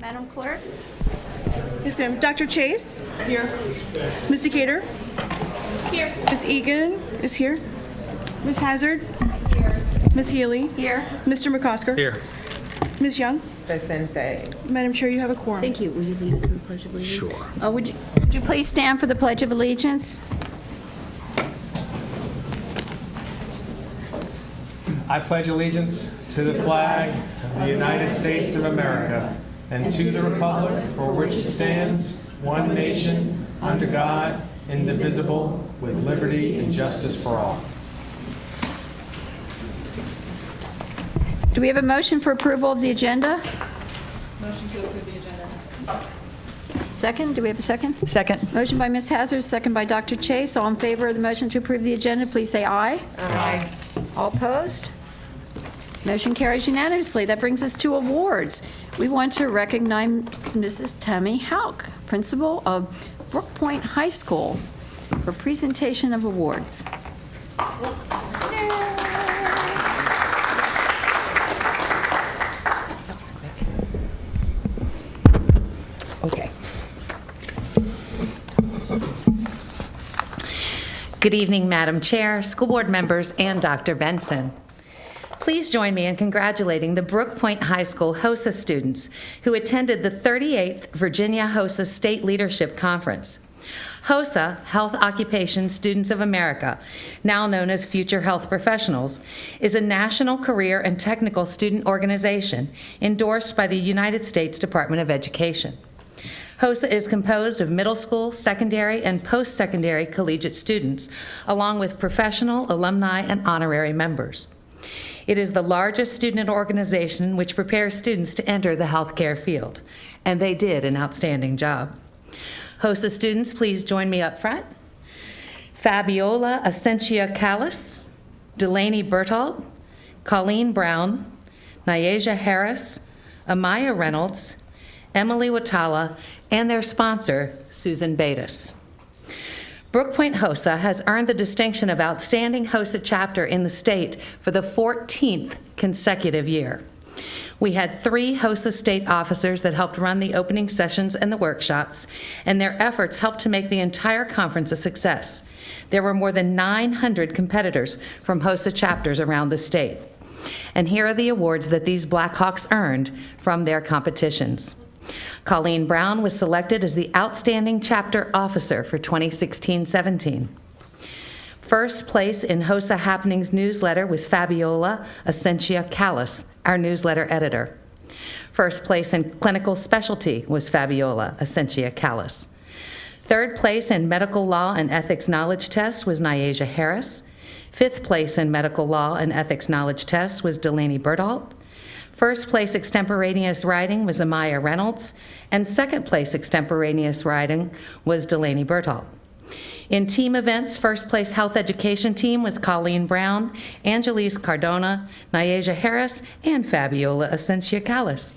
Madam Clerk? Yes, ma'am. Dr. Chase? Here. Ms. Decatur? Here. Ms. Egan is here. Ms. Hazard? Here. Ms. Healy? Here. Mr. McCosker? Here. Ms. Young? Presente. Madam Chair, you have a quorum. Thank you. Will you lead us in the Pledge of Allegiance? Sure. Would you please stand for the Pledge of Allegiance? I pledge allegiance to the flag of the United States of America and to the republic for which it stands, one nation, under God, indivisible, with liberty and justice for all. Do we have a motion for approval of the agenda? Motion to approve the agenda. Second? Do we have a second? Second. Motion by Ms. Hazard, second by Dr. Chase. All in favor of the motion to approve the agenda, please say aye. Aye. All opposed? Motion carries unanimously. That brings us to awards. We want to recognize Mrs. Tammy Hauk, principal of Brook Point High School, for presentation of awards. Okay. Good evening, Madam Chair, school board members, and Dr. Benson. Please join me in congratulating the Brook Point High School HOSA students who attended the 38th Virginia HOSA State Leadership Conference. HOSA, Health Occupation Students of America, now known as Future Health Professionals, is a national career and technical student organization endorsed by the United States Department of Education. HOSA is composed of middle school, secondary, and post-secondary collegiate students, along with professional, alumni, and honorary members. It is the largest student organization which prepares students to enter the healthcare field, and they did an outstanding job. HOSA students, please join me up front. Fabiola Essentia Callis, Delaney Berthold, Colleen Brown, Nyasia Harris, Amaya Reynolds, Emily Watala, and their sponsor, Susan Batis. Brook Point HOSA has earned the distinction of Outstanding HOSA Chapter in the state for the 14th consecutive year. We had 3 HOSA state officers that helped run the opening sessions and the workshops, and their efforts helped to make the entire conference a success. There were more than 900 competitors from HOSA chapters around the state. And here are the awards that these Blackhawks earned from their competitions. Colleen Brown was selected as the Outstanding Chapter Officer for 2016-17. First place in HOSA Happenings newsletter was Fabiola Essentia Callis, our newsletter editor. First place in clinical specialty was Fabiola Essentia Callis. Third place in medical law and ethics knowledge test was Nyasia Harris. Fifth place in medical law and ethics knowledge test was Delaney Berthold. First place extemporaneous writing was Amaya Reynolds, and second place extemporaneous writing was Delaney Berthold. In team events, first place health education team was Colleen Brown, Angelise Cardona, Nyasia Harris, and Fabiola Essentia Callis.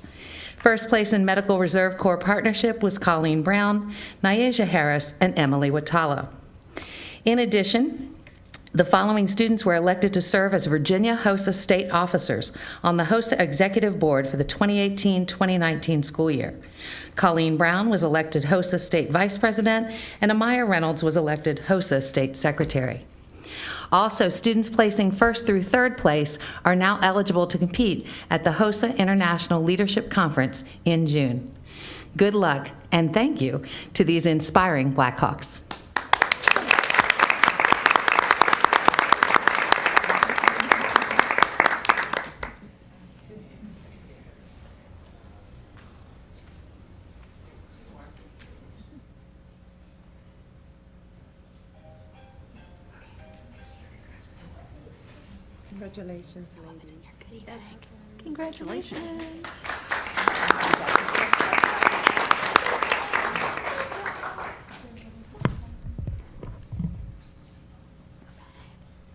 First place in medical reserve corps partnership was Colleen Brown, Nyasia Harris, and Emily Watala. In addition, the following students were elected to serve as Virginia HOSA state officers on the HOSA Executive Board for the 2018-2019 school year. Colleen Brown was elected HOSA State Vice President, and Amaya Reynolds was elected HOSA State Secretary. Also, students placing first through third place are now eligible to compete at the HOSA International Leadership Conference in June. Good luck, and thank you to these inspiring Blackhawks. Congratulations, ladies. Congratulations.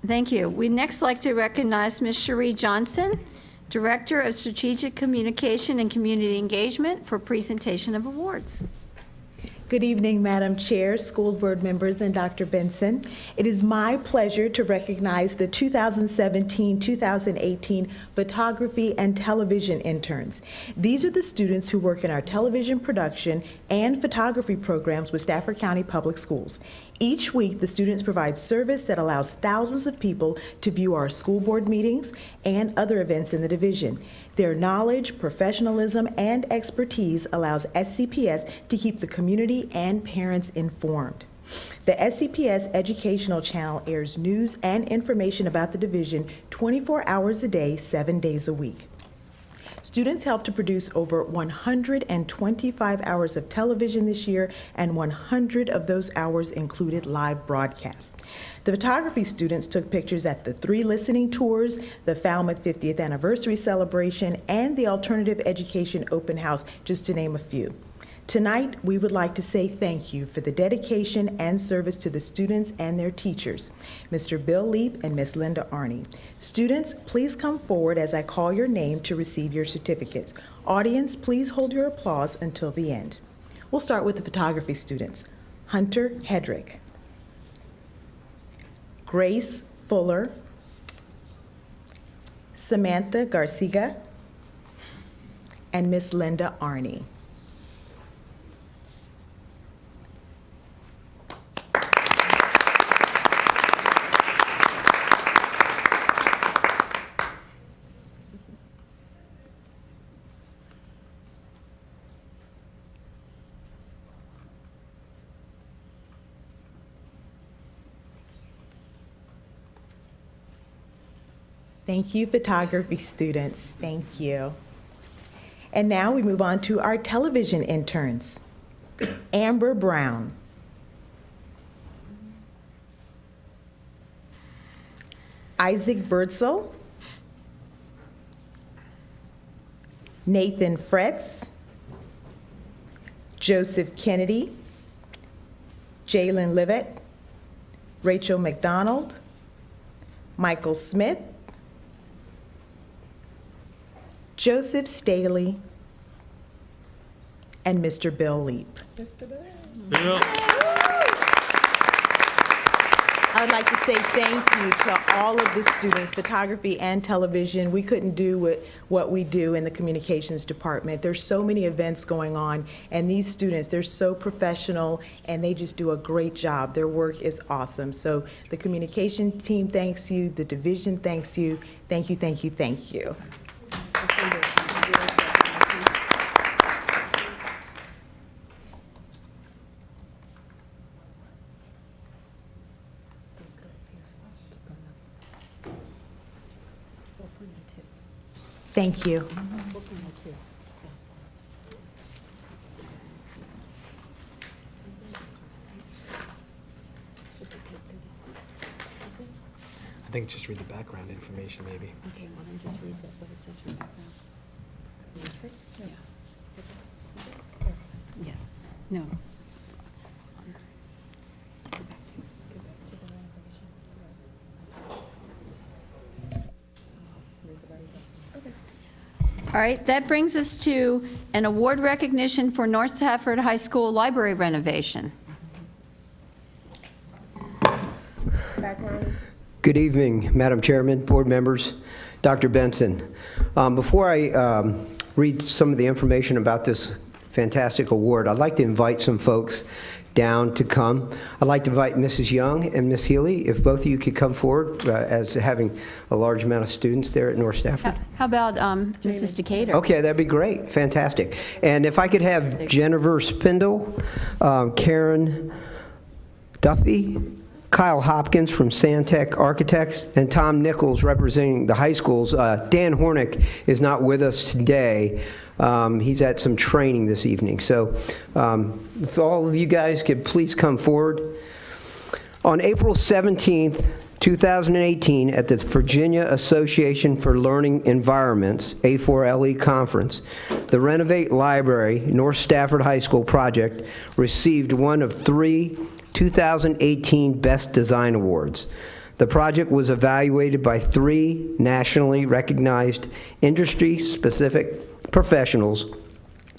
Thank you. We'd next like to recognize Ms. Cherie Johnson, Director of Strategic Communication and Community Engagement, for presentation of awards. Good evening, Madam Chair, school board members, and Dr. Benson. It is my pleasure to recognize the 2017-2018 photography and television interns. These are the students who work in our television production and photography programs with Stafford County Public Schools. Each week, the students provide service that allows thousands of people to view our school board meetings and other events in the division. Their knowledge, professionalism, and expertise allows SCPS to keep the community and parents informed. The SCPS Educational Channel airs news and information about the division 24 hours a day, 7 days a week. Students helped to produce over 125 hours of television this year, and 100 of those hours included live broadcasts. The photography students took pictures at the 3 listening tours, the Falmouth 50th anniversary celebration, and the Alternative Education Open House, just to name a few. Tonight, we would like to say thank you for the dedication and service to the students and their teachers, Mr. Bill Leap and Miss Linda Arney. Students, please come forward as I call your name to receive your certificates. Audience, please hold your applause until the end. We'll start with the photography students. Hunter Hedrick, Grace Fuller, Samantha Garciga, and Miss Linda Arney. Thank you, photography students. Thank you. And now we move on to our television interns. Amber Brown, Isaac Birdsell, Nathan Fretz, Joseph Kennedy, Jalen Livett, Rachel McDonald, Michael Smith, Joseph Staley, and Mr. Bill Leap. Bill. I would like to say thank you to all of the students, photography and television. We couldn't do what we do in the communications department. There's so many events going on, and these students, they're so professional, and they just do a great job. Their work is awesome. So the communication team thanks you, the division thanks you. Thank you, thank you, thank you. Thank you. I think just read the background information, maybe. Okay, well then just read what it says for background. Yeah. Yes. No. All right, that brings us to an award recognition for North Stafford High School library renovation. Good evening, Madam Chairman, board members, Dr. Benson. Before I read some of the information about this fantastic award, I'd like to invite some folks down to come. I'd like to invite Mrs. Young and Ms. Healy, if both of you could come forward, as having a large amount of students there at North Stafford. How about Mrs. Decatur? Okay, that'd be great, fantastic. And if I could have Jennifer Spindle, Karen Duffy, Kyle Hopkins from Santec Architects, and Tom Nichols representing the high schools. Dan Hornick is not with us today. He's at some training this evening. So if all of you guys could please come forward. On April 17th, 2018, at the Virginia Association for Learning Environments, A4LE Conference, the Renovate Library North Stafford High School project received one of 3 2018 Best Design Awards. The project was evaluated by 3 nationally recognized industry-specific professionals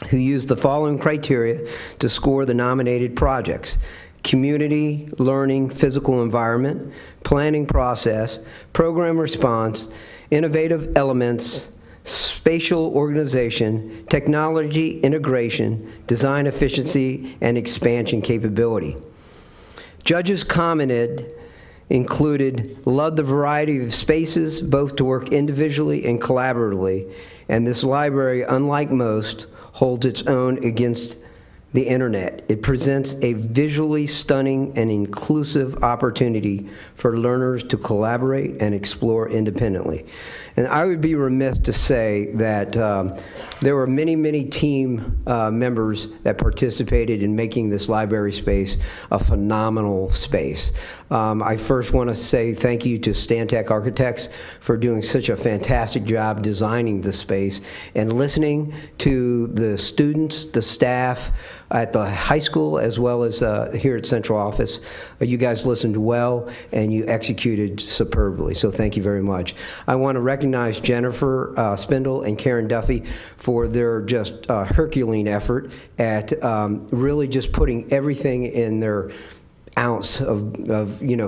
who used the following criteria to score the nominated projects: community, learning, physical environment, planning process, program response, innovative elements, spatial organization, technology integration, design efficiency, and expansion capability. Judges commented included, loved the variety of spaces, both to work individually and collaboratively, and this library, unlike most, holds its own against the internet. It presents a visually stunning and inclusive opportunity for learners to collaborate and explore independently. And I would be remiss to say that there were many, many team members that participated in making this library space a phenomenal space. I first want to say thank you to Stantec Architects for doing such a fantastic job designing the space and listening to the students, the staff at the high school as well as here at Central Office. You guys listened well and you executed superbly, so thank you very much. I want to recognize Jennifer Spindle and Karen Duffy for their just Herculean effort at really just putting everything in their ounce of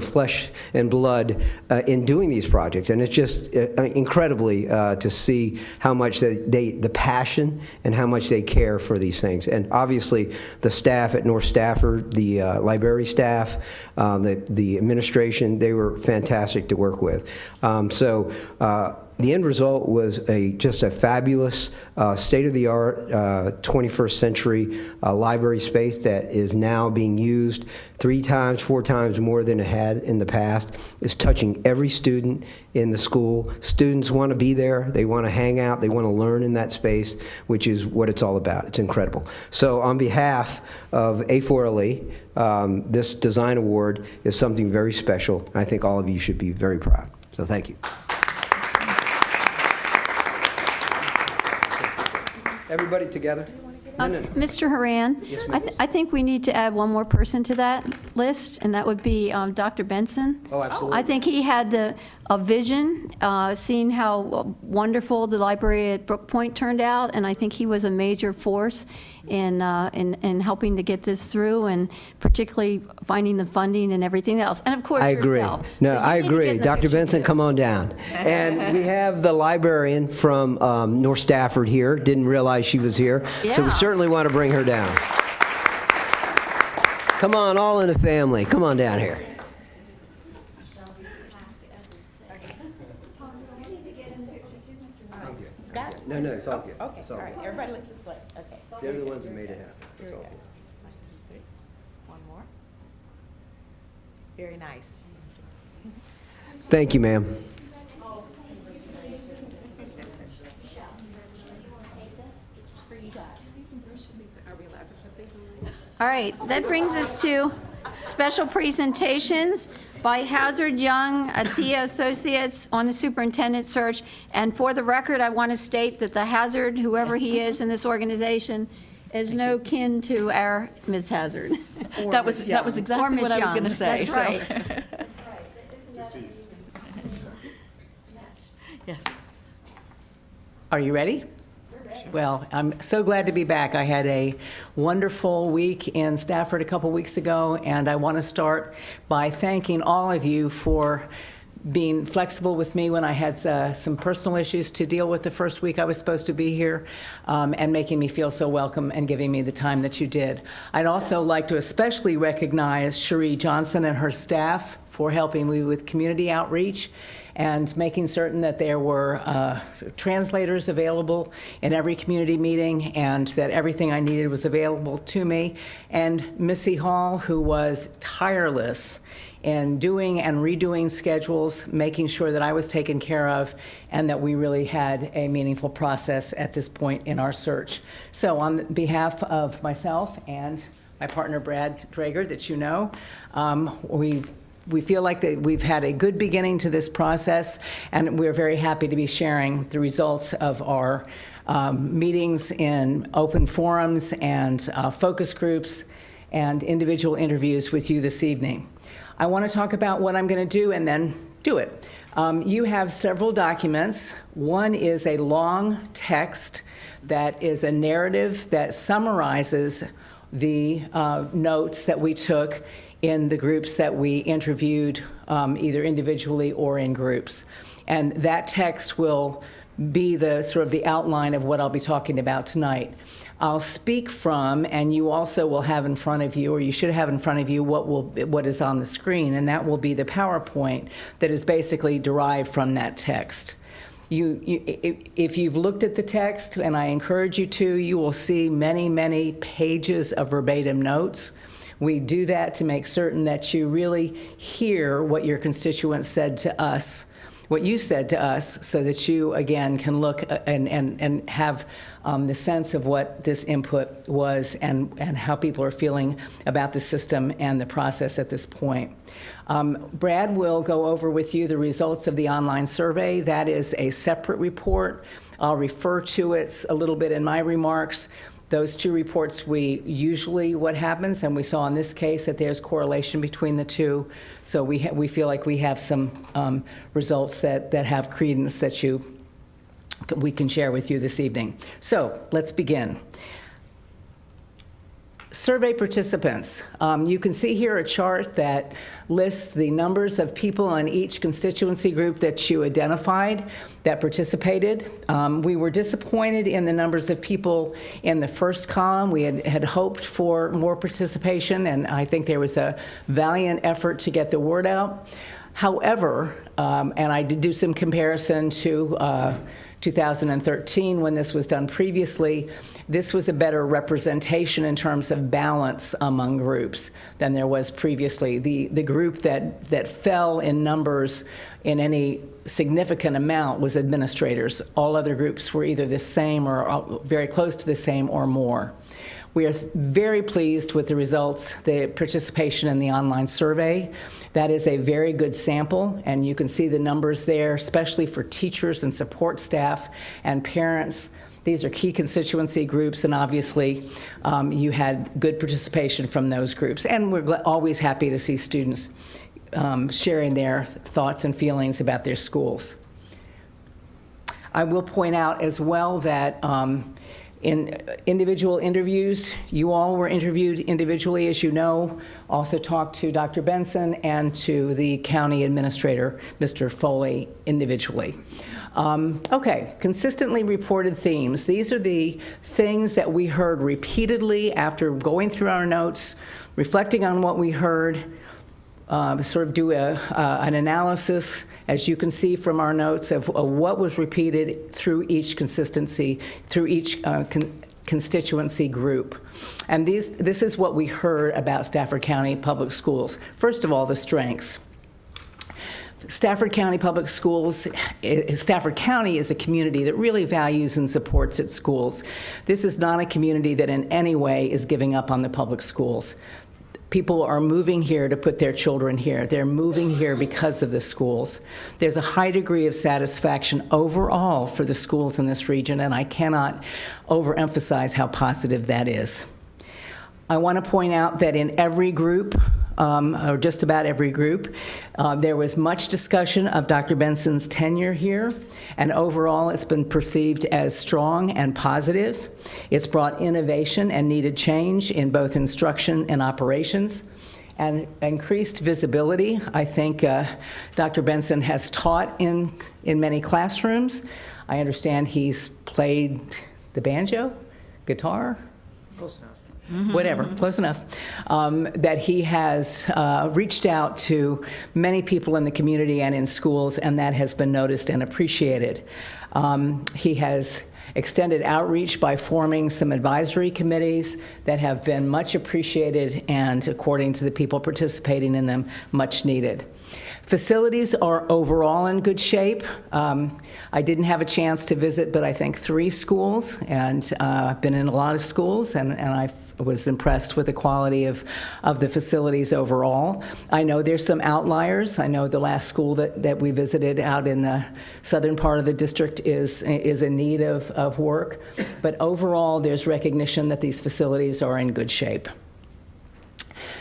flesh and blood in doing these projects, and it's just incredibly to see how much the passion and how much they care for these things. And obviously the staff at North Stafford, the library staff, the administration, they were fantastic to work with. The end result was just a fabulous, state-of-the-art, 21st century library space that is now being used 3 times, 4 times more than it had in the past. It's touching every student in the school. Students want to be there. They want to hang out. They want to learn in that space, which is what it's all about. It's incredible. So on behalf of A4LE, this design award is something very special. I think all of you should be very proud. So thank you. Everybody together? Mr. Haran, I think we need to add one more person to that list, and that would be Dr. Benson. Oh, absolutely. I think he had a vision, seeing how wonderful the library at Brook Point turned out, and I think he was a major force in helping to get this through, and particularly finding the funding and everything else. And of course, I agree. yourself. No, So you I need to get agree. in the Dr. picture, Benson, too. come on down. And we have the librarian from North Stafford here. Didn't realize she was here. So we Yeah. certainly want to bring her down. Come on, all in the family. Come on down here. Scott? No, it's all good. Okay, It's all all right, good. everybody look this way, okay. They're the ones that made it happen. It's Here all we go. good. One more. Very nice. Thank you, ma'am. All right, that brings us to special presentations by Hazard Young, Atia Associates on the superintendent search. And for the record, I want to state that the Hazard, whoever he is in this organization, is no kin to our Ms. Hazard. That was Or exactly Ms. what I was Young. going to say. That's so- right. Yes. Are you ready? Well, I'm so glad to be back. I had a wonderful week in Stafford a couple weeks ago, and I want to start by thanking all of you for being flexible with me when I had some personal issues to deal with the first week I was supposed to be here, and making me feel so welcome and giving me the time that you did. I'd also like to especially recognize Cherie Johnson and her staff for helping me with community outreach and making certain that there were translators available in every community meeting and that everything I needed was available to me. And Missy Hall, who was tireless in doing and redoing schedules, making sure that I was taken care of and that we really had a meaningful process at this point in our search. So on behalf of myself and my partner Brad Drager, that you know, we feel like that we've had a good beginning to this process, and we're very happy to be sharing the results of our meetings in open forums and focus groups and individual interviews with you this evening. I want to talk about what I'm going to do and then do it. You have several documents. One is a long text that is a narrative that summarizes the notes that we took in the groups that we interviewed, either individually or in groups. And that text will be the sort of the outline of what I'll be talking about tonight. I'll speak from, and you also will have in front of you, or you should have in front of you, what is on the screen, and that will be the PowerPoint that is basically derived from that text. If you've looked at the text, and I encourage you to, you will see many, many pages of verbatim notes. We do that to make certain that you really hear what your constituents said to us, what you said to us, so that you, again, can look and have the sense of what this input was and how people are feeling about the system and the process at this point. Brad will go over with you the results of the online survey. That is a separate report. I'll refer to it a little bit in my remarks. Those two reports, what happens, and we saw in this case that there's correlation between the two, so we feel like we have some results that have credence that we can share with you this evening. So let's begin. Survey participants. You can see here a chart that lists the numbers of people in each constituency group that you identified that participated. We were disappointed in the numbers of people in the first column. We had hoped for more participation, and I think there was a valiant effort to get the word out. However, and I did do some comparison to 2013 when this was done previously, this was a better representation in terms of balance among groups than there was previously. The group that fell in numbers in any significant amount was administrators. All other groups were either the same or very close to the same or more. We are very pleased with the results, the participation in the online survey. That is a very good sample, and you can see the numbers there, especially for teachers and support staff and parents. These are key constituency groups, and obviously you had good participation from those groups. And we're always happy to see students sharing their thoughts and feelings about their schools. I will point out as well that in individual interviews, you all were interviewed individually, as you know, also talked to Dr. Benson and to the county administrator, Mr. Foley, individually. Okay, consistently reported themes. These are the things that we heard repeatedly after going through our notes, reflecting on what we heard, sort of do an analysis, as you can see from our notes, of what was repeated through each constituency group. And this is what we heard about Stafford County Public Schools. First of all, the strengths. Stafford County Public Schools, Stafford County is a community that really values and supports its schools. This is not a community that in any way is giving up on the public schools. People are moving here to put their children here. They're moving here because of the schools. There's a high degree of satisfaction overall for the schools in this region, and I cannot overemphasize how positive that is. I want to point out that in every group, or just about every group, there was much discussion of Dr. Benson's tenure here, and overall it's been perceived as strong and positive. It's brought innovation and needed change in both instruction and operations, and increased visibility. I think Dr. Benson has taught in many classrooms. I understand he's played the banjo, guitar? Close enough. Whatever, close enough, that he has reached out to many people in the community and in schools, and that has been noticed and appreciated. He has extended outreach by forming some advisory committees that have been much appreciated and, according to the people participating in them, much needed. Facilities are overall in good shape. I didn't have a chance to visit, but I think 3 schools, and I've been in a lot of schools, and I was impressed with the quality of the facilities overall. I know there's some outliers. I know the last school that we visited out in the southern part of the district is in need of work, but overall there's recognition that these facilities are in good shape.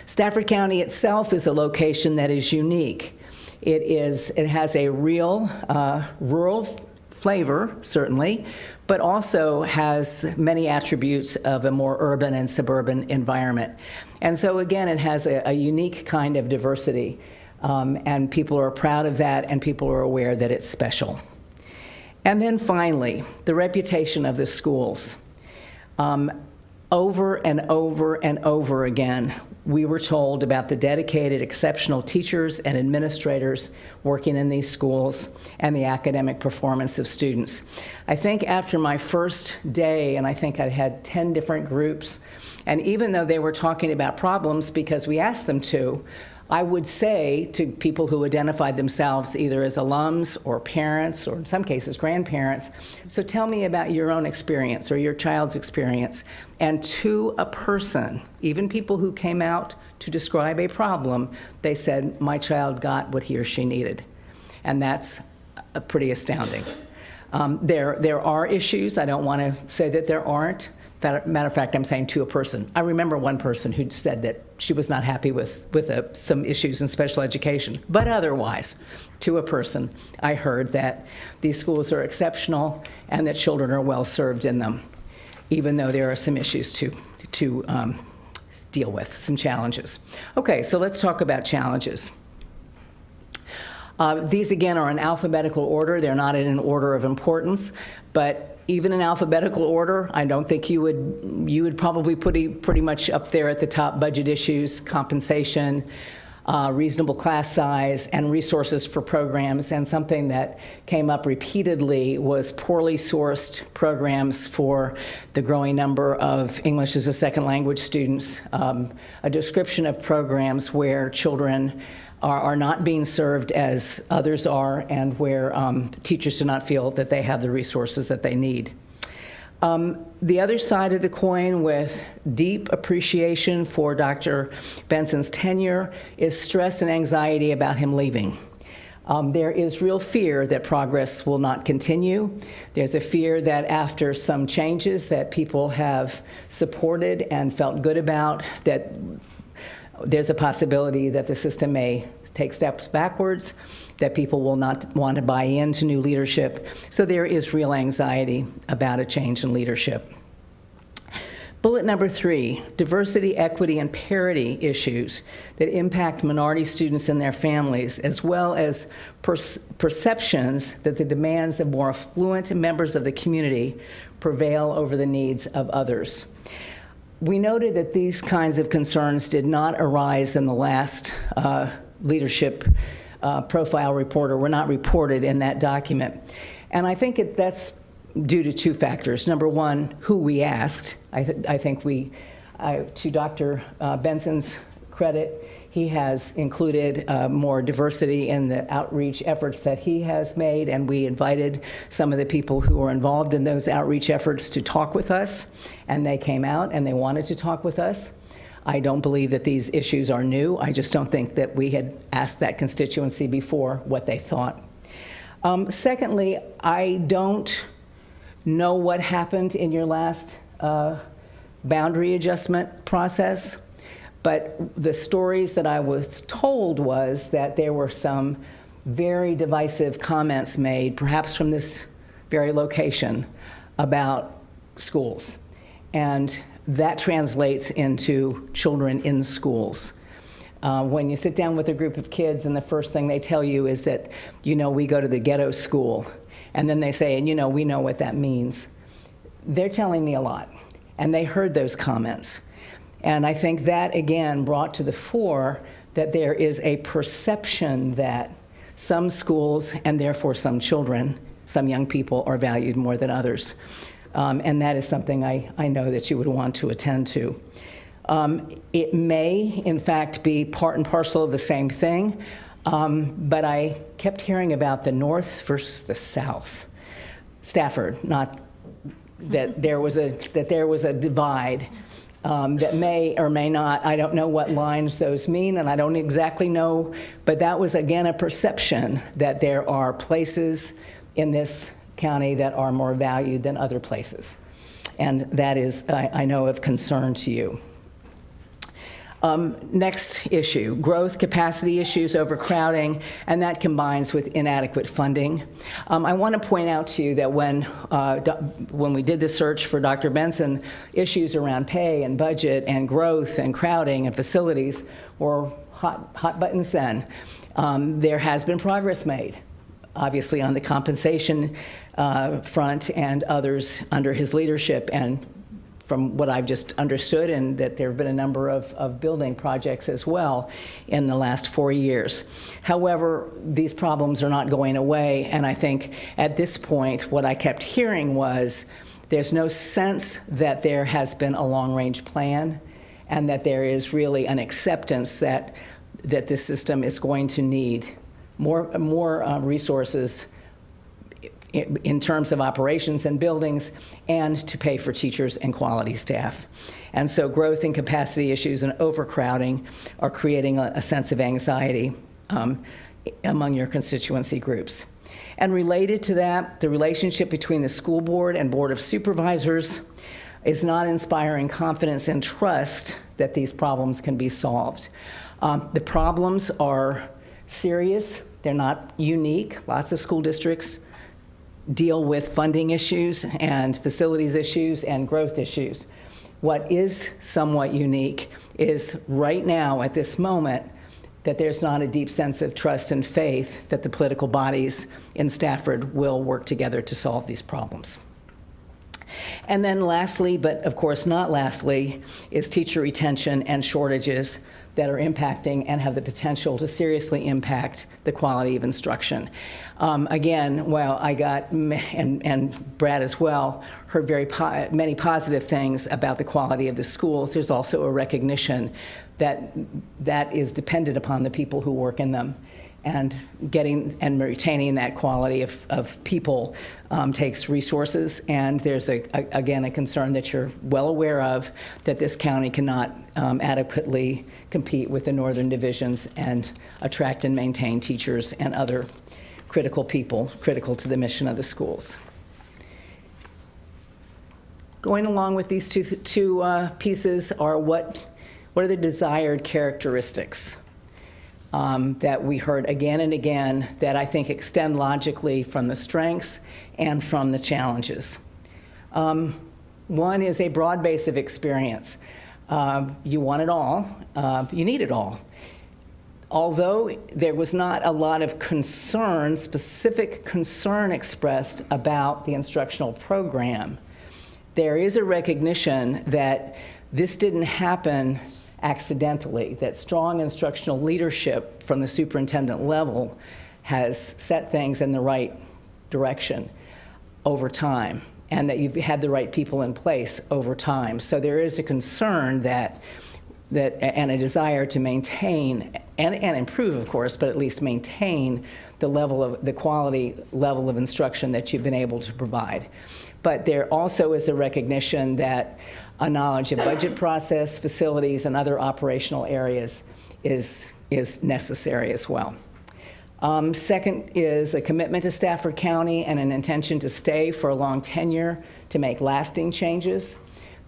Stafford County itself is a location that is unique. It has a real rural flavor, certainly, but also has many attributes of a more urban and suburban environment. And so again, it has a unique kind of diversity, and people are proud of that, and people are aware that it's special. And then finally, the reputation of the schools. Over and over and over again, we were told about the dedicated, exceptional teachers and administrators working in these schools and the academic performance of students. I think after my first day, and I think I had 10 different groups, and even though they were talking about problems because we asked them to, I would say to people who identified themselves either as alums or parents or in some cases grandparents, so tell me about your own experience or your child's experience. And to a person, even people who came out to describe a problem, they said, my child got what he or she needed. And that's pretty astounding. There are issues. I don't want to say that there aren't. Matter of fact, I'm saying to a person. I remember one person who said that she was not happy with some issues in special education. But otherwise, to a person, I heard that these schools are exceptional and that children are well served in them, even though there are some issues to deal with, some challenges. Okay, so let's talk about challenges. These, again, are in alphabetical order. They're not in an order of importance, but even in alphabetical order, I don't think you would probably put pretty much up there at the top: budget issues, compensation, reasonable class size, and resources for programs. And something that came up repeatedly was poorly sourced programs for the growing number of English as a second language students, a description of programs where children are not being served as others are, and where teachers do not feel that they have the resources that they need. The other side of the coin, with deep appreciation for Dr. Benson's tenure, is stress and anxiety about him leaving. There is real fear that progress will not continue. There's a fear that after some changes that people have supported and felt good about, that there's a possibility that the system may take steps backwards, that people will not want to buy into new leadership. So there is real anxiety about a change in leadership. Bullet number 3, diversity, equity, and parity issues that impact minority students and their families, as well as perceptions that the demands of more affluent members of the community prevail over the needs of others. We noted that these kinds of concerns did not arise in the last leadership profile report, or were not reported in that document. And I think that's due to 2 factors. Number one, who we asked. I think to Dr. Benson's credit, he has included more diversity in the outreach efforts that he has made, and we invited some of the people who were involved in those outreach efforts to talk with us, and they came out and they wanted to talk with us. I don't believe that these issues are new. I just don't think that we had asked that constituency before what they thought. Secondly, I don't know what happened in your last boundary adjustment process, but the stories that I was told was that there were some very divisive comments made, perhaps from this very location, about schools. And that translates into children in schools. When you sit down with a group of kids and the first thing they tell you is that, we go to the ghetto school, and then they say, and we know what that means. They're telling me a lot, and they heard those comments. And I think that, again, brought to the fore that there is a perception that some schools, and therefore some children, some young people, are valued more than others. And that is something I know that you would want to attend to. It may, in fact, be part and parcel of the same thing, but I kept hearing about the North versus the South. Stafford, not that there was a divide. That may or may not, I don't know what lines those mean, and I don't exactly know, but that was, again, a perception that there are places in this county that are more valued than other places. And that is, I know, of concern to you. Next issue, growth, capacity issues, overcrowding, and that combines with inadequate funding. I want to point out to you that when we did the search for Dr. Benson, issues around pay and budget and growth and crowding and facilities were hot buttons then. There has been progress made, obviously on the compensation front and others under his leadership, and from what I've just understood, and that there have been a number of building projects as well in the last 4 years. However, these problems are not going away, and I think at this point, what I kept hearing was there's no sense that there has been a long-range plan and that there is really an acceptance that this system is going to need more resources in terms of operations and buildings, and to pay for teachers and quality staff. And so growth and capacity issues and overcrowding are creating a sense of anxiety among your constituency groups. And related to that, the relationship between the school board and board of supervisors is not inspiring confidence and trust that these problems can be solved. The problems are serious. They're not unique. Lots of school districts deal with funding issues and facilities issues and growth issues. What is somewhat unique is right now, at this moment, that there's not a deep sense of trust and faith that the political bodies in Stafford will work together to solve these problems. And then lastly, but of course not lastly, is teacher retention and shortages that are impacting and have the potential to seriously impact the quality of instruction. Again, while I got, and Brad as well, heard many positive things about the quality of the schools, there's also a recognition that that is dependent upon the people who work in them. And getting and retaining that quality of people takes resources, and there's, again, a concern that you're well aware of, that this county cannot adequately compete with the northern divisions and attract and maintain teachers and other critical people, critical to the mission of the schools. Going along with these two pieces are what are the desired characteristics that we heard again and again that I think extend logically from the strengths and from the challenges. One is a broad base of experience. You want it all, you need it all. Although there was not a lot of concern, specific concern expressed about the instructional program, there is a recognition that this didn't happen accidentally, that strong instructional leadership from the superintendent level has set things in the right direction over time, and that you've had the right people in place over time. So there is a concern that and a desire to maintain and improve, of course, but at least maintain the quality level of instruction that you've been able to provide. But there also is a recognition that a knowledge of budget process, facilities, and other operational areas is necessary as well. Second is a commitment to Stafford County and an intention to stay for a long tenure to make lasting changes.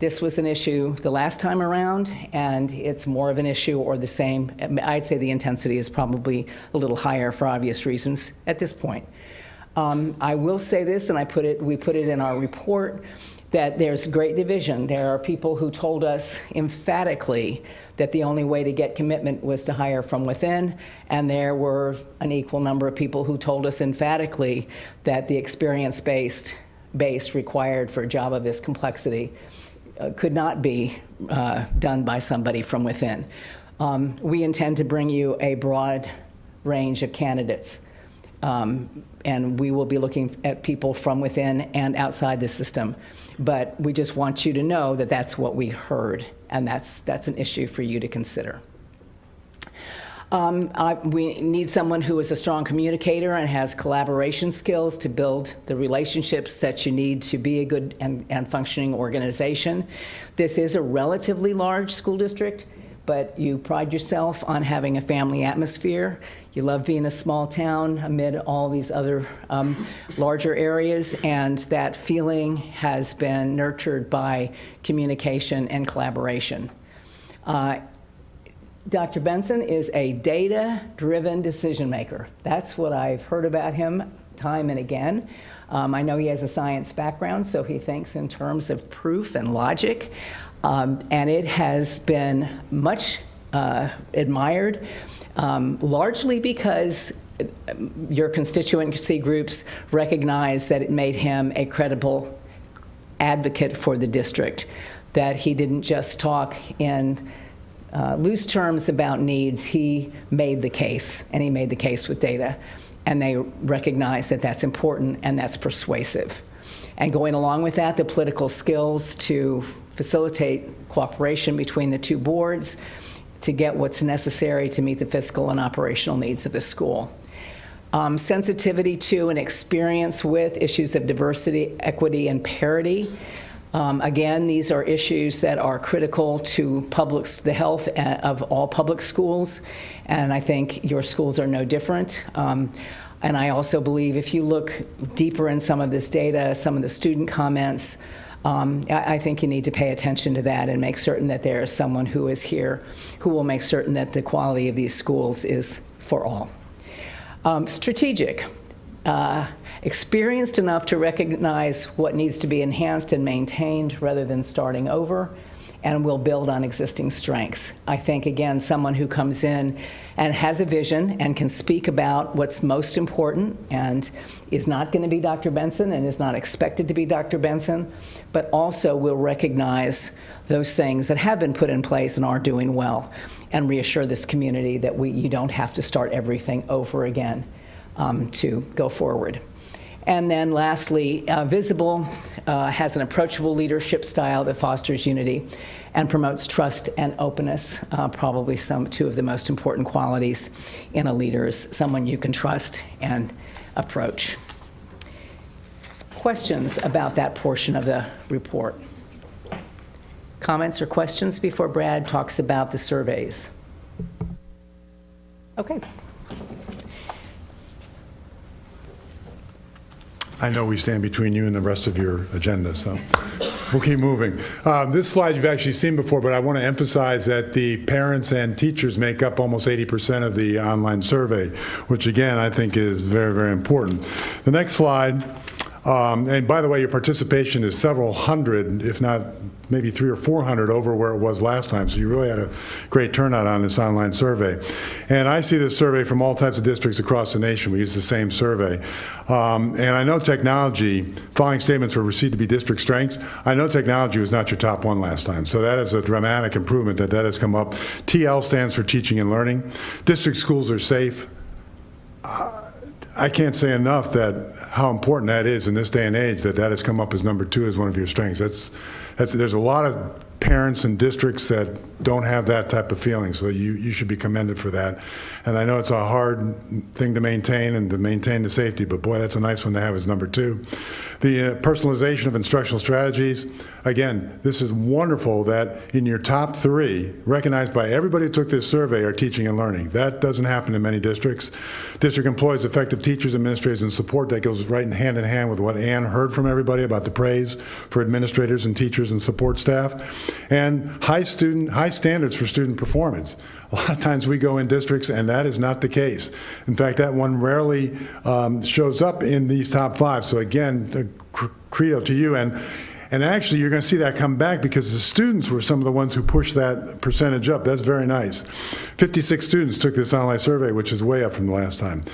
This was an issue the last time around, and it's more of an issue or the same. I'd say the intensity is probably a little higher for obvious reasons at this point. I will say this, and we put it in our report, that there's great division. There are people who told us emphatically that the only way to get commitment was to hire from within, and there were an equal number of people who told us emphatically that the experience-based base required for a job of this complexity could not be done by somebody from within. We intend to bring you a broad range of candidates, and we will be looking at people from within and outside the system. But we just want you to know that that's what we heard, and that's an issue for you to consider. We need someone who is a strong communicator and has collaboration skills to build the relationships that you need to be a good and functioning organization. This is a relatively large school district, but you pride yourself on having a family atmosphere. You love being a small town amid all these other larger areas, and that feeling has been nurtured by communication and collaboration. Dr. Benson is a data-driven decision maker. That's what I've heard about him time and again. I know he has a science background, so he thinks in terms of proof and logic, and it has been much admired, largely because your constituency groups recognize that it made him a credible advocate for the district, that he didn't just talk in loose terms about needs. He made the case, and he made the case with data, and they recognize that that's important and that's persuasive. And going along with that, the political skills to facilitate cooperation between the two boards to get what's necessary to meet the fiscal and operational needs of the school. Sensitivity to and experience with issues of diversity, equity, and parity. Again, these are issues that are critical to the health of all public schools, and I think your schools are no different. And I also believe if you look deeper in some of this data, some of the student comments, I think you need to pay attention to that and make certain that there is someone who is here who will make certain that the quality of these schools is for all. Strategic. Experienced enough to recognize what needs to be enhanced and maintained rather than starting over, and will build on existing strengths. I think, again, someone who comes in and has a vision and can speak about what's most important and is not going to be Dr. Benson and is not expected to be Dr. Benson, but also will recognize those things that have been put in place and are doing well, and reassure this community that you don't have to start everything over again to go forward. And then lastly, visible, has an approachable leadership style that fosters unity and promotes trust and openness, probably two of the most important qualities in a leader is someone you can trust and approach. Questions about that portion of the report? Comments or questions before Brad talks about the surveys? Okay. I know we stand between you and the rest of your agenda, so we'll keep moving. This slide you've actually seen before, but I want to emphasize that the parents and teachers make up almost 80% of the online survey, which again I think is very, very important. The next slide, and by the way, your participation is several hundred, if not maybe 300 or 400 over where it was last time, so you really had a great turnout on this online survey. And I see this survey from all types of districts across the nation. We use the same survey. And I know technology, following statements were received to be district strengths. I know technology was not your top one last time, so that is a dramatic improvement that has come up. TL stands for teaching and learning. District schools are safe. I can't say enough that how important that is in this day and age, that has come up as number 2 as one of your strengths. There's a lot of parents and districts that don't have that type of feeling, so you should be commended for that. And I know it's a hard thing to maintain and to maintain the safety, but boy, that's a nice one to have as number 2. The personalization of instructional strategies. Again, this is wonderful that in your top 3, recognized by everybody who took this survey, are teaching and learning. That doesn't happen in many districts. District employs effective teachers, administrators, and support. That goes right hand in hand with what Ann heard from everybody about the praise for administrators and teachers and support staff. And high standards for student performance. A lot of times we go in districts and that is not the case. In fact, that one rarely shows up in these top 5. So again, the credo to you. And actually, you're going to see that come back because the students were some of the ones who pushed that percentage up. That's very nice. 56 students took this online survey, which is way up from the last time.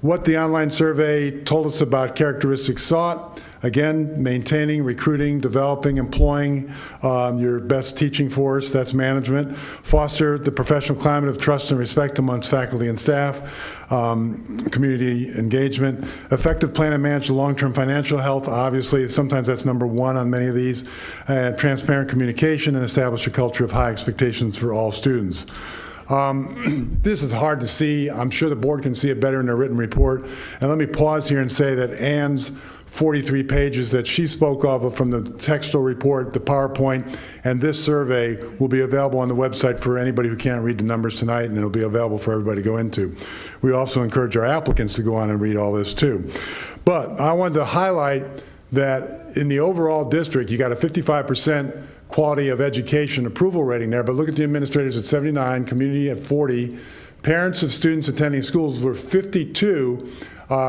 What the online survey told us about characteristics sought: again, maintaining, recruiting, developing, employing your best teaching force, that's management. Foster the professional climate of trust and respect amongst faculty and staff. Community engagement. Effective plan and manage the long-term financial health. Obviously, sometimes that's number 1 on many of these. Transparent communication, and establish a culture of high expectations for all students. This is hard to see. I'm sure the board can see it better in their written report. And let me pause here and say that Ann's 43 pages that she spoke of from the textual report, the PowerPoint, and this survey will be available on the website for anybody who can't read the numbers tonight, and it'll be available for everybody to go into. We also encourage our applicants to go on and read all this too. But I wanted to highlight that in the overall district, you got a 55% quality of education approval rating there, but look at the administrators at 79, community at 40, parents of students attending schools were 52,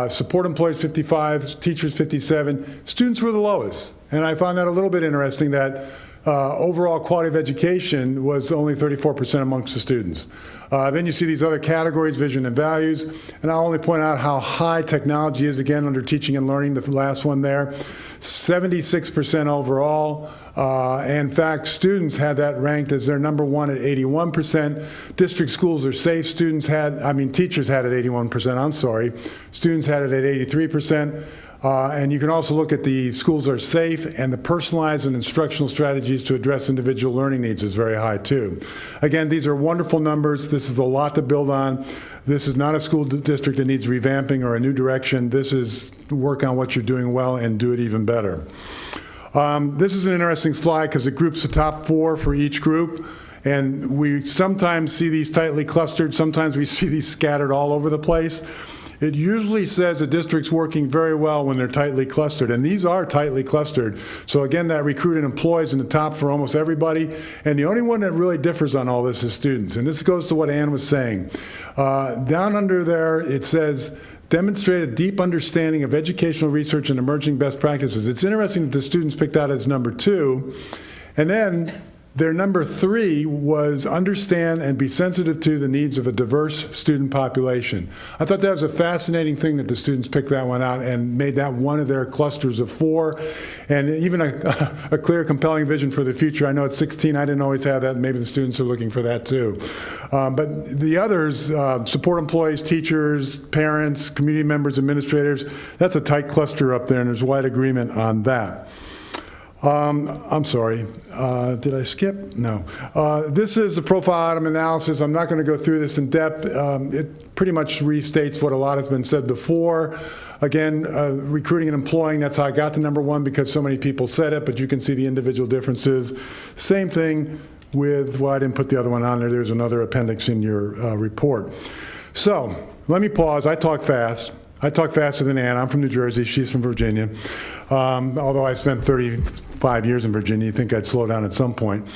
support employees 55, teachers 57, students were the lowest. And I found that a little bit interesting that overall quality of education was only 34% amongst the students. Then you see these other categories, vision and values, and I'll only point out how high technology is, again, under teaching and learning, the last one there, 76% overall. In fact, students had that ranked as their number one at 81%. District schools are safe. Teachers had it at 81%, I'm sorry. Students had it at 83%. And you can also look at the schools are safe, and the personalized and instructional strategies to address individual learning needs is very high too. Again, these are wonderful numbers. This is a lot to build on. This is not a school district that needs revamping or a new direction. This is work on what you're doing well and do it even better. This is an interesting slide because it groups the top 4 for each group. And we sometimes see these tightly clustered. Sometimes we see these scattered all over the place. It usually says a district's working very well when they're tightly clustered, and these are tightly clustered. So again, that recruited employees in the top for almost everybody, and the only one that really differs on all this is students. And this goes to what Ann was saying. Down under there, it says, demonstrate a deep understanding of educational research and emerging best practices. It's interesting that the students picked that as number 2, and then their number 3 was understand and be sensitive to the needs of a diverse student population. I thought that was a fascinating thing that the students picked that one out and made that one of their clusters of 4, and even a clear, compelling vision for the future. I know at 16 I didn't always have that, and maybe the students are looking for that too. But the others, support employees, teachers, parents, community members, administrators, that's a tight cluster up there, and there's wide agreement on that. I'm sorry, did I skip? No. This is the profile item analysis. I'm not going to go through this in depth. It pretty much restates what a lot has been said before. Again, recruiting and employing, that's how I got to number 1 because so many people said it, but you can see the individual differences. Same thing with, well, I didn't put the other one on there. There's another appendix in your report. So let me pause. I talk fast. I talk faster than Ann. I'm from New Jersey. She's from Virginia. Although I spent 35 years in Virginia, you'd think I'd slow down at some point.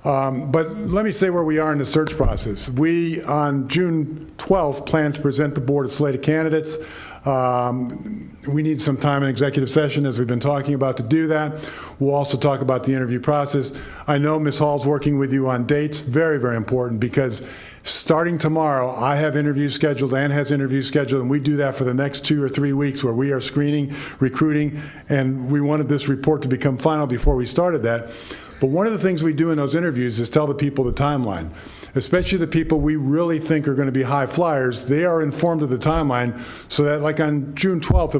But let me say where we are in the search process. We, on June 12th, plan to present the board a slate of candidates. We need some time in executive session, as we've been talking about, to do that. We'll also talk about the interview process. I know Ms. Hall's working with you on dates. Very, very important, because starting tomorrow, I have interviews scheduled, Ann has interviews scheduled, and we do that for the next 2 or 3 weeks where we are screening, recruiting, and we wanted this report to become final before we started that. But one of the things we do in those interviews is tell the people the timeline, especially the people we really think are going to be high flyers. They are informed of the timeline so that, like on June 12th,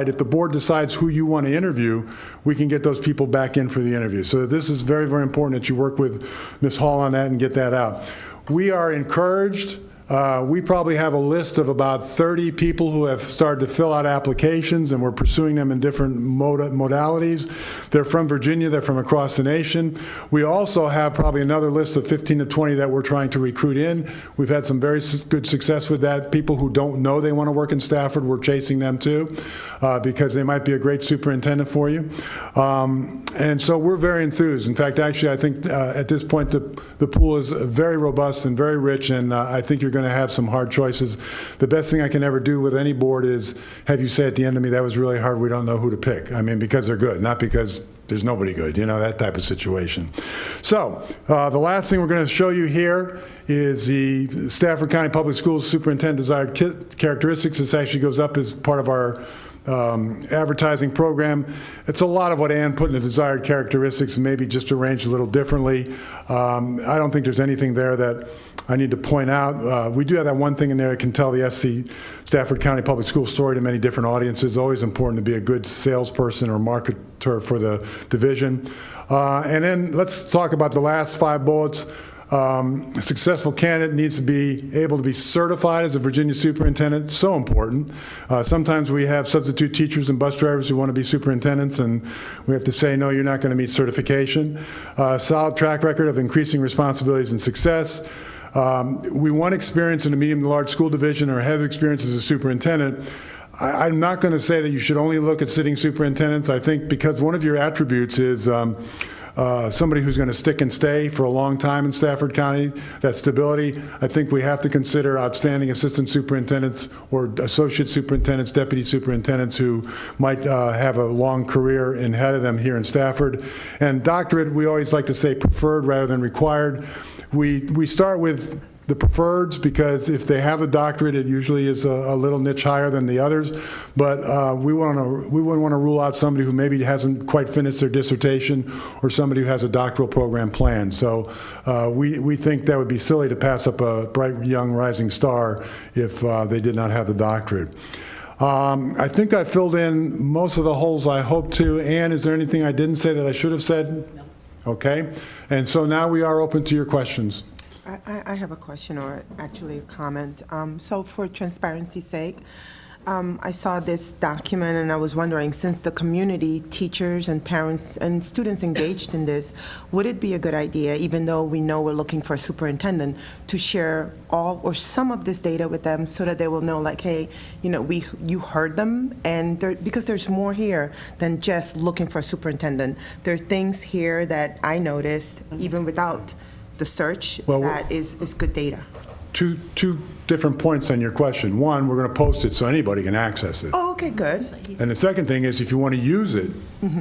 if the board decides who you want to interview, we can get those people back in for the interview. So this is very, very important that you work with Ms. Hall on that and get that out. We are encouraged. We probably have a list of about 30 people who have started to fill out applications, and we're pursuing them in different modalities. They're from Virginia. They're from across the nation. We also have probably another list of 15 to 20 that we're trying to recruit in. We've had some very good success with that. People who don't know they want to work in Stafford, we're chasing them too, because they might be a great superintendent for you. And so we're very enthused. In fact, actually, I think at this point the pool is very robust and very rich, and I think you're going to have some hard choices. The best thing I can ever do with any board is have you say at the end of me, that was really hard, we don't know who to pick. I mean, because they're good, not because there's nobody good, that type of situation. So the last thing we're going to show you here is the Stafford County Public Schools Superintendent Desired Characteristics. This actually goes up as part of our advertising program. It's a lot of what Ann put in the desired characteristics, and maybe just arranged a little differently. I don't think there's anything there that I need to point out. We do have that one thing in there that can tell the SC Stafford County Public Schools story to many different audiences. Always important to be a good salesperson or marketer for the division. And then let's talk about the last 5 bullets. A successful candidate needs to be able to be certified as a Virginia superintendent. So important. Sometimes we have substitute teachers and bus drivers who want to be superintendents, and we have to say, no, you're not going to meet certification. Solid track record of increasing responsibilities and success. We want experience in a medium to large school division or have experience as a superintendent. I'm not going to say that you should only look at sitting superintendents. I think because one of your attributes is somebody who's going to stick and stay for a long time in Stafford County, that stability. I think we have to consider outstanding assistant superintendents or associate superintendents, deputy superintendents who might have a long career ahead of them here in Stafford. And doctorate, we always like to say preferred rather than required. We start with the preferreds because if they have a doctorate, it usually is a little niche higher than the others. But we wouldn't want to rule out somebody who maybe hasn't quite finished their dissertation or somebody who has a doctoral program planned. So we think that would be silly to pass up a bright young rising star if they did not have the doctorate. I think I filled in most of the holes I hoped to. Ann, is there anything I didn't say that I should have said? No. Okay. And so now we are open to your questions. I have a question, or actually a comment. So for transparency's sake, I saw this document and I was wondering, since the community, teachers and parents and students engaged in this, would it be a good idea, even though we know we're looking for a superintendent, to share all or some of this data with them so that they will know, like, hey, you know, you heard them, and because there's more here than just looking for a superintendent. There are things here that I noticed, even without the search, that is good data. Two different points on your question. One, we're going to post it so anybody can access it. Oh, okay, good. And the second thing is, if you want to use it,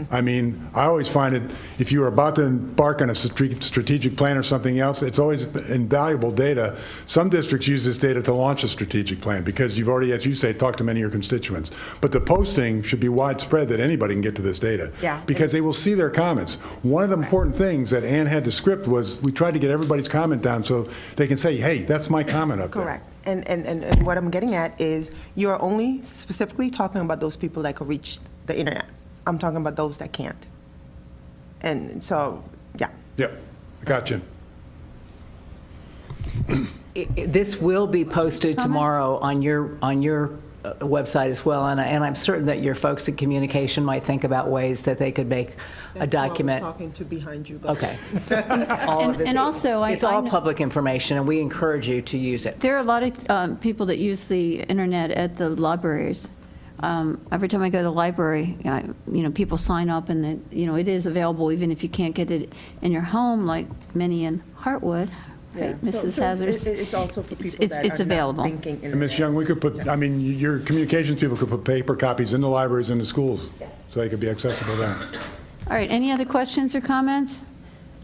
I mean, I always find it, if you are about to embark on a strategic plan or something else, it's always invaluable data. Some districts use this data to launch a strategic plan because you've already, as you say, talked to many of your constituents. But the posting should be widespread that anybody can get to this data. Yeah. Because they will see their comments. One of the important things that Ann had to script was we tried to get everybody's comment down so they can say, hey, that's my comment up there. Correct. And what I'm getting at is you're only specifically talking about those people that can reach the internet. I'm talking about those that can't. And so, yeah. Yeah, I got you. This will be posted tomorrow on your website as well, and I'm certain that your folks in communication might think about ways that they could make a document. That's what I was talking to behind you. But Okay. And also, It's all public information, and we encourage you to use it. there are a lot of people that use the internet at the libraries. Every time I go to the library, people sign up, and it is available even if you can't get it in your home, like many in Hartwood. Right, Mrs. Hazard? It's also for people It's that are available. not thinking internet. And Ms. Young, we could put, I mean, your communications people could put paper copies in the libraries and the schools, so they could be accessible there. All right, any other questions or comments?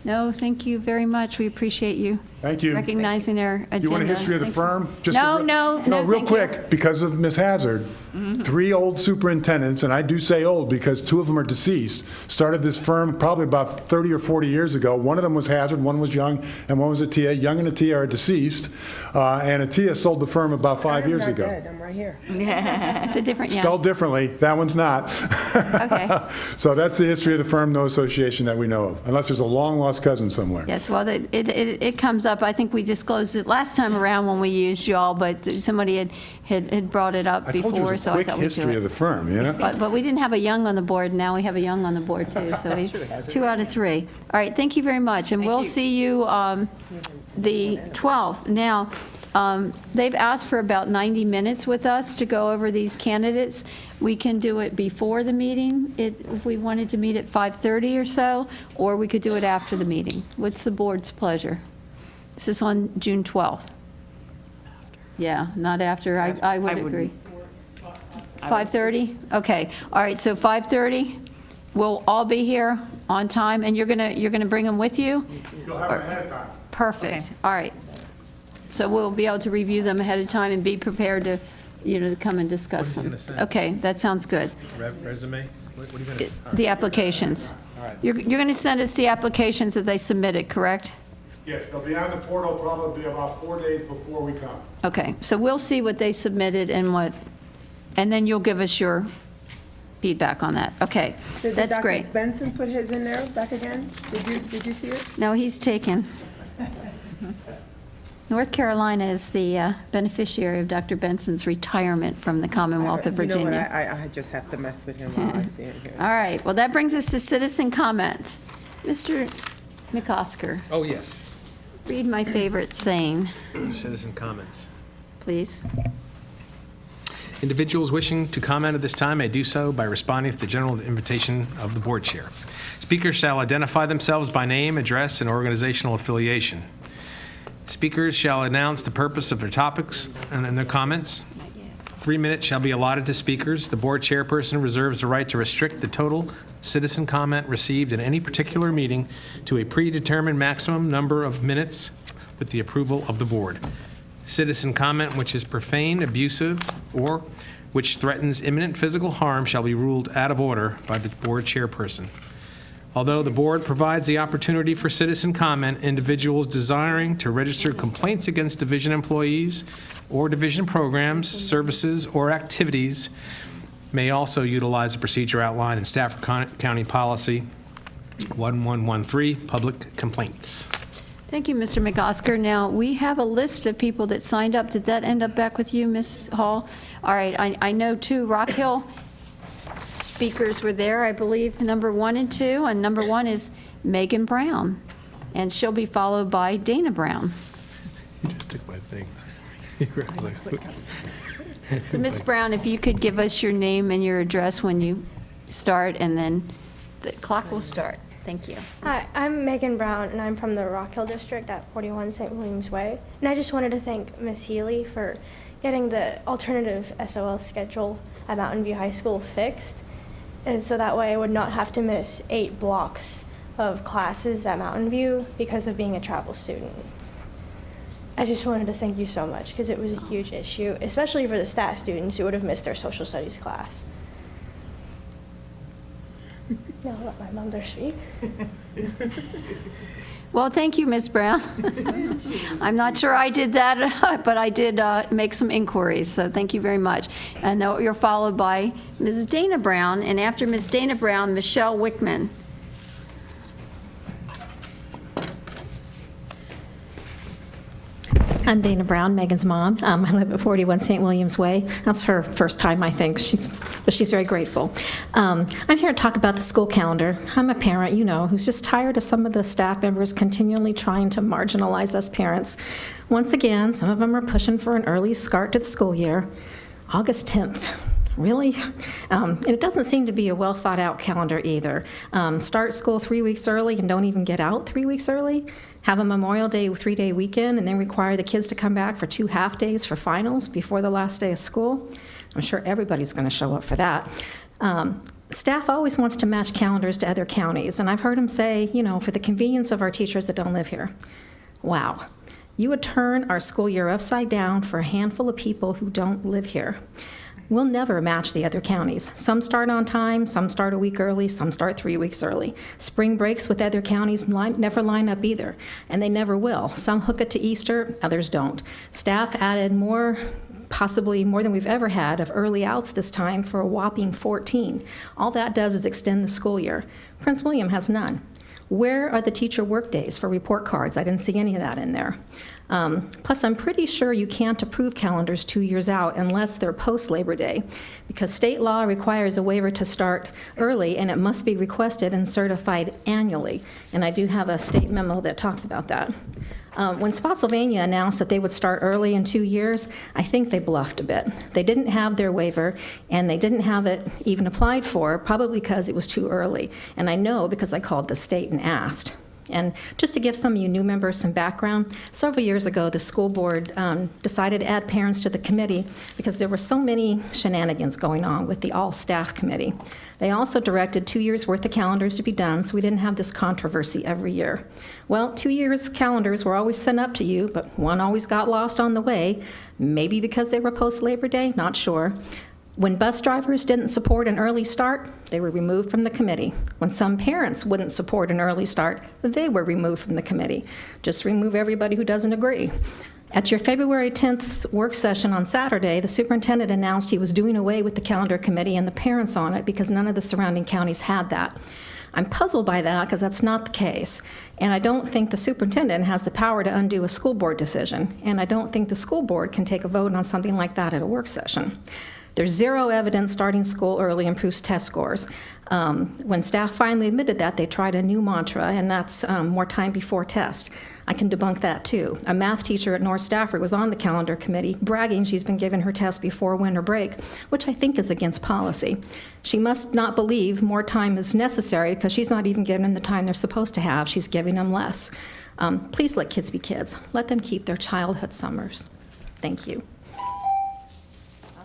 No, thank you very much. We appreciate you. Thank you. Recognizing our agenda. You want a history of the Thanks. firm? No, real thank quick, you. because of Ms. Hazard, 3 old superintendents, and I do say old because 2 of them are deceased, started this firm probably about 30 or 40 years ago. One of them was Hazard, one was Young, and one was Attia. Young and Attia are deceased, and Attia sold the firm about 5 years ago. I'm not dead. I'm right here. It's a different, yeah. Spelled differently. That one's not. Okay. So that's the history of the firm, no association that we know of, unless there's a long-lost cousin somewhere. Yes, well, it comes up, I think we disclosed it last time around when we used y'all, but somebody had brought it up I told you it before, was so a I quick thought we'd do history of it. the firm, you know? But we didn't have a Young on the board, now we have a Young on the board too, so 2 out of 3. All right, thank you very much, and we'll see you the 12th. Now, they've asked for about 90 minutes with us to go over these candidates. We can do it before the meeting, if we wanted to meet at 5:30 or so, or we could do it after the meeting. What's the board's pleasure? This is on June 12th. Yeah, not after, I would agree. 5:30? Okay, all right, so 5:30, we'll all be here on time, and you're gonna bring them with you? You'll have them ahead of time. Perfect, all right. So we'll be able to review them ahead of time and be prepared to, to come and discuss What are you them. gonna send? Okay, that sounds good. Resume? What are you going to? The applications. All right. You're going to send us the applications that they submitted, correct? Yes, they'll be on the portal probably about 4 days before we come. Okay, so we'll see what they submitted and then you'll give us your feedback on that. Okay, Did that's Dr. great. Benson put his in there back again? Did you see it? No, he's taken. North Carolina is the beneficiary of Dr. Benson's retirement from the Commonwealth of You know what, Virginia. I just have to mess with him while I see him here. All right, well, that brings us to citizen comments. Mr. McOsker, Oh, yes. read my favorite saying, Citizen comments. please. Individuals wishing to comment at this time may do so by responding to the general invitation of the board chair. Speakers shall identify themselves by name, address, and organizational affiliation. Speakers shall announce the purpose of their topics and their comments. 3 minutes shall be allotted to speakers. The board chairperson reserves the right to restrict the total citizen comment received in any particular meeting to a predetermined maximum number of minutes with the approval of the board. Citizen comment which is profane, abusive, or which threatens imminent physical harm shall be ruled out of order by the board chairperson. Although the board provides the opportunity for citizen comment, individuals desiring to register complaints against division employees or division programs, services, or activities may also utilize the procedure outlined in Stafford County Policy 1113, Public Complaints. Thank you, Mr. McOsker. Now, we have a list of people that signed up. Did that end up back with you, Ms. Hall? All right, I know two Rock Hill speakers were there, I believe, number 1 and 2, and number 1 is Megan Brown, and she'll be followed by Dana Brown. You just took my thing. So, Ms. Brown, if you could give us your name and your address when you start, and then the clock will start. Thank you. Hi, I'm Megan Brown, and I'm from the Rock Hill District at 41 St. William's Way. And I just wanted to thank Ms. Healy for getting the alternative SOL schedule at Mountain View High School fixed. And so that way I would not have to miss 8 blocks of classes at Mountain View because of being a travel student. I just wanted to thank you so much because it was a huge issue, especially for the stat students who would have missed their social studies class. Now I'll let my mother speak. Well, thank you, Ms. Brown. I'm not sure I did that, but I did make some inquiries, so thank you very much. And now you're followed by Mrs. Dana Brown, and after Ms. Dana Brown, Michelle Wickman. I'm Dana Brown, Megan's mom. I live at 41 St. William's Way. That's her first time, I think, but she's very grateful. I'm here to talk about the school calendar. I'm a parent, who's just tired of some of the staff members continually trying to marginalize us parents. Once again, some of them are pushing for an early start to the school year, August 10th. Really? And it doesn't seem to be a well-thought-out calendar either. Start school 3 weeks early and don't even get out 3 weeks early. Have a Memorial Day 3-day weekend and then require the kids to come back for 2 half-days for finals before the last day of school. I'm sure everybody's going to show up for that. Staff always wants to match calendars to other counties, and I've heard them say, for the convenience of our teachers that don't live here. Wow. You would turn our school year upside down for a handful of people who don't live here. We'll never match the other counties. Some start on time, some start a week early, some start 3 weeks early. Spring breaks with other counties never line up either, and they never will. Some hook it to Easter, others don't. Staff added possibly more than we've ever had, of early outs this time for a whopping 14. All that does is extend the school year. Prince William has none. Where are the teacher work days for report cards? I didn't see any of that in there. Plus, I'm pretty sure you can't approve calendars 2 years out unless they're post-Labor Day, because state law requires a waiver to start early, and it must be requested and certified annually. And I do have a state memo that talks about that. When Spotsylvania announced that they would start early in 2 years, I think they bluffed a bit. They didn't have their waiver, and they didn't have it even applied for, probably because it was too early. And I know because I called the state and asked. And just to give some of you new members some background, several years ago, the school board decided to add parents to the committee because there were so many shenanigans going on with the all-staff committee. They also directed 2 years' worth of calendars to be done, so we didn't have this controversy every year. Well, 2 years' calendars were always sent up to you, but one always got lost on the way, maybe because they were post-Labor Day, not sure. When bus drivers didn't support an early start, they were removed from the committee. When some parents wouldn't support an early start, they were removed from the committee. Just remove everybody who doesn't agree. At your February 10th work session on Saturday, the superintendent announced he was doing away with the calendar committee and the parents on it because none of the surrounding counties had that. I'm puzzled by that because that's not the case. And I don't think the superintendent has the power to undo a school board decision. And I don't think the school board can take a vote on something like that at a work session. There's zero evidence starting school early improves test scores. When staff finally admitted that, they tried a new mantra, and that's more time before test. I can debunk that too. A math teacher at North Stafford was on the calendar committee, bragging she's been given her test before winter break, which I think is against policy. She must not believe more time is necessary because she's not even giving them the time they're supposed to have. She's giving them less. Please let kids be kids. Let them keep their childhood summers. Thank you.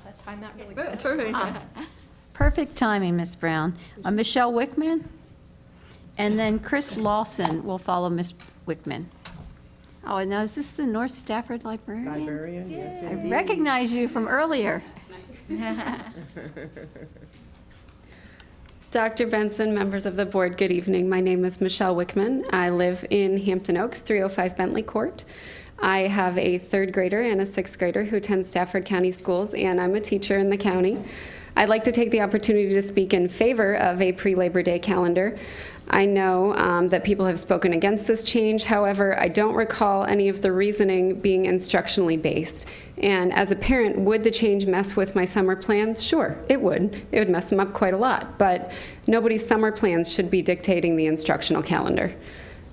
That timed out really good. Perfect timing, Ms. Brown. Michelle Wickman, and then Chris Lawson will follow Ms. Wickman. Oh, and now is this the North Stafford librarian? Librarian, yes, I indeed. recognize you from earlier. Dr. Benson, members of the board, good evening. My name is Michelle Wickman. I live in Hampton Oaks, 305 Bentley Court. I have a third grader and a sixth grader who attend Stafford County Schools, and I'm a teacher in the county. I'd like to take the opportunity to speak in favor of a pre-Labor Day calendar. I know that people have spoken against this change. However, I don't recall any of the reasoning being instructionally based. And as a parent, would the change mess with my summer plans? Sure, it would. It would mess them up quite a lot. But nobody's summer plans should be dictating the instructional calendar.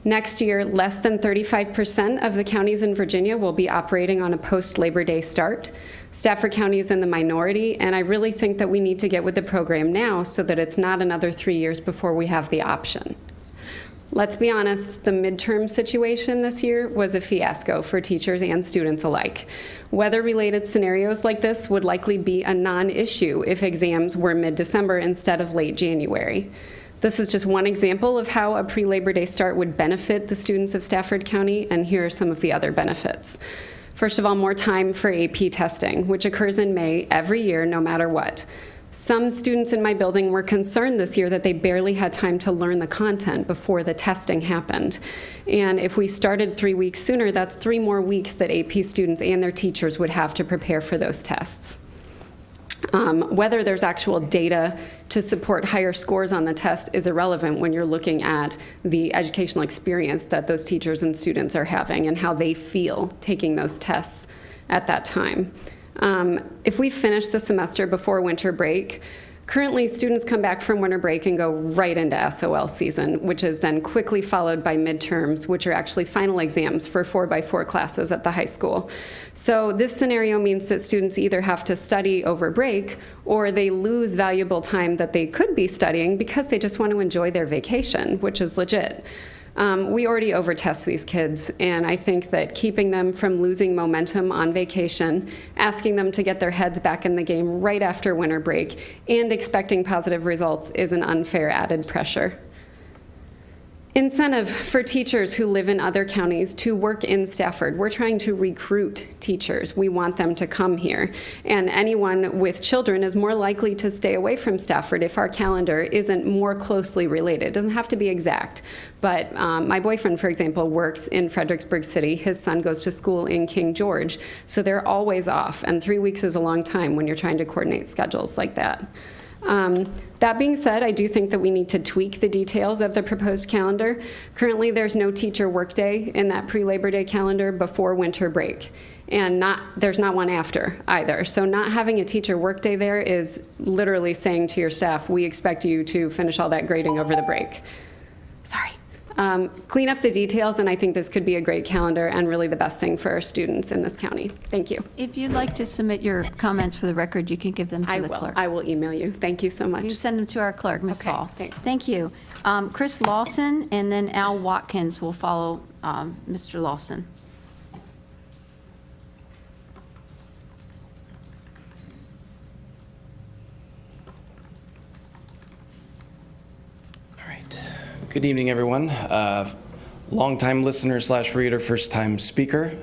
Next year, less than 35% of the counties in Virginia will be operating on a post-Labor Day start. Stafford County is in the minority, and I really think that we need to get with the program now so that it's not another 3 years before we have the option. Let's be honest, the midterm situation this year was a fiasco for teachers and students alike. Weather-related scenarios like this would likely be a non-issue if exams were mid-December instead of late January. This is just one example of how a pre-Labor Day start would benefit the students of Stafford County, and here are some of the other benefits. First of all, more time for AP testing, which occurs in May every year, no matter what. Some students in my building were concerned this year that they barely had time to learn the content before the testing happened. And if we started 3 weeks sooner, that's 3 more weeks that AP students and their teachers would have to prepare for those tests. Whether there's actual data to support higher scores on the test is irrelevant when you're looking at the educational experience that those teachers and students are having and how they feel taking those tests at that time. If we finish the semester before winter break, currently students come back from winter break and go right into SOL season, which is then quickly followed by midterms, which are actually final exams for 4x4 classes at the high school. So this scenario means that students either have to study over break or they lose valuable time that they could be studying because they just want to enjoy their vacation, which is legit. We already overtest these kids, and I think that keeping them from losing momentum on vacation, asking them to get their heads back in the game right after winter break, and expecting positive results is an unfair added pressure. Incentive for teachers who live in other counties to work in Stafford. We're trying to recruit teachers. We want them to come here. And anyone with children is more likely to stay away from Stafford if our calendar isn't more closely related. It doesn't have to be exact. But my boyfriend, for example, works in Fredericksburg City. His son goes to school in King George. So they're always off. And 3 weeks is a long time when you're trying to coordinate schedules like that. That being said, I do think that we need to tweak the details of the proposed calendar. Currently, there's no teacher workday in that pre-Labor Day calendar before winter break, and there's not one after either. So not having a teacher workday there is literally saying to your staff, we expect you to finish all that grading over the break. Sorry. Clean up the details, and I think this could be a great calendar and really the best thing for our students in this county. Thank you. If you'd like to submit your comments for the record, you can give them to the clerk. I will email you. Thank you so much. You can send them to our clerk, Ms. Okay, Hall. thanks. Thank you. Chris Lawson, and then Al Watkins will follow Mr. Lawson. Good evening, everyone. Longtime listener / reader, first time speaker.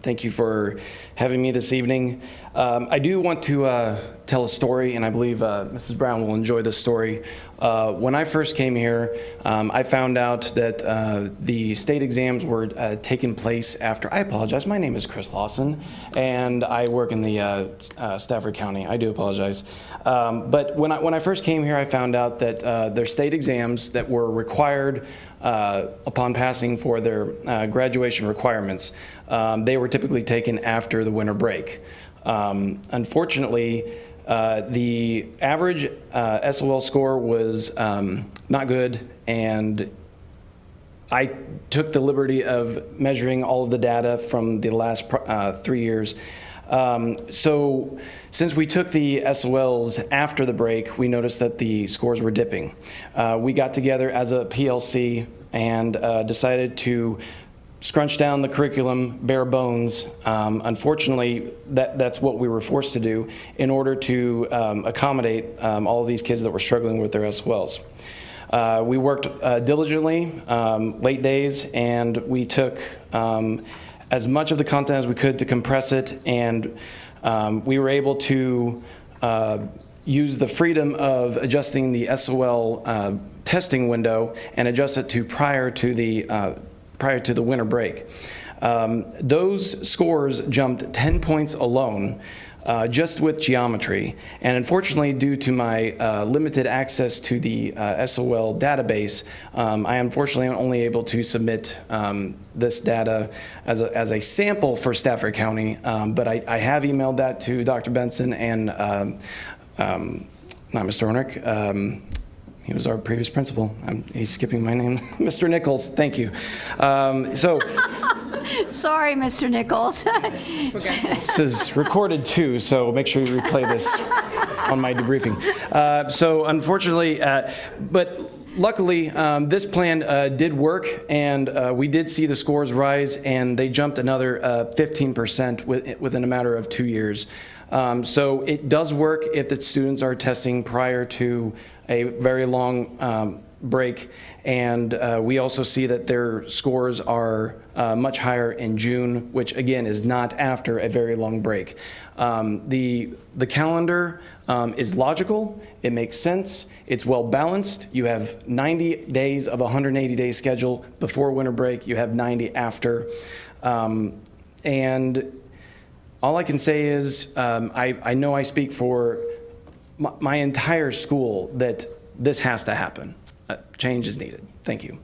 Thank you for having me this evening. I do want to tell a story, and I believe Mrs. Brown will enjoy this story. When I first came here, I found out that the state exams were taking place after. I apologize. My name is Chris Lawson, and I work in the Stafford County. I do apologize. But when I first came here, I found out that their state exams that were required upon passing for their graduation requirements, they were typically taken after the winter break. Unfortunately, The average SOL score was not good, and I took the liberty of measuring all of the data from the last 3 years. So since we took the SOLs after the break, we noticed that the scores were dipping. We got together as a PLC and decided to scrunch down the curriculum bare bones. Unfortunately, that's what we were forced to do in order to accommodate all of these kids that were struggling with their SOLs. We worked diligently, late days, and we took as much of the content as we could to compress it, and we were able to use the freedom of adjusting the SOL testing window and adjust it to prior to the winter break. Those scores jumped 10 points alone just with geometry, and unfortunately, due to my limited access to the SOL database, I unfortunately am only able to submit this data as a sample for Stafford County, but I have emailed that to Dr. Benson and not Mr. Ornick. He was our previous principal. He's skipping my name. Mr. Nichols, thank you. Sorry, Mr. Nichols. This is recorded too, so make sure you replay this on my debriefing. So unfortunately, but luckily, this plan did work, and we did see the scores rise, and they jumped another 15% within a matter of 2 years. So it does work if the students are testing prior to a very long break, and we also see that their scores are much higher in June, which again is not after a very long break. The calendar is logical, it makes sense, it's well balanced. You have 90 days of a 180-day schedule before winter break, you have 90 after, and all I can say is I know I speak for my entire school that this has to happen. Change is needed. Thank you.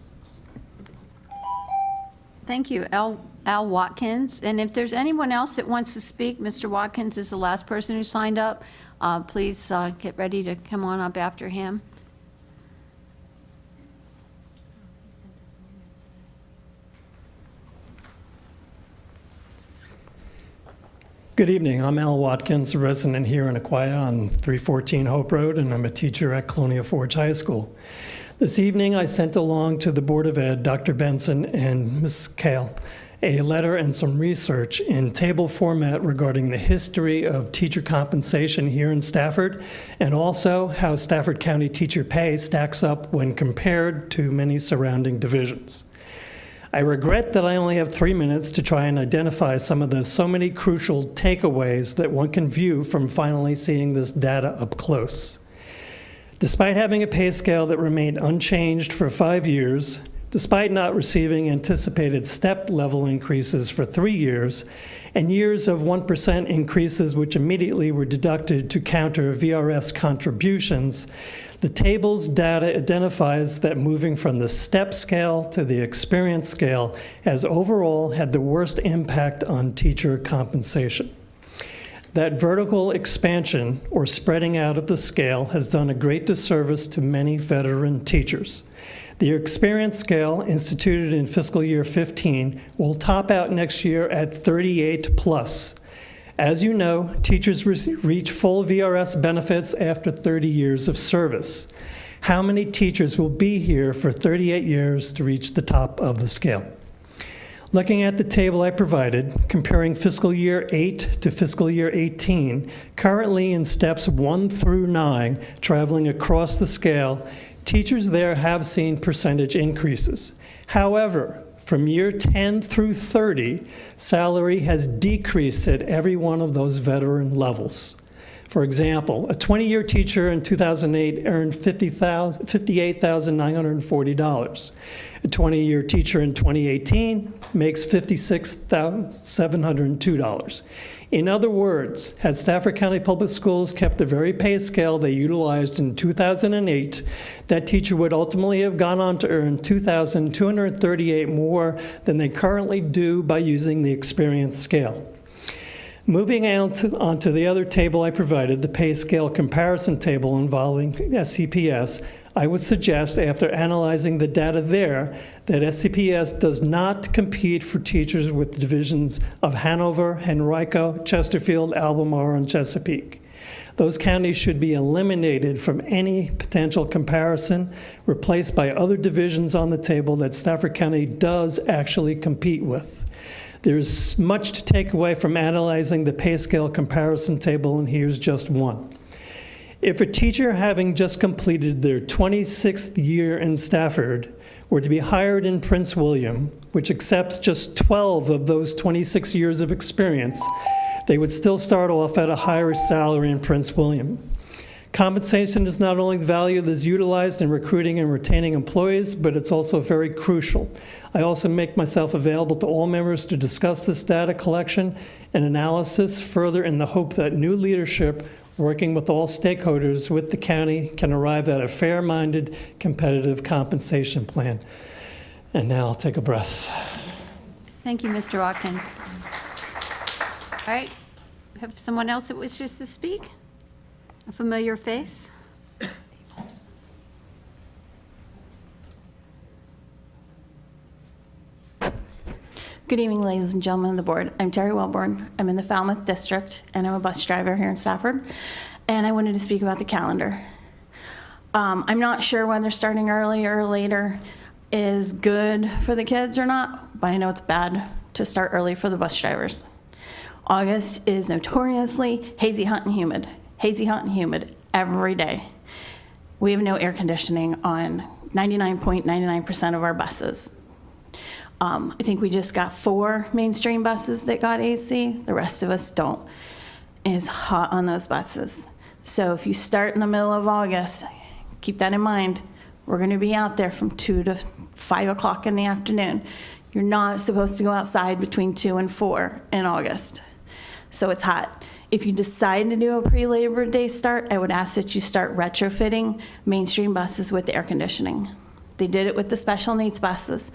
Thank you, Al Watkins. And if there's anyone else that wants to speak, Mr. Watkins is the last person who signed up. Please get ready to come on up after him. Good evening. I'm Al Watkins, a resident here in Aquia on 314 Hope Road, and I'm a teacher at Colonial Forge High School. This evening, I sent along to the Board of Ed, Dr. Benson and Ms. Kale, a letter and some research in table format regarding the history of teacher compensation here in Stafford, and also how Stafford County teacher pay stacks up when compared to many surrounding divisions. I regret that I only have 3 minutes to try and identify some of the so many crucial takeaways that one can view from finally seeing this data up close. Despite having a pay scale that remained unchanged for 5 years, despite not receiving anticipated step level increases for 3 years, and years of 1% increases which immediately were deducted to counter VRS contributions, the table's data identifies that moving from the step scale to the experience scale has overall had the worst impact on teacher compensation. That vertical expansion, or spreading out of the scale, has done a great disservice to many veteran teachers. The experience scale, instituted in fiscal year 15, will top out next year at 38 plus. As you know, teachers reach full VRS benefits after 30 years of service. How many teachers will be here for 38 years to reach the top of the scale? Looking at the table I provided, comparing fiscal year 8 to fiscal year 18, currently in steps 1 through 9, traveling across the scale, teachers there have seen percentage increases. However, from year 10 through 30, salary has decreased at every one of those veteran levels. For example, a 20-year teacher in 2008 earned $58,940. A 20-year teacher in 2018 makes $56,702. In other words, had Stafford County Public Schools kept the very pay scale they utilized in 2008, that teacher would ultimately have gone on to earn $2,238 more than they currently do by using the experience scale. Moving on to the other table I provided, the pay scale comparison table involving SCPS, I would suggest, after analyzing the data there, that SCPS does not compete for teachers with the divisions of Hanover, Henrico, Chesterfield, Albemarle, and Chesapeake. Those counties should be eliminated from any potential comparison, replaced by other divisions on the table that Stafford County does actually compete with. There's much to take away from analyzing the pay scale comparison table, and here's just one. If a teacher having just completed their 26th year in Stafford were to be hired in Prince William, which accepts just 12 of those 26 years of experience, they would still start off at a higher salary in Prince William. Compensation is not only the value that is utilized in recruiting and retaining employees, but it's also very crucial. I also make myself available to all members to discuss this data collection and analysis further in the hope that new leadership, working with all stakeholders with the county, can arrive at a fair-minded, competitive compensation plan. And now I'll take a breath. Thank you, Mr. Watkins. All right, have someone else that wishes to speak? A familiar face? Good evening, ladies and gentlemen of the board. I'm Terry Wellborn. I'm in the Falmouth District, and I'm a bus driver here in Stafford. And I wanted to speak about the calendar. I'm not sure whether starting earlier or later is good for the kids or not, but I know it's bad to start early for the bus drivers. August is notoriously hazy, hot, and humid. Hazy, hot, and humid every day. We have no air conditioning on 99.99% of our buses. I think we just got 4 mainstream buses that got AC. The rest of us don't. It's hot on those buses. So if you start in the middle of August, keep that in mind. We're going to be out there from 2 to 5 o'clock in the afternoon. You're not supposed to go outside between 2 and 4 in August. So it's hot. If you decide to do a pre-Labor Day start, I would ask that you start retrofitting mainstream buses with air conditioning. They did it with the special needs buses.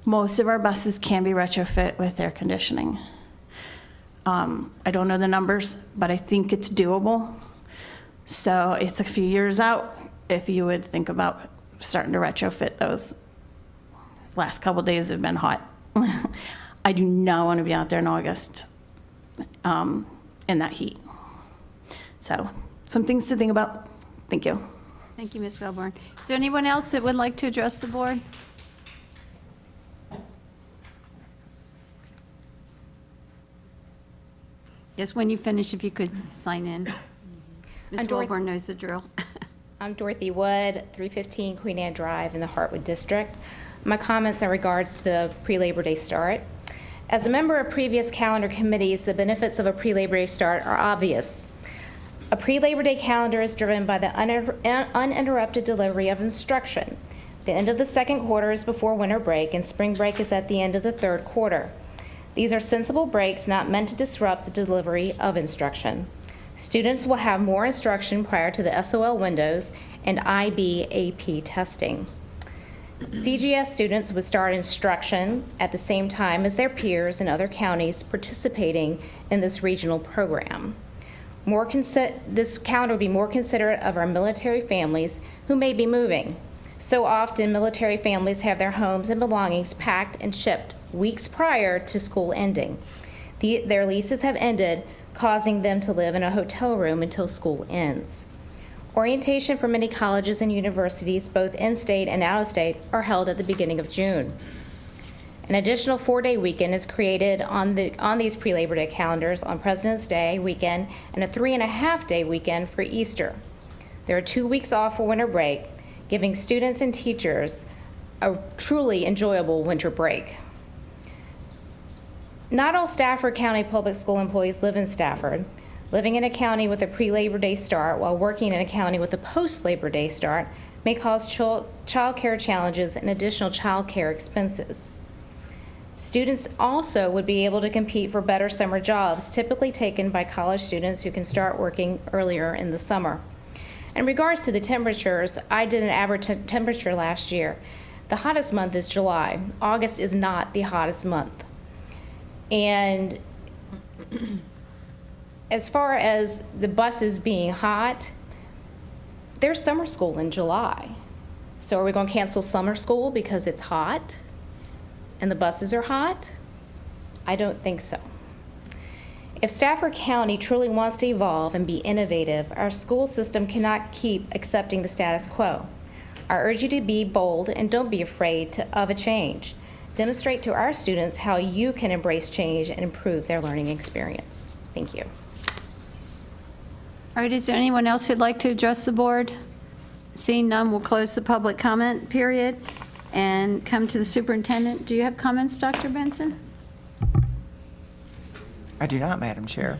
Most of our buses can be retrofit with air conditioning. I don't know the numbers, but I think it's doable. So it's a few years out if you would think about starting to retrofit those. Last couple days have been hot. I do not want to be out there in August in that heat. So some things to think about. Thank you. Thank you, Ms. Wellborn. Is there anyone else that would like to address the board? Yes, when you finish, if you could sign in. Ms. Wellborn knows the drill. I'm Dorothy Wood, 315 Queen Anne Drive in the Hartwood District. My comments in regards to the pre-Labor Day start. As a member of previous calendar committees, the benefits of a pre-Labor Day start are obvious. A pre-Labor Day calendar is driven by the uninterrupted delivery of instruction. The end of the second quarter is before winter break, and spring break is at the end of the third quarter. These are sensible breaks not meant to disrupt the delivery of instruction. Students will have more instruction prior to the SOL windows and IB/AP testing. CGS students would start instruction at the same time as their peers in other counties participating in this regional program. This calendar would be more considerate of our military families who may be moving. So often, military families have their homes and belongings packed and shipped weeks prior to school ending. Their leases have ended, causing them to live in a hotel room until school ends. Orientation for many colleges and universities, both in-state and out-of-state, are held at the beginning of June. An additional 4-day weekend is created on these pre-Labor Day calendars on President's Day weekend and a 3.5-day weekend for Easter. There are 2 weeks off for winter break, giving students and teachers a truly enjoyable winter break. Not all Stafford County Public School employees live in Stafford. Living in a county with a pre-Labor Day start while working in a county with a post-Labor Day start may cause child care challenges and additional child care expenses. Students also would be able to compete for better summer jobs, typically taken by college students who can start working earlier in the summer. In regards to the temperatures, I did an average temperature last year. The hottest month is July. August is not the hottest month. And As far as the buses being hot, there's summer school in July. So are we going to cancel summer school because it's hot and the buses are hot? I don't think so. If Stafford County truly wants to evolve and be innovative, our school system cannot keep accepting the status quo. I urge you to be bold and don't be afraid of a change. Demonstrate to our students how you can embrace change and improve their learning experience. Thank you. All right, is there anyone else who'd like to address the board? Seeing none, we'll close the public comment period and come to the superintendent. Do you have comments, Dr. Benson? I do not, Madam Chair.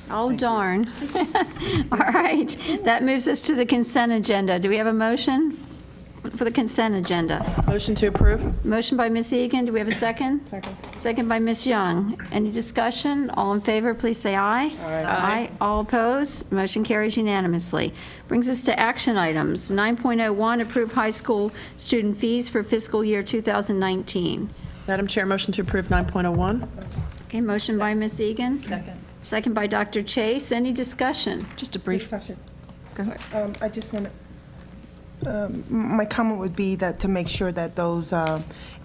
Oh, darn. All right, that moves us to the consent agenda. Do we have a motion for the consent agenda? Motion to approve. Motion by Ms. Egan. Do we have a second? Second. Second by Ms. Young. Any discussion? All in favor, please say aye. Aye. All opposed? Motion carries unanimously. Brings us to action items. 9.01, approve high school student fees for fiscal year 2019. Madam Chair, motion to approve 9.01. Okay, motion by Ms. Egan. Second. Second by Dr. Chase. Any discussion? Just a brief. Discussion. Go ahead. I just want to, my comment would be that to make sure that those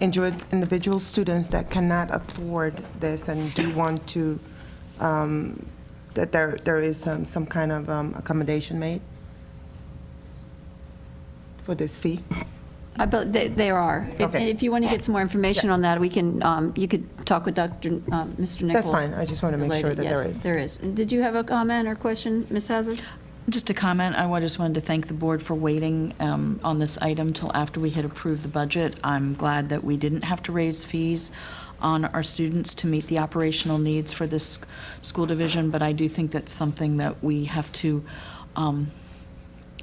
individual students that cannot afford this and do want to, that there is some kind of accommodation made for this fee. There are. Okay. If you want to get some more information on that, we can, you could talk with Mr. Nichols. That's fine. I just want to make sure that there is. Yes, there is. Did you have a comment or question, Ms. Hazard? Just a comment. I just wanted to thank the board for waiting on this item till after we had approved the budget. I'm glad that we didn't have to raise fees on our students to meet the operational needs for this school division, but I do think that's something that we have to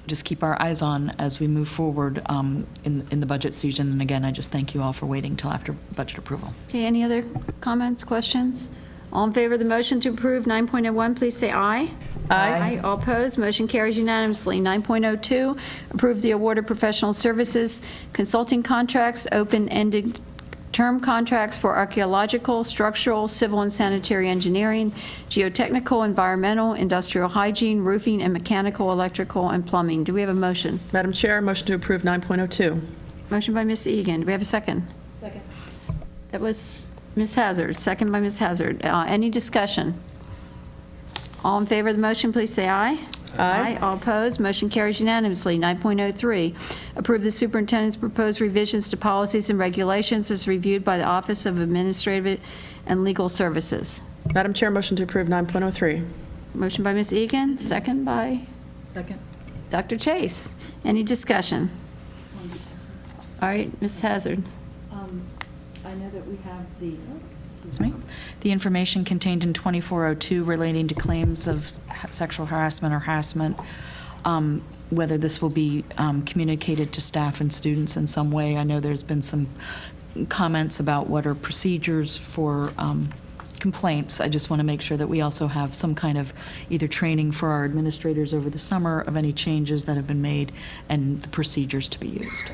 just keep our eyes on as we move forward in the budget season. And again, I just thank you all for waiting till after budget approval. Okay, any other comments, questions? All in favor of the motion to approve 9.01, please say aye. Aye. All opposed, motion carries unanimously. 9.02, approve the award of professional services consulting contracts, open-ended term contracts for archaeological, structural, civil and sanitary engineering, geotechnical, environmental, industrial hygiene, roofing, and mechanical, electrical, and plumbing. Do we have a motion? Madam Chair, motion to approve 9.02. Motion by Ms. Egan. Do we have a second? Second. That was Ms. Hazard. Second by Ms. Hazard. Any discussion? All in favor of the motion, please say aye. Aye. All opposed, motion carries unanimously. 9.03, approve the superintendent's proposed revisions to policies and regulations as reviewed by the Office of Administrative and Legal Services. Madam Chair, motion to approve 9.03. Motion by Ms. Egan, second by Second. Dr. Chase. Any discussion? All right, Ms. Hazard. I know that we have the information contained in 2402 relating to claims of sexual harassment or harassment, whether this will be communicated to staff and students in some way. I know there's been some comments about what are procedures for complaints. I just want to make sure that we also have some kind of either training for our administrators over the summer of any changes that have been made and the procedures to be used.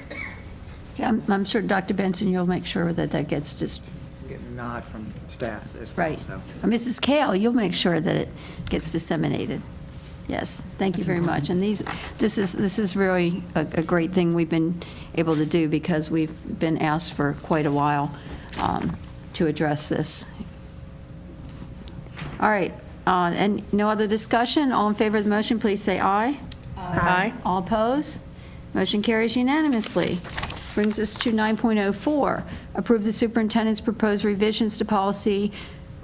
Yeah, I'm sure, Dr. Benson, you'll make sure that that gets just Get a nod from staff as well. right. So. Mrs. Kale, you'll make sure that it gets disseminated. Yes, thank you very much. And this is really a great thing we've been able to do because we've been asked for quite a while to address this. All right, and no other discussion? All in favor of the motion, please say aye. Aye. All opposed? Motion carries unanimously. Brings us to 9.04, approve the superintendent's proposed revisions to policy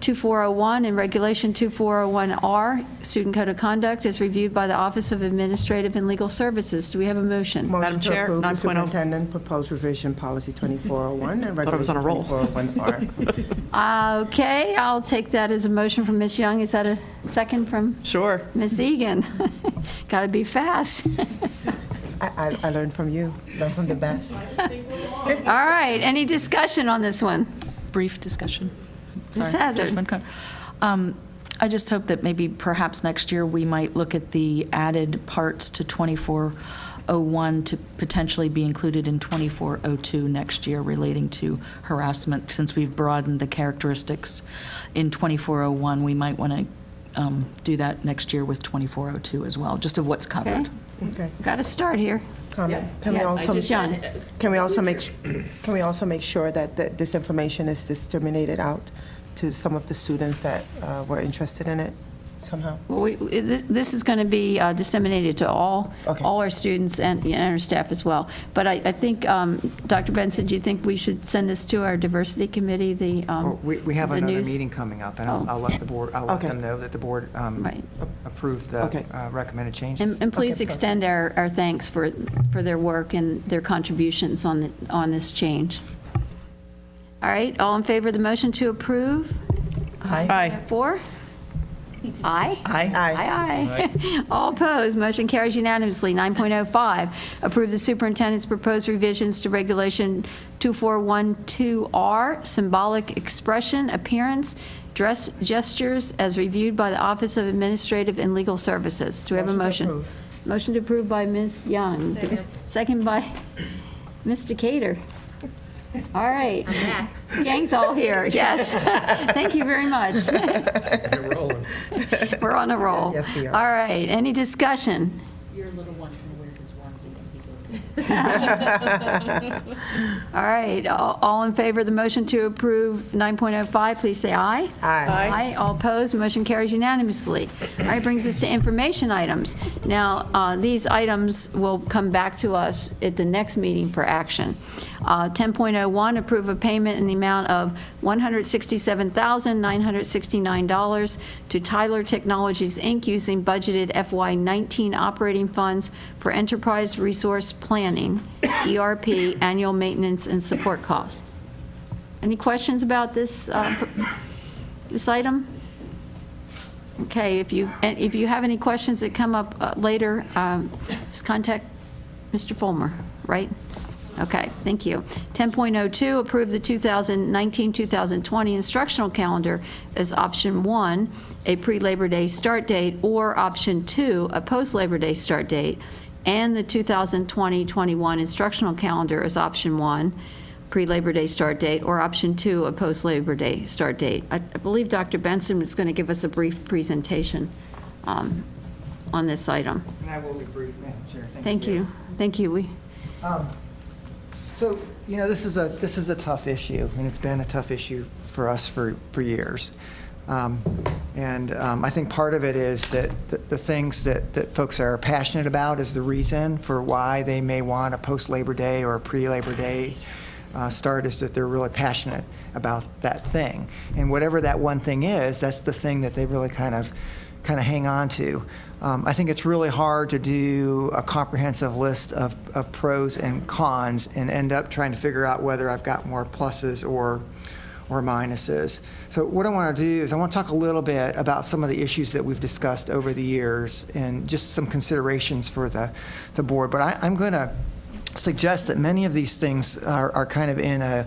2401 and regulation 2401R, student code of conduct, as reviewed by the Office of Administrative and Legal Services. Do we have a motion? Motion to Chair, approve the 9.0. superintendent proposed revision policy 2401 and Thought I was on a roll. 2401R. Okay, I'll take that as a motion from Ms. Young. Is that a second from Sure. Ms. Egan? Got to be fast. I learned from you, learned from the best. All right, any discussion on this one? Brief discussion. Ms. Sorry, Hazard. just one I just hope that maybe perhaps next year we might look at the added parts to 2401 to potentially be included in 2402 next year relating to harassment. Since we've broadened the characteristics in 2401, we might want to do that next year with 2402 as well, just of what's covered. Okay. Got to start here. Comment. Can we Yes, also, John. can we also make sure that this information is disseminated out to some of the students that were interested in it somehow? Well, this is going to be disseminated to all our students and our staff as well. But I think, Dr. Benson, do you think we should send this to our diversity committee? We have the another news? meeting coming up, and I'll let the board, I'll let them know that the board approved the recommended changes. And please extend our thanks for their work and their contributions on this change. All right, all in favor of the motion to approve? Aye. 4? Aye? Aye. Aye. All opposed, motion carries unanimously. 9.05, approve the superintendent's proposed revisions to Regulation 2412R, symbolic expression, appearance, dress gestures, as reviewed by the Office of Administrative and Legal Services. Do we have a motion? Motion to approve by Ms. Young. Second by Ms. Decatur. All right. Gang's all here, yes. Thank you very much. We're on a roll. Yes, we are. All right, any discussion? Your little one can wear his onesie and he's okay. All right, all in favor of the motion to approve 9.05, please say aye. Aye. All opposed, motion carries unanimously. All right, brings us to information items. Now, these items will come back to us at the next meeting for action. 10.01, approve a payment in the amount of $167,969 to Tyler Technologies, Inc., using budgeted FY19 operating funds for enterprise resource planning, ERP, annual maintenance and support costs. Any questions about this item? Okay, if you have any questions that come up later, just contact Mr. Fulmer, right? Okay, thank you. 10.02, approve the 2019-2020 instructional calendar as option 1, a pre-Labor Day start date, or option 2, a post-Labor Day start date, and the 2020-21 instructional calendar as option 1, pre-Labor Day start date, or option 2, a post-Labor Day start date. I believe Dr. Benson is going to give us a brief presentation on this item. And I will be brief, Madam Chair. Thank you. Thank you. So, this is a tough issue, and it's been a tough issue for us for years. I think part of it is that the things that folks are passionate about is the reason for why they may want a post-Labor Day or a pre-Labor Day start, is that they're really passionate about that thing. And whatever that one thing is, that's the thing that they really kind of hang on to. I think it's really hard to do a comprehensive list of pros and cons and end up trying to figure out whether I've got more pluses or minuses. So what I want to do is I want to talk a little bit about some of the issues that we've discussed over the years and just some considerations for the board. But I'm going to suggest that many of these things are kind of in a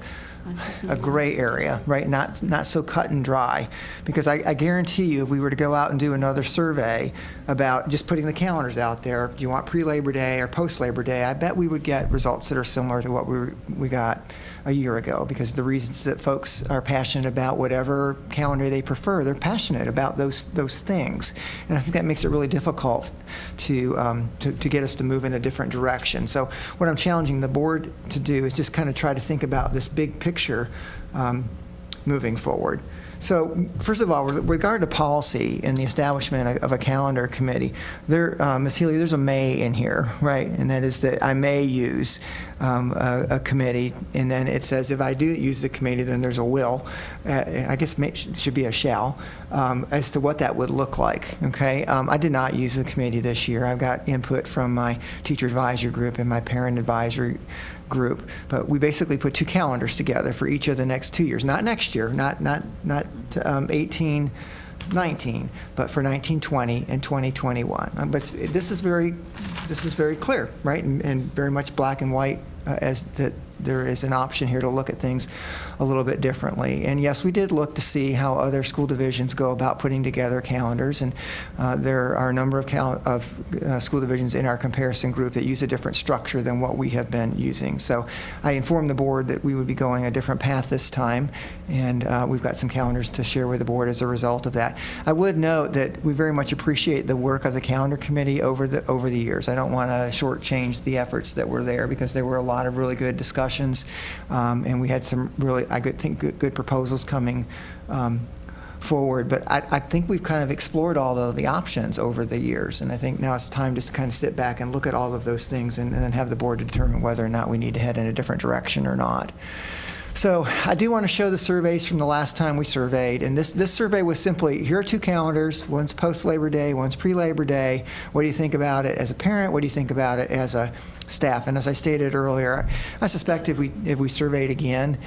gray area, right? Not so cut and dry, because I guarantee you, if we were to go out and do another survey about just putting the calendars out there, do you want pre-Labor Day or post-Labor Day? I bet we would get results that are similar to what we got a year ago, because the reasons that folks are passionate about whatever calendar they prefer, they're passionate about those things, and I think that makes it really difficult to get us to move in a different direction. So what I'm challenging the board to do is just kind of try to think about this big picture moving forward. So first of all, with regard to policy and the establishment of a calendar committee, Ms. Healy, there's a may in here, right? And that is that I may use a committee, and then it says if I do use the committee, then there's a will. I guess should be a shall, as to what that would look like, okay? I did not use a committee this year. I've got input from my teacher advisory group and my parent advisory group, but we basically put 2 calendars together for each of the next 2 years, not next year, not 18, 19, but for 1920 and 2021. But this is very clear, right, and very much black and white as there is an option here to look at things a little bit differently. And yes, we did look to see how other school divisions go about putting together calendars, and there are a number of school divisions in our comparison group that use a different structure than what we have been using. So I informed the board that we would be going a different path this time, and we've got some calendars to share with the board as a result of that. I would note that we very much appreciate the work of the calendar committee over the years. I don't want to shortchange the efforts that were there, because there were a lot of really good discussions, and we had some really, I think, good proposals coming forward. But I think we've kind of explored all of the options over the years, and I think now it's time just to kind of sit back and look at all of those things and then have the board determine whether or not we need to head in a different direction or not. So I do want to show the surveys from the last time we surveyed, and this survey was simply, here are two calendars, one's post-Labor Day, one's pre-Labor Day. What do you think about it as a parent? What do you think about it as a staff? And as I stated earlier, I suspect if we surveyed again,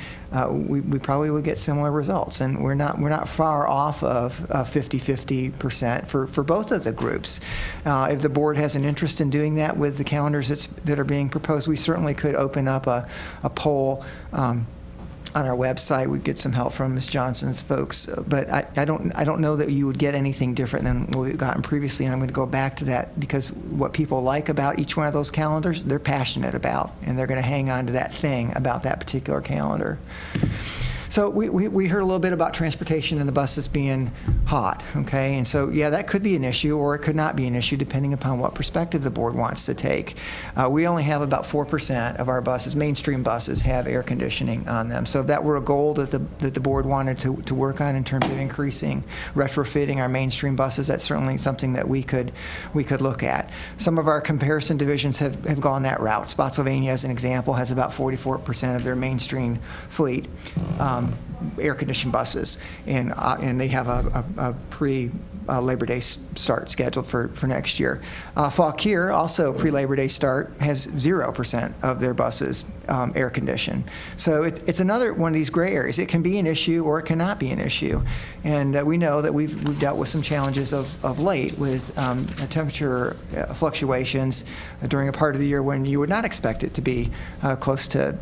we probably would get similar results, and we're not far off of 50-50% for both of the groups. If the board has an interest in doing that with the calendars that are being proposed, we certainly could open up a poll on our website. We'd get some help from Ms. Johnson's folks, but I don't know that you would get anything different than what we've gotten previously, and I'm going to go back to that, because what people like about each one of those calendars, they're passionate about, and they're going to hang on to that thing about that particular calendar. So we heard a little bit about transportation and the buses being hot, okay? And so, yeah, that could be an issue, or it could not be an issue, depending upon what perspective the board wants to take. We only have about 4% of our buses, mainstream buses, have air conditioning on them. So if that were a goal that the board wanted to work on in terms of increasing, retrofitting our mainstream buses, that's certainly something that we could look at. Some of our comparison divisions have gone that route. Spotsylvania, as an example, has about 44% of their mainstream fleet air-conditioned buses, and they have a pre-Labor Day start scheduled for next year. Fauquier, also pre-Labor Day start, has 0% of their buses air-conditioned. So it's another one of these gray areas. It can be an issue or it cannot be an issue, and we know that we've dealt with some challenges of late with temperature fluctuations during a part of the year when you would not expect it to be close to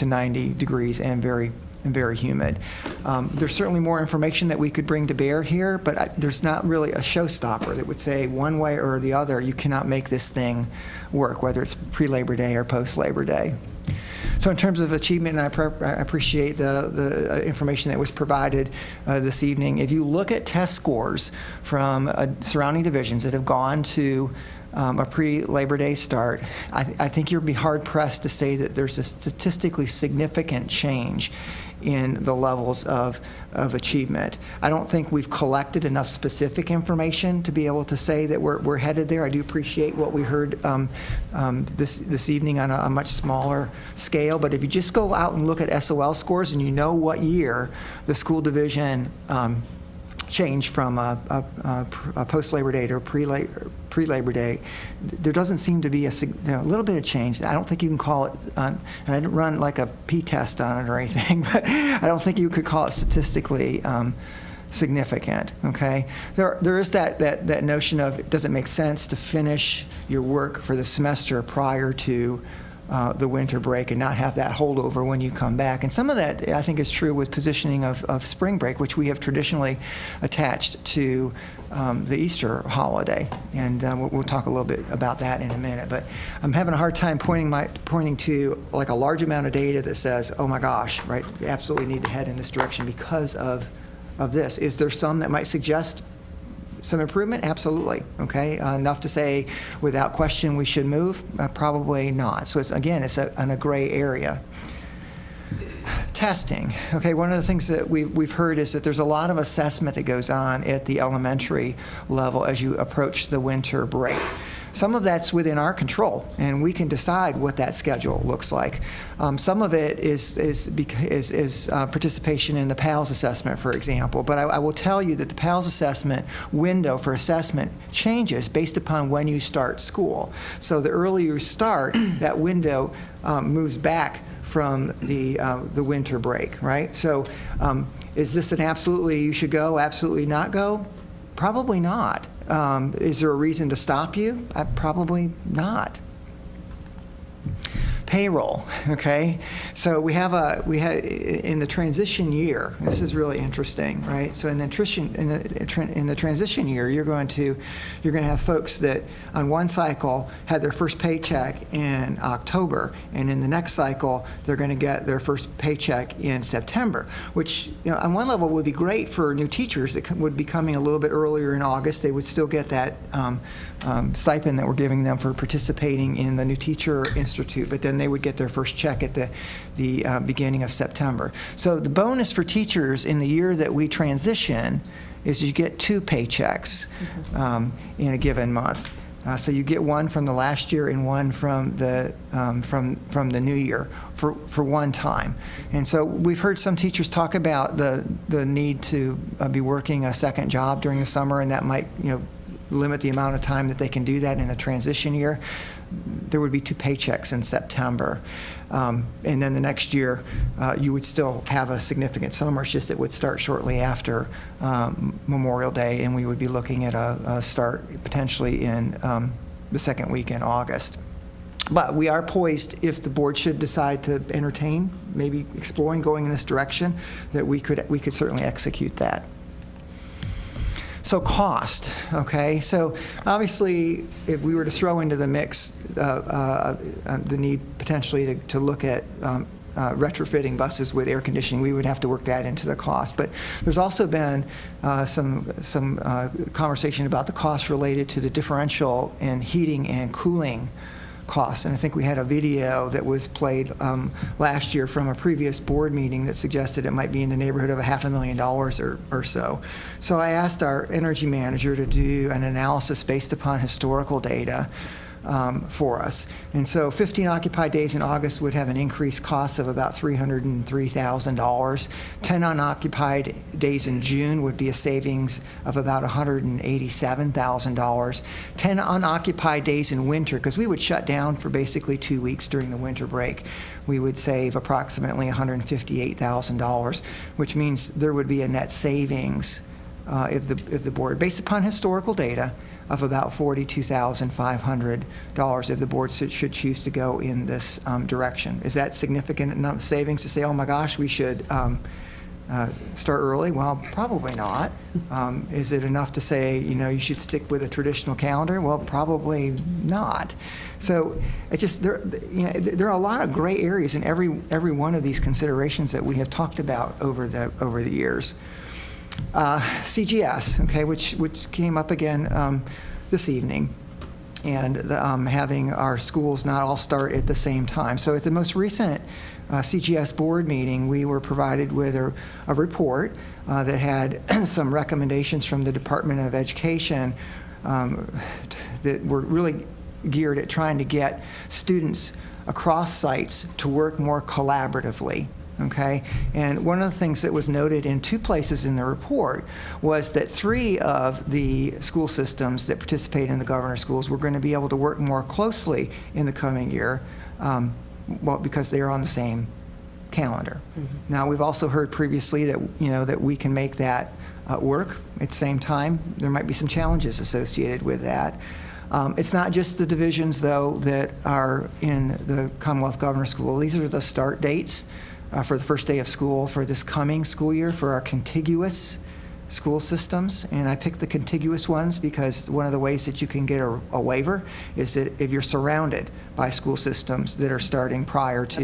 90 degrees and very humid. There's certainly more information that we could bring to bear here, but there's not really a showstopper that would say one way or the other, you cannot make this thing work, whether it's pre-Labor Day or post-Labor Day. So in terms of achievement, and I appreciate the information that was provided this evening. If you look at test scores from surrounding divisions that have gone to a pre-Labor Day start, I think you'll be hard-pressed to say that there's a statistically significant change in the levels of achievement. I don't think we've collected enough specific information to be able to say that we're headed there. I do appreciate what we heard this evening on a much smaller scale, but if you just go out and look at SOL scores and you know what year the school division changed from a post-Labor Day to a pre-Labor Day, there doesn't seem to be a little bit of change. I don't think you can call it, and I didn't run like a p-test on it or anything, but I don't think you could call it statistically significant, okay? There is that notion of, does it make sense to finish your work for the semester prior to the winter break and not have that holdover when you come back. And some of that, I think, is true with positioning of spring break, which we have traditionally attached to the Easter holiday. And we'll talk a little bit about that in a minute. But I'm having a hard time pointing to like a large amount of data that says, oh my gosh, right, we absolutely need to head in this direction because of this. Is there some that might suggest some improvement? Absolutely. Okay. Enough to say without question we should move? Probably not. So it's in a gray area. Testing. Okay. One of the things that we've heard is that there's a lot of assessment that goes on at the elementary level as you approach the winter break. Some of that's within our control, and we can decide what that schedule looks like. Some of it is participation in the PALS assessment, for example. But I will tell you that the PALS assessment window for assessment changes based upon when you start school. So the earlier you start, that window moves back from the winter break, right? So is this an absolutely you should go, absolutely not go? Probably not. Is there a reason to stop you? Probably not. payroll, okay? So we had in the transition year, this is really interesting, right? So in the transition year, you're going to have folks that on one cycle had their first paycheck in October, and in the next cycle, they're going to get their first paycheck in September, which, on one level would be great for new teachers that would be coming a little bit earlier in August. They would still get that stipend that we're giving them for participating in the New Teacher Institute, but then they would get their first check at the beginning of September. So the bonus for teachers in the year that we transition is you get 2 paychecks in a given month. So you get one from the last year and one from the new year for one time. And so we've heard some teachers talk about the need to be working a second job during the summer, and that might limit the amount of time that they can do that in a transition year. There would be 2 paychecks in September. And then the next year, you would still have a significant summer. It's just it would start shortly after Memorial Day, and we would be looking at a start potentially in the second week in August. But we are poised, if the board should decide to entertain, maybe exploring going in this direction, that we could certainly execute that. So cost, okay? So obviously, if we were to throw into the mix the need potentially to look at retrofitting buses with air conditioning, we would have to work that into the cost. But there's also been some conversation about the cost related to the differential in heating and cooling costs. And I think we had a video that was played last year from a previous board meeting that suggested it might be in the neighborhood of $500,000 or so. So I asked our energy manager to do an analysis based upon historical data for us. And so 15 occupied days in August would have an increased cost of about $303,000. 10 unoccupied days in June would be a savings of about $187,000. 10 unoccupied days in winter, because we would shut down for basically 2 weeks during the winter break, we would save approximately $158,000, which means there would be a net savings if the board, based upon historical data, of about $42,500 if the board should choose to go in this direction. Is that significant enough savings to say, oh my gosh, we should start early? Well, probably not. Is it enough to say, you should stick with a traditional calendar? Well, probably not. So it's just there are a lot of gray areas in every one of these considerations that we have talked about over the years. CGS, okay, which came up again this evening, and having our schools not all start at the same time. So at the most recent CGS board meeting, we were provided with a report that had some recommendations from the Department of Education that were really geared at trying to get students across sites to work more collaboratively. Okay, and one of the things that was noted in 2 places in the report was that 3 of the school systems that participate in the governor schools were going to be able to work more closely in the coming year, because they are on the same calendar. Mm-hmm. Now, we've also heard previously that that we can make that work at the same time. There might be some challenges associated with that. It's not just the divisions, though, that are in the Commonwealth Governor School. These are the start dates for the first day of school for this coming school year for our contiguous school systems. And I picked the contiguous ones because one of the ways that you can get a waiver is that if you're surrounded by school systems that are starting prior to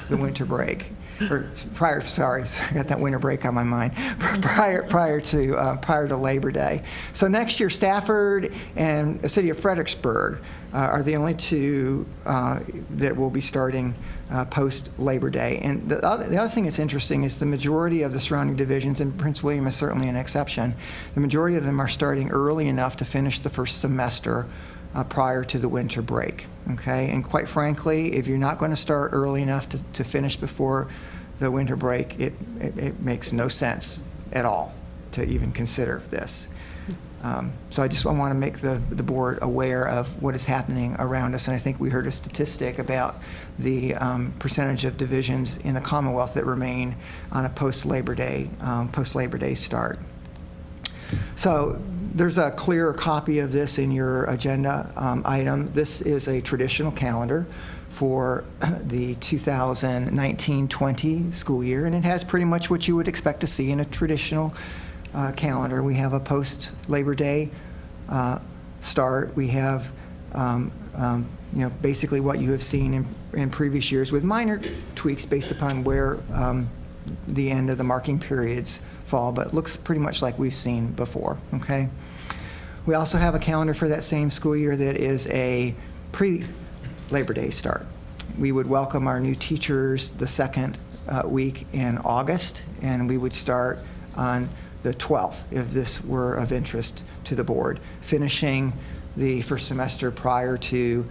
the winter break. Or prior, sorry, I got that winter break on my mind. Prior to Labor Day. So next year, Stafford and the city of Fredericksburg are the only 2 that will be starting post Labor Day. And the other thing that's interesting is the majority of the surrounding divisions, and Prince William is certainly an exception, the majority of them are starting early enough to finish the first semester prior to the winter break. Okay, and quite frankly, if you're not going to start early enough to finish before the winter break, it makes no sense at all to even consider this. So I want to make the board aware of what is happening around us, and I think we heard a statistic about the percentage of divisions in the Commonwealth that remain on a post-Labor Day start. So there's a clear copy of this in your agenda item. This is a traditional calendar for the 2019-20 school year, and it has pretty much what you would expect to see in a traditional calendar. We have a post-Labor Day start. We have basically what you have seen in previous years, with minor tweaks based upon where the end of the marking periods fall, but looks pretty much like we've seen before, okay? We also have a calendar for that same school year that is a pre-Labor Day start. We would welcome our new teachers the second week in August, and we would start on the 12th, if this were of interest to the board, finishing the first semester prior to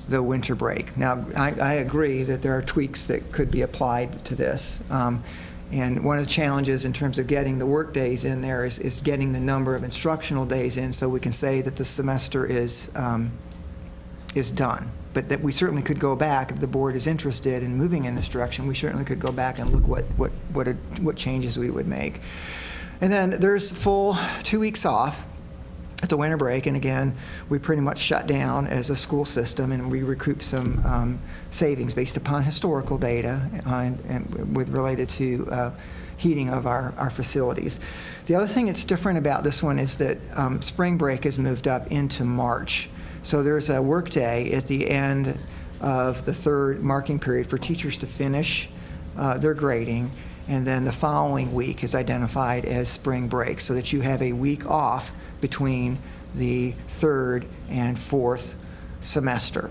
the winter break. Now, I agree that there are tweaks that could be applied to this. And one of the challenges in terms of getting the work days in there is getting the number of instructional days in so we can say that the semester is done. But that we certainly could go back, if the board is interested in moving in this direction, we certainly could go back and look what changes we would make. And then there's full 2 weeks off at the winter break, and again, we pretty much shut down as a school system, and we recoup some savings based upon historical data and related to heating of our facilities. The other thing that's different about this one is that spring break is moved up into March. So there's a work day at the end of the third marking period for teachers to finish their grading, and then the following week is identified as spring break, so that you have a week off between the third and fourth semester,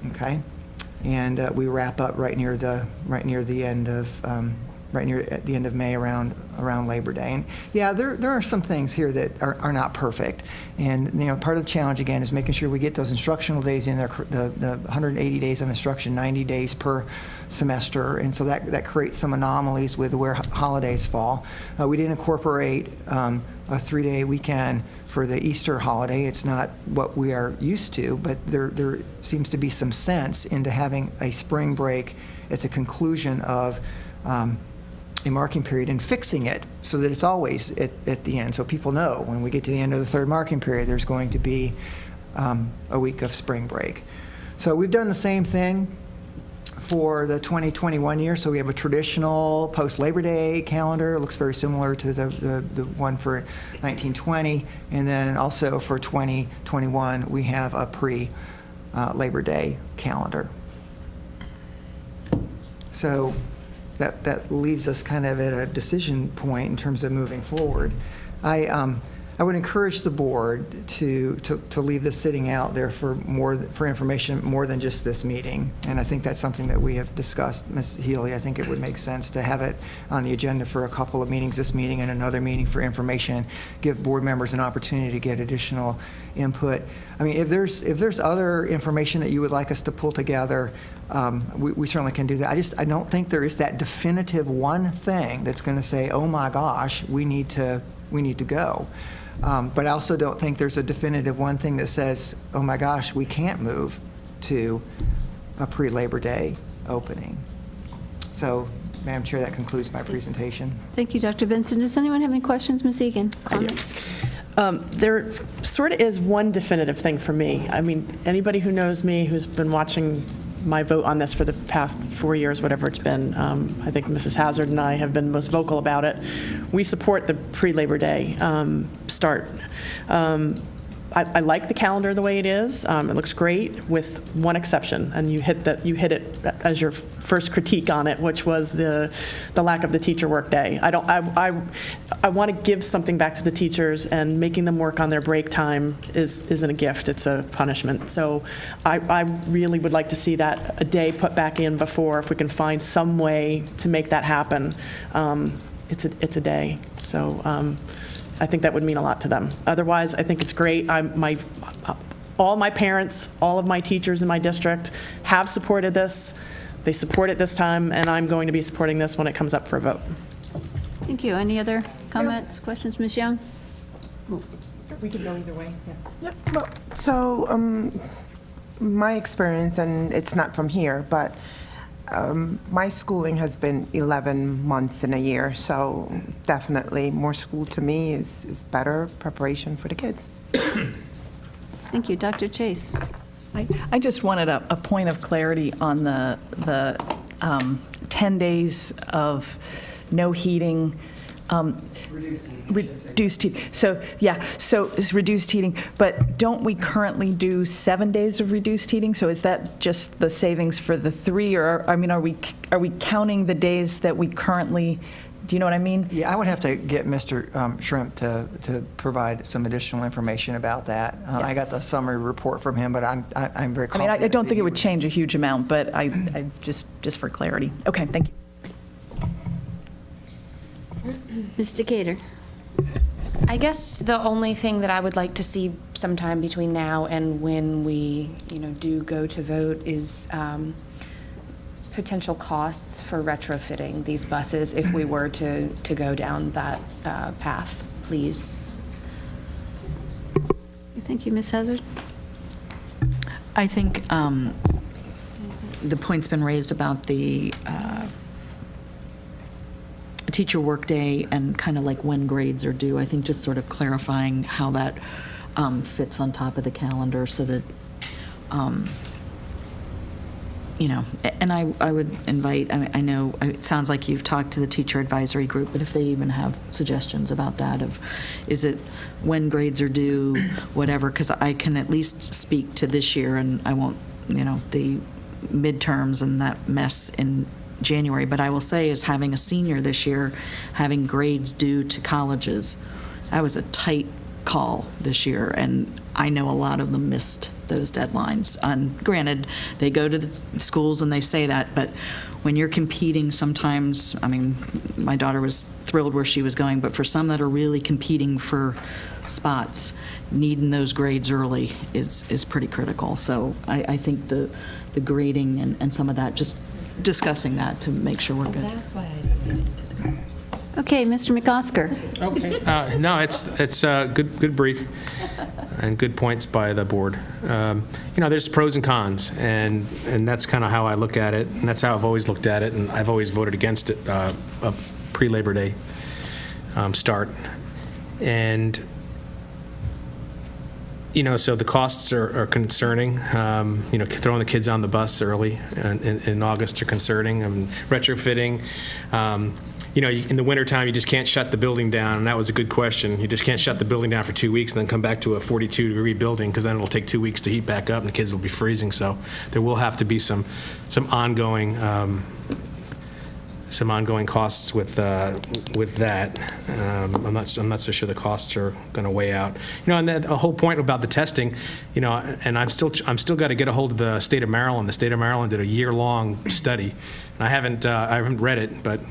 okay? And we wrap up right near the end of May, around Labor Day. And yeah, there are some things here that are not perfect. And part of the challenge again is making sure we get those instructional days in there, the 180 days of instruction, 90 days per semester, and so that creates some anomalies with where holidays fall. We did incorporate a 3-day weekend for the Easter holiday. It's not what we are used to, but there seems to be some sense into having a spring break at the conclusion of a marking period and fixing it so that it's always at the end, so people know when we get to the end of the third marking period there's going to be a week of spring break. So we've done the same thing for the 2021 year. So we have a traditional post-Labor Day calendar. It looks very similar to the one for 1920. And then also for 2021, we have a pre-Labor Day calendar. So that leaves us kind of at a decision point in terms of moving forward. I would encourage the board to leave this sitting out there for information more than just this meeting. And I think that's something that we have discussed, Ms. Healy. I think it would make sense to have it on the agenda for a couple of meetings, this meeting and another meeting, for information, give board members an opportunity to get additional input. I mean, if there's other information that you would like us to pull together, we certainly can do that. I don't think there is that definitive one thing that's going to say, oh my gosh, we need to go. But I also don't think there's a definitive one thing that says, oh my gosh, we can't move to a pre-Labor Day opening. So, Madam Chair, that concludes my presentation. Thank you, Dr. Benson. Does anyone have any questions? Ms. Egan? Comments? There sort of is one definitive thing for me. I mean, anybody who knows me, who's been watching my vote on this for the past 4 years, whatever it's been, I think Mrs. Hazard and I have been most vocal about it. We support the pre-Labor Day start. I like the calendar the way it is. It looks great, with one exception, and you hit it as your first critique on it, which was the lack of the teacher work day. I want to give something back to the teachers, and making them work on their break time isn't a gift; it's a punishment. So I really would like to see that a day put back in before, if we can find some way to make that happen. It's a day. So. I think that would mean a lot to them. Otherwise, I think it's great. All my parents, all of my teachers in my district have supported this. They support it this time, and I'm going to be supporting this when it comes up for a vote. Thank you. Any other comments, questions? Ms. Young? We can go either way. Yeah. Well, so my experience, and it's not from here, but my schooling has been 11 months in a year, so definitely more school to me is better preparation for the kids. Thank you. Dr. Chase? I just wanted a point of clarity on the 10 days of no heating. Reduced heating. So it's reduced heating. But don't we currently do 7 days of reduced heating? So is that just the savings for the 3, or are we counting the days that we currently? Do you know what I mean? Yeah, I would have to get Mr. Shrimp to provide some additional information about that. I got the summary report from him, but I'm very confident. I don't think it would change a huge amount, but I just for clarity. Okay, thank you. Ms. Decatur. I guess the only thing that I would like to see sometime between now and when we, do go to vote is potential costs for retrofitting these buses if we were to go down that path, please. Thank you, Ms. Hazard. I think the point's been raised about the teacher workday and kind of like when grades are due. I think just sort of clarifying how that fits on top of the calendar so that, and I would invite, I know it sounds like you've talked to the teacher advisory group, but if they even have suggestions about that of, is it when grades are due, whatever, because I can at least speak to this year and I won't, the midterms and that mess in January, but I will say as having a senior this year, having grades due to colleges, that was a tight call this year, and I know a lot of them missed those deadlines. And granted, they go to the schools and they say that, but when you're competing sometimes, my daughter was thrilled where she was going, but for some that are really competing for spots, needing those grades early is pretty critical. So I think the grading and some of that, just discussing that to make sure we're good. That's why I didn't get into the Okay, Mr. McOsker. Okay. No, it's a good brief and good points by the board. There's pros and cons, and that's kind of how I look at it, and that's how I've always looked at it, and I've always voted against it, a pre-Labor Day start. And so the costs are concerning. Throwing the kids on the bus early in August are concerning. Retrofitting. In the wintertime, you just can't shut the building down, and that was a good question. You just can't shut the building down for 2 weeks and then come back to a 42-degree building, because then it'll take 2 weeks to heat back up and the kids will be freezing. So there will have to be some ongoing costs with that. I'm not so sure the costs are going to weigh out. And that a whole point about the testing, and I'm still got to get a hold of the state of Maryland. The state of Maryland did a year-long study, and I haven't read it, but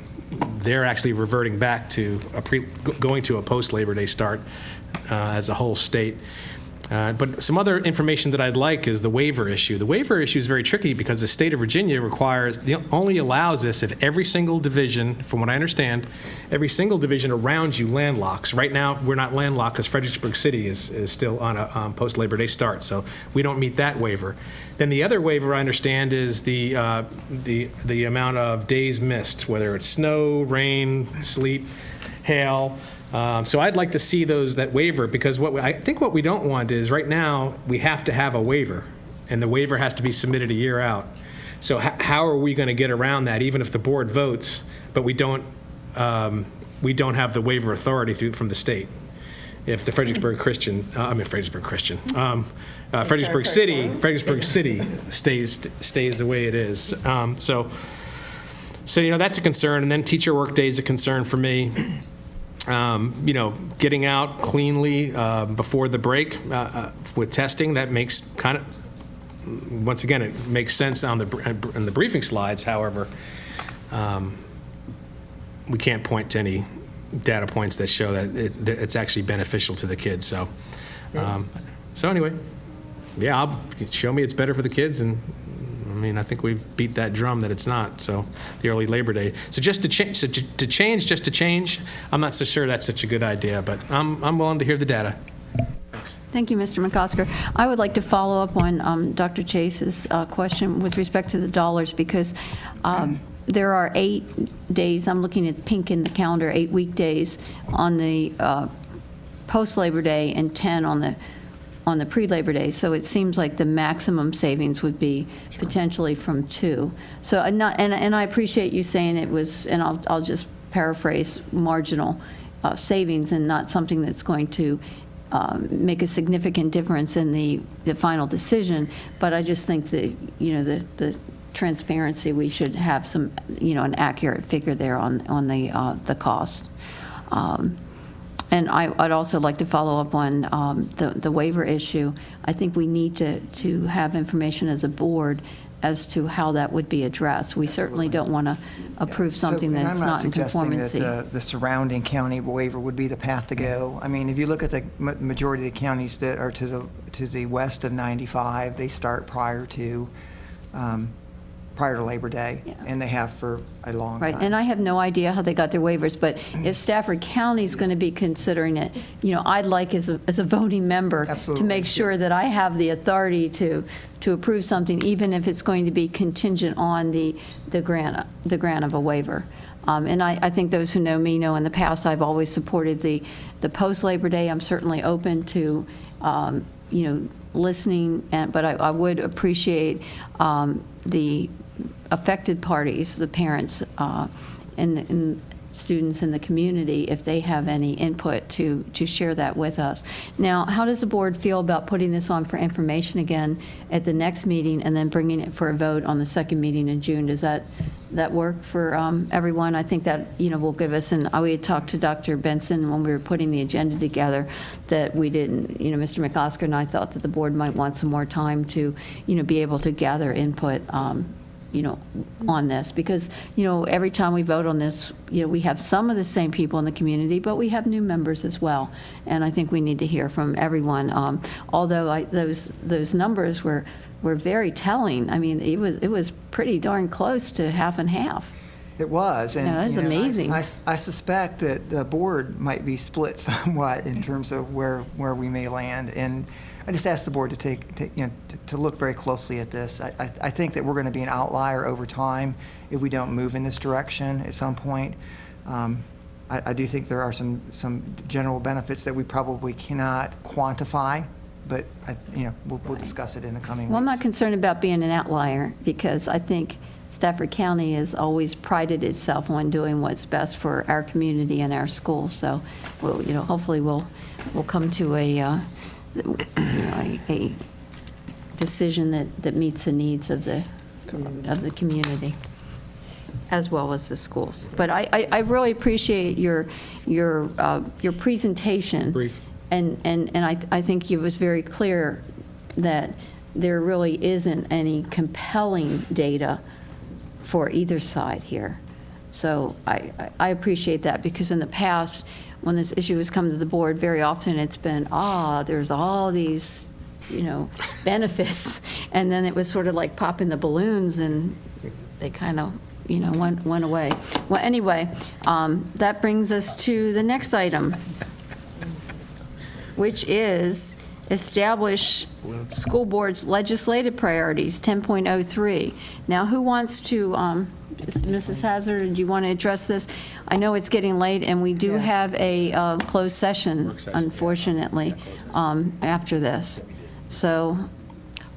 they're actually reverting back to going to a post-Labor Day start as a whole state. But some other information that I'd like is the waiver issue. The waiver issue is very tricky because the state of Virginia only allows this if every single division, from what I understand, every single division around you landlocks. Right now, we're not landlocked because Fredericksburg City is still on a post-Labor Day start, so we don't meet that waiver. Then the other waiver I understand is the amount of days missed, whether it's snow, rain, sleet, hail. So I'd like to see that waiver, because I think what we don't want is, right now, we have to have a waiver, and the waiver has to be submitted a year out. So how are we going to get around that, even if the board votes, but we don't have the waiver authority from the state? If the Fredericksburg City stays the way it is. So that's a concern, and then teacher work day is a concern for me. Getting out cleanly before the break with testing, that makes once again, it makes sense in the briefing slides. However, we can't point to any data points that show that it's actually beneficial to the kids. So anyway, show me it's better for the kids, and I think we've beat that drum that it's not. So the early Labor Day. So just to change, I'm not so sure that's such a good idea, but I'm willing to hear the data. Thanks. Thank you, Mr. McOsker. I would like to follow up on Dr. Chase's question with respect to the dollars, because there are 8 days, I'm looking at pink in the calendar, 8 weekdays on the post-Labor Day and 10 on the on the pre-Labor Day. So it seems like the maximum savings would be potentially from 2. So and I appreciate you saying it was, and I'll just paraphrase, marginal savings and not something that's going to make a significant difference in the final decision. But I just think that, the transparency, we should have some, an accurate figure there on the cost. And I'd also like to follow up on the waiver issue. I think we need to have information as a board as to how that would be addressed. We certainly don't want to approve something that's not in conformity. I'm not suggesting that the surrounding county waiver would be the path to go. I mean, if you look at the majority of the counties that are to the west of 95, they start prior to Labor Day, and they have for a long time. Right, and I have no idea how they got their waivers, but if Stafford County is going to be considering it, I'd like as a voting member to make sure that I have the authority to approve something, even if it's going to be contingent on the grant of a waiver. And I think those who know me know in the past I've always supported the post-Labor Day. I'm certainly open to, listening, but I would appreciate the affected parties, the parents and students in the community, if they have any input to share that with us. Now, how does the board feel about putting this on for information again at the next meeting and then bringing it for a vote on the second meeting in June? Does that work for everyone? I think that, will give us, and we had talked to Dr. Benson when we were putting the agenda together, that we didn't, Mr. McOsker and I thought that the board might want some more time to, be able to gather input on this, because, every time we vote on this, we have some of the same people in the community, but we have new members as well. And I think we need to hear from everyone. Although those numbers were very telling. I mean, it was pretty darn close to half and half. It was, and that's amazing. I suspect that the board might be split somewhat in terms of where we may land, and I just asked the board to look very closely at this. I think that we're going to be an outlier over time if we don't move in this direction at some point. I do think there are some general benefits that we probably cannot quantify, but we'll discuss it in the coming weeks. Well, I'm not concerned about being an outlier, because I think Stafford County has always prided itself on doing what's best for our community and our schools. So, hopefully we'll come to a decision that meets the needs of the community as well as the schools. But I really appreciate your presentation. Brief. And I think it was very clear that there really isn't any compelling data for either side here. So I appreciate that, because in the past, when this issue has come to the board, very often it's been, there's all these, benefits, and then it was sort of like popping the balloons, and they kind of, went away. Well, anyway, that brings us to the next item, which is establish school board's legislative priorities, 10.03. Now, who wants to, Mrs. Hazard, do you want to address this? I know it's getting late, and we do have a closed session, unfortunately, after this. So,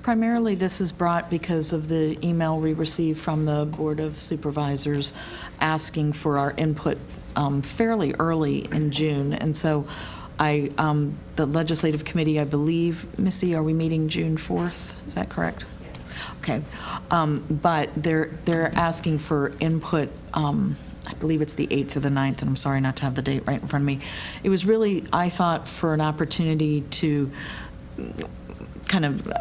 primarily this is brought because of the email we received from the Board of Supervisors asking for our input fairly early in June. And so the Legislative Committee, I believe, Missy, are we meeting June 4th? Is that correct? Okay. But they're asking for input, I believe it's the 8th or the 9th, and I'm sorry not to have the date right in front of me. It was really, I thought, for an opportunity to kind of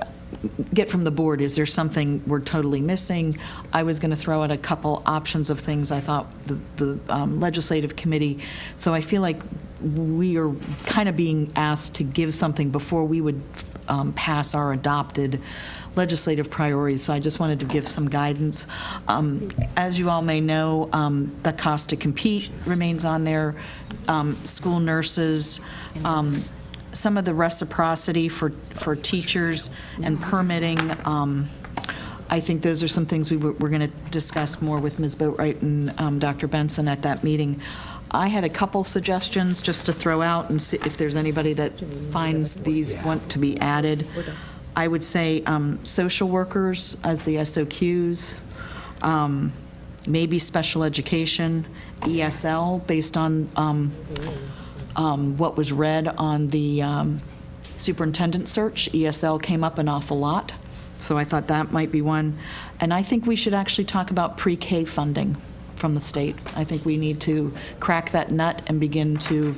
get from the board, is there something we're totally missing? I was going to throw out a couple options of things I thought the Legislative Committee, so I feel like we are kind of being asked to give something before we would pass our adopted legislative priorities, so I just wanted to give some guidance. As you all may know, the cost to compete remains on there, school nurses, some of the reciprocity for teachers and permitting. I think those are some things we're going to discuss more with Ms. Boatwright and Dr. Benson at that meeting. I had a couple suggestions just to throw out and see if there's anybody that finds these want to be added. I would say social workers as the SOQs, maybe special education, ESL, based on what was read on the superintendent search. ESL came up an awful lot, so I thought that might be one. And I think we should actually talk about pre-K funding from the state. I think we need to crack that nut and begin to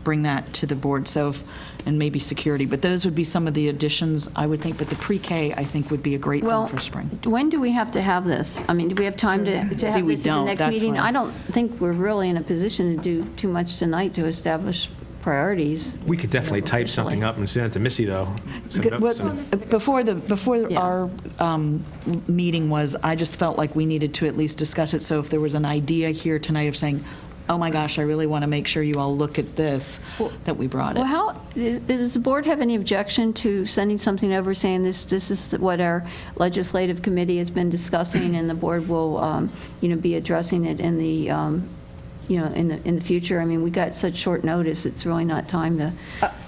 bring that to the board. So, and maybe security, but those would be some of the additions I would think. But the pre-K, I think, would be a great thing for spring. When do we have to have this? I mean, do we have time to have this at the next meeting? I don't think we're really in a position to do too much tonight to establish priorities. We could definitely type something up and send it to Missy, though. Before our meeting was, I just felt like we needed to at least discuss it. So if there was an idea here tonight of saying, oh my gosh, I really want to make sure you all look at this, that we brought it. Well, does the board have any objection to sending something over saying this is what our legislative committee has been discussing, and the board will, be addressing it in the, in the future? I mean, we got such short notice, it's really not time to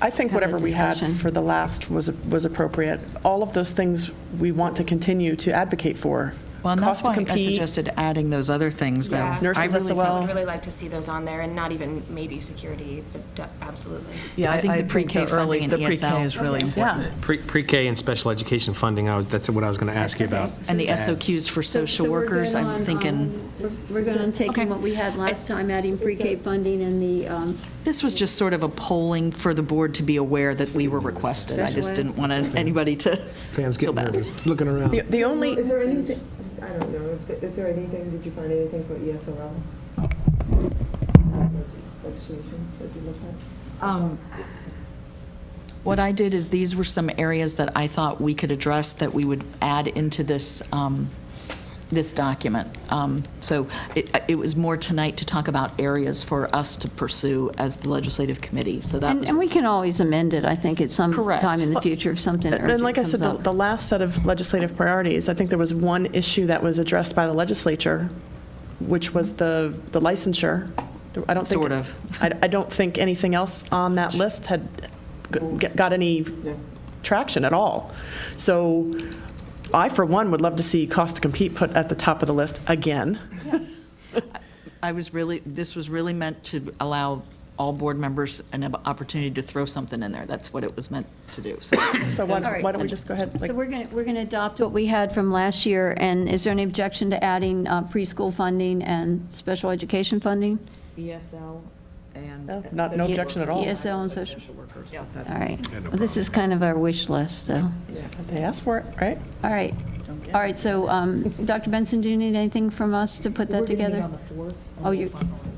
I think have whatever that we had discussion. for the last was appropriate. All of those things we want to continue to advocate for. Well, and that's Cost to why I compete. suggested adding those other things, though. Yeah. Nurses as I well. would really like to see those on there, and not even maybe security, but absolutely. Yeah, I think the pre-K funding and the pre-K ESL is really important. Pre-K and special education funding, that's what I was going to ask you about. And the SOQs for social workers, I'm thinking. We're going to take in what we had last time, adding pre-K funding and the. This was just sort of a polling for the board to be aware that we were requested. I just didn't want anybody to Pam's feel getting bad. nervous, looking around. The only. Is there anything, I don't know, is there anything, did you find anything for ESOL? Legislations that you looked at? What I did is these were some areas that I thought we could address that we would add into this this document. So it was more tonight to talk about areas for us to pursue as the legislative committee. So that was, And we can always amend it, I think, at some time in the future if something urgent And like I said, comes up. the last set of legislative priorities, I think there was one issue that was addressed by the legislature, which was the licensure. I don't think. Sort of. I don't think anything else on that list had got any traction at all. So I, for one, would love to see cost to compete put at the top of the list again. this was really meant to allow all board members an opportunity to throw something in there. That's what it was meant to do. So why All right. don't we just go ahead? So we're going to adopt what we had from last year, and is there any objection to adding preschool funding and special education funding? ESL and. No objection at all. ESL and social. workers. All right. Well, this is kind of our wish list, so. They asked for it, right? All right. All right, so Dr. Benson, do you need anything from us to put that together? Oh,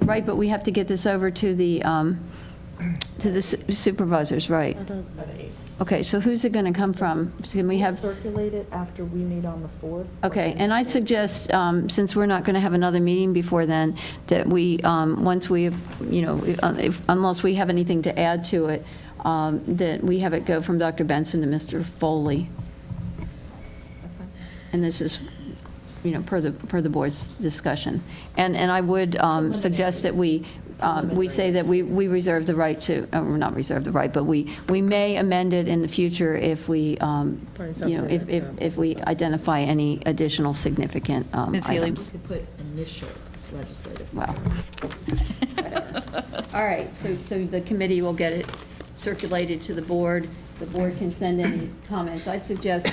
right, but we have to get this over to the supervisors, right? Okay, so who's it going to come from? Can we have? Circulate it after we meet on the 4th. Okay, and I suggest, since we're not going to have another meeting before then, that we, once we, unless we have anything to add to it, that we have it go from Dr. Benson to Mr. Foley. And this is, per the board's discussion. And I would suggest that we say that we reserve the right to, not reserve the right, but we may amend it in the future if we, if we identify any additional significant Ms. Healy, items. we could put initial legislative. Wow. All right, so the committee will get it circulated to the board. The board can send any comments. I'd suggest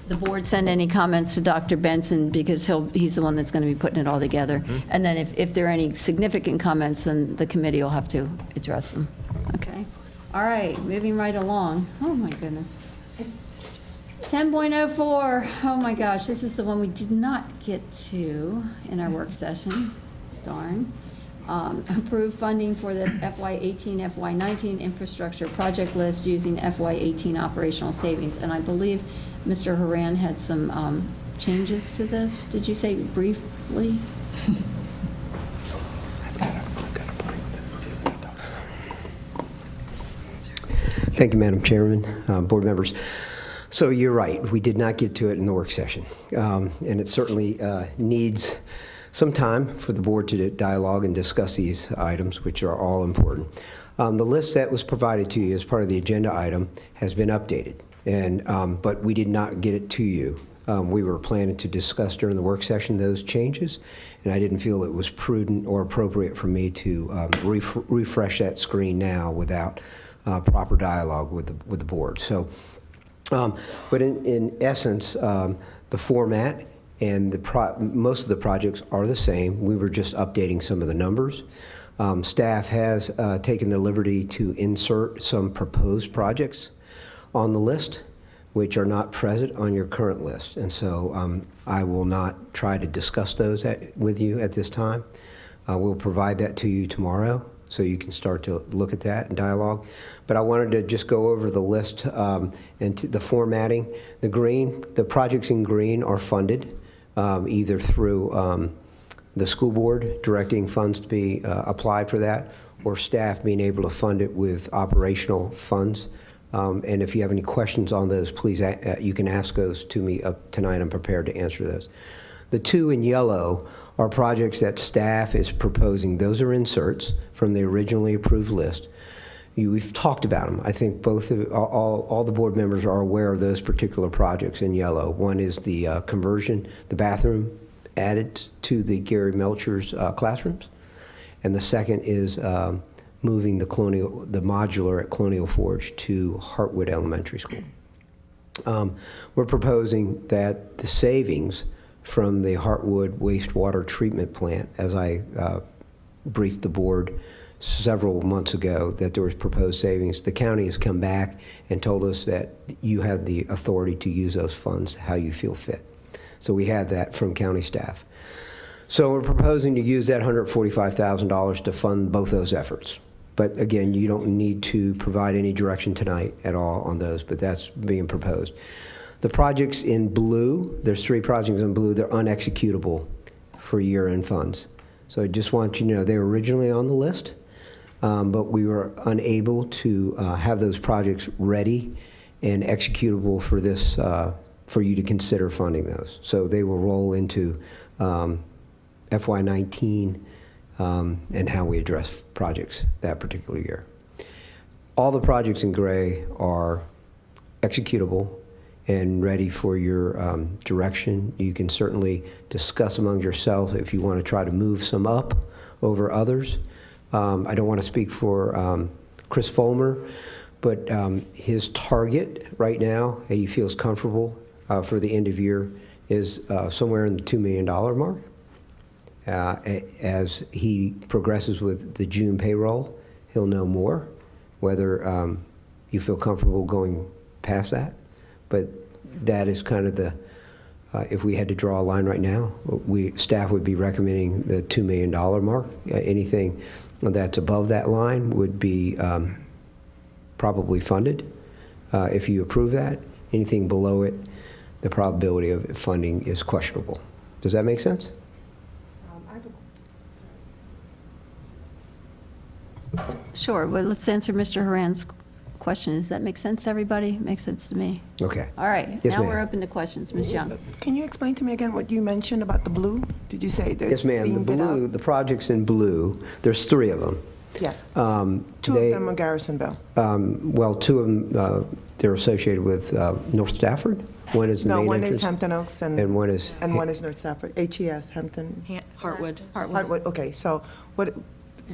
the board send any comments to Dr. Benson, because he's the one that's going to be putting it all together. And then if there are any significant comments, then the committee will have to address them. Okay. All right, moving right along. Oh, my goodness. 10.04, oh my gosh, this is the one we did not get to in our work session. Darn. Approve funding for the FY18, FY19 infrastructure project list using FY18 operational savings. And I believe Mr. Haran had some changes to this. Did you say briefly? Thank you, Madam Chairman, board members. So you're right, we did not get to it in the work session. And it certainly needs some time for the board to dialogue and discuss these items, which are all important. The list that was provided to you as part of the agenda item has been updated, but we did not get it to you. We were planning to discuss during the work session those changes, and I didn't feel it was prudent or appropriate for me to refresh that screen now without proper dialogue with the board. So, but in essence, the format and most of the projects are the same. We were just updating some of the numbers. Staff has taken the liberty to insert some proposed projects on the list, which are not present on your current list. And so I will not try to discuss those with you at this time. We'll provide that to you tomorrow so you can start to look at that and dialogue. But I wanted to just go over the list and the formatting. The projects in green are funded either through the school board directing funds to be applied for that, or staff being able to fund it with operational funds. And if you have any questions on those, please, you can ask those to me tonight. I'm prepared to answer those. The two in yellow are projects that staff is proposing. Those are inserts from the originally approved list. We've talked about them. I think all the board members are aware of those particular projects in yellow. One is the conversion, the bathroom added to the Gary Melcher's classrooms. And the second is moving the modular at Colonial Forge to Hartwood Elementary School. We're proposing that the savings from the Hartwood wastewater treatment plant, as I briefed the board several months ago that there was proposed savings, the county has come back and told us that you have the authority to use those funds how you feel fit. So we have that from county staff. So we're proposing to use that $145,000 to fund both those efforts. But again, you don't need to provide any direction tonight at all on those, but that's being proposed. The projects in blue, there's 3 projects in blue, they're unexecutable for year-end funds. So I just want you to know they were originally on the list, but we were unable to have those projects ready and executable for this, for you to consider funding those. So they will roll into FY19 and how we address projects that particular year. All the projects in gray are executable and ready for your direction. You can certainly discuss among yourselves if you want to try to move some up over others. I don't want to speak for Chris Fulmer, but his target right now, and he feels comfortable for the end of year, is somewhere in the $2 million mark. As he progresses with the June payroll, he'll know more whether you feel comfortable going past that. But that is kind of the, if we had to draw a line right now, staff would be recommending the $2 million mark. Anything that's above that line would be probably funded if you approve that. Anything below it, the probability of funding is questionable. Does that make sense? Sure. Well, let's answer Mr. Horan's question. Does that make sense to everybody? Makes sense to me. Okay. All right. Yes, now ma'am. we're open to questions. Ms. Young. Can you explain to me again what you mentioned about the blue? Did you say there's Yes, ma'am. The being bid out? blue, the projects in blue, there's 3 of them. Yes. Two of them are Garrisonville. Well, 2 of them, they're associated with North Stafford. One is the No, main one entrance. is Hampton Oaks and one is North Stafford. HES, Hampton. Hartwood. Hartwood. Okay, so what,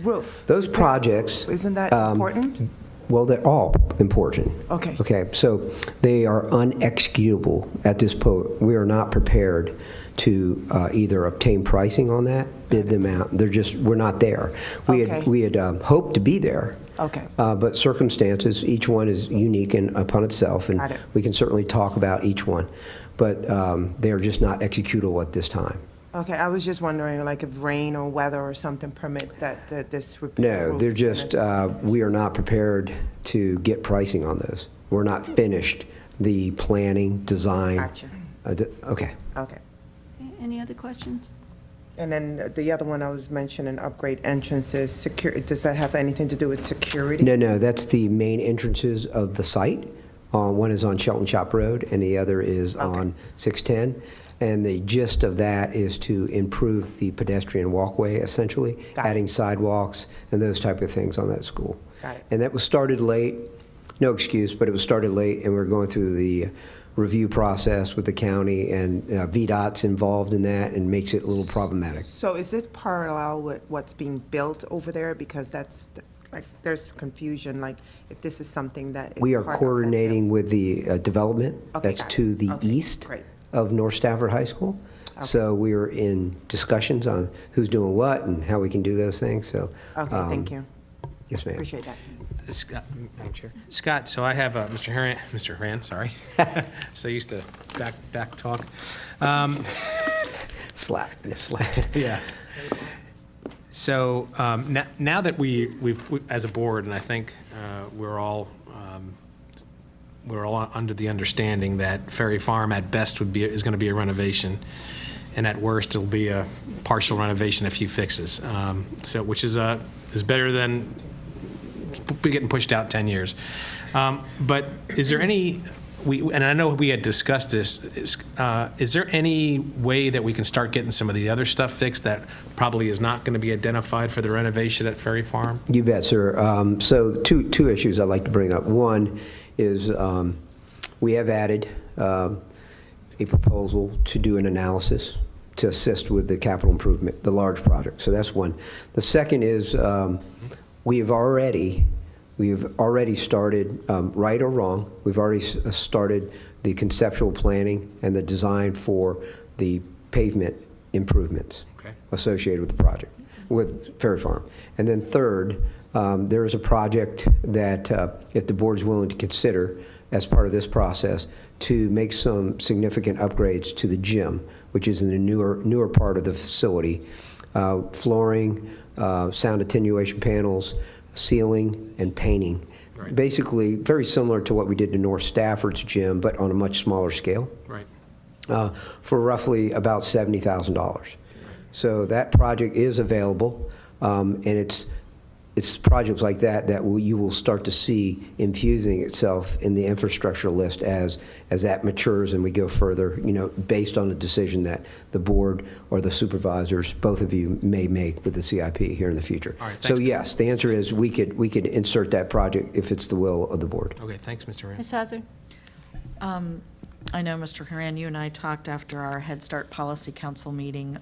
roof? Those projects. Isn't that important? Well, they're all important. Okay. Okay, so they are unexecutable at this point. We are not prepared to either obtain pricing on that, bid them out. We're not there. We had hoped to be there. Okay. But circumstances, each one is unique upon itself, and we can certainly talk about each one. But they're just not executable at this time. Okay, I was just wondering, like, if rain or weather or something permits that this repair. No, they're just, we are not prepared to get pricing on those. We're not finished the planning, design. Gotcha. Okay. Okay. Any other questions? And then the other one I was mentioning, upgrade entrances, does that have anything to do with security? No, that's the main entrances of the site. One is on Shelton Shop Road, and the other is on 610. And the gist of that is to improve the pedestrian walkway, essentially, adding sidewalks and those type of things on that school. Got it. And that was started late, no excuse, but it was started late, and we're going through the review process with the county, and VDOT's involved in that and makes it a little problematic. So is this parallel with what's being built over there? Because that's, like, there's confusion, like, if this is something that is We are part of that coordinating with the development Okay, that's got it. to the Okay, east great. of North Stafford High School. So we are in discussions on who's doing what and how we can do those things, so. Okay, thank you. Yes, ma'am. Appreciate that. Scott, Madam Chair. Scott, so I have Mr. Haran, sorry. So used to back talk. Slap. Yeah. So now that we've as a board, and I think we're all under the understanding that Ferry Farm at best is going to be a renovation, and at worst it'll be a partial renovation, a few fixes. So which is better than getting pushed out 10 years. But is there any? And I know we had discussed this, is there any way that we can start getting some of the other stuff fixed that probably is not going to be identified for the renovation at Ferry Farm? You bet, sir. So two issues I'd like to bring up. One is we have added a proposal to do an analysis to assist with the capital improvement, the large project. So that's one. The second is we've already started, right or wrong, we've already started the conceptual planning and the design for the pavement improvements associated with the project, with Ferry Farm. And then third, there is a project that, if the board's willing to consider as part of this process, to make some significant upgrades to the gym, which is in the newer part of the facility, flooring, sound attenuation panels, ceiling, and painting. Right. Basically, very similar to what we did to North Stafford's gym, but on a much smaller scale. Right. For roughly about $70,000. So that project is available, and it's projects like that you will start to see infusing itself in the infrastructure list as that matures and we go further, based on a decision that the board or the supervisors, both of you, may make with the CIP here in the future. All right, so thanks. yes, the answer is we could insert that project if it's the will of the board. Okay, thanks, Mr. Haran. Ms. Hazard? I know, Mr. Haran, you and I talked after our Head Start Policy Council meeting.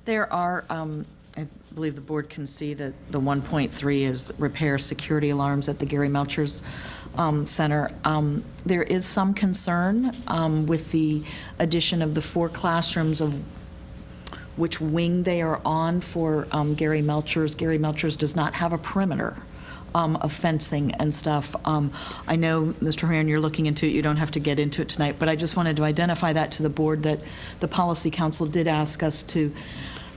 There are, I believe the board can see that the 1.3 is repair security alarms at the Gary Melchers Center. There is some concern with the addition of the 4 classrooms of which wing they are on for Gary Melchers. Gary Melchers does not have a perimeter of fencing and stuff. I know, Mr. Haran, you're looking into it. You don't have to get into it tonight, but I just wanted to identify that to the board, that the Policy Council did ask us to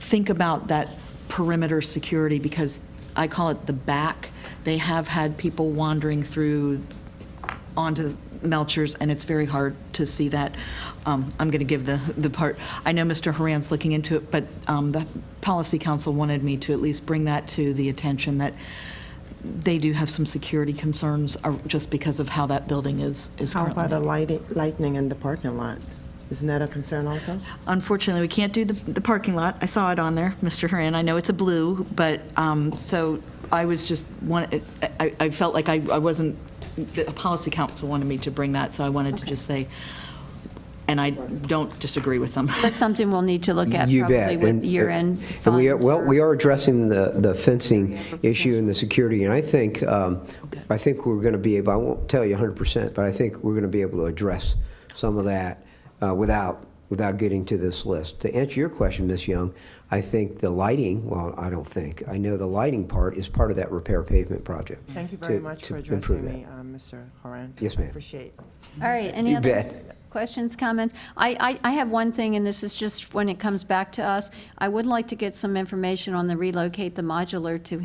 think about that perimeter security, because I call it the back. They have had people wandering through onto Melchers, and it's very hard to see that. I'm going to give the part. I know Mr. Haran's looking into it, but the Policy Council wanted me to at least bring that to the attention, that they do have some security concerns just because of how that building is How currently. about lightning in the parking lot? Isn't that a concern also? Unfortunately, we can't do the parking lot. I saw it on there, Mr. Haran. I know it's a blue, but, so I was just, I felt like I wasn't, the Policy Council wanted me to bring that, so I wanted to just say, and I don't disagree with them. That's something we'll need to look at You probably bet. with year-end And we funds. we are addressing the fencing issue and the security, and I think we're going to be able, I won't tell you 100%, but I think we're going to be able to address some of that without getting to this list. To answer your question, Ms. Young, I think the lighting, well, I don't think, I know the lighting part is part of that repair pavement project. Thank you very much for addressing me, Mr. Haran. Yes, ma'am. I appreciate it. All right, any You other bet. questions, comments? I have one thing, and this is just when it comes back to us. I would like to get some information on the relocate the modular to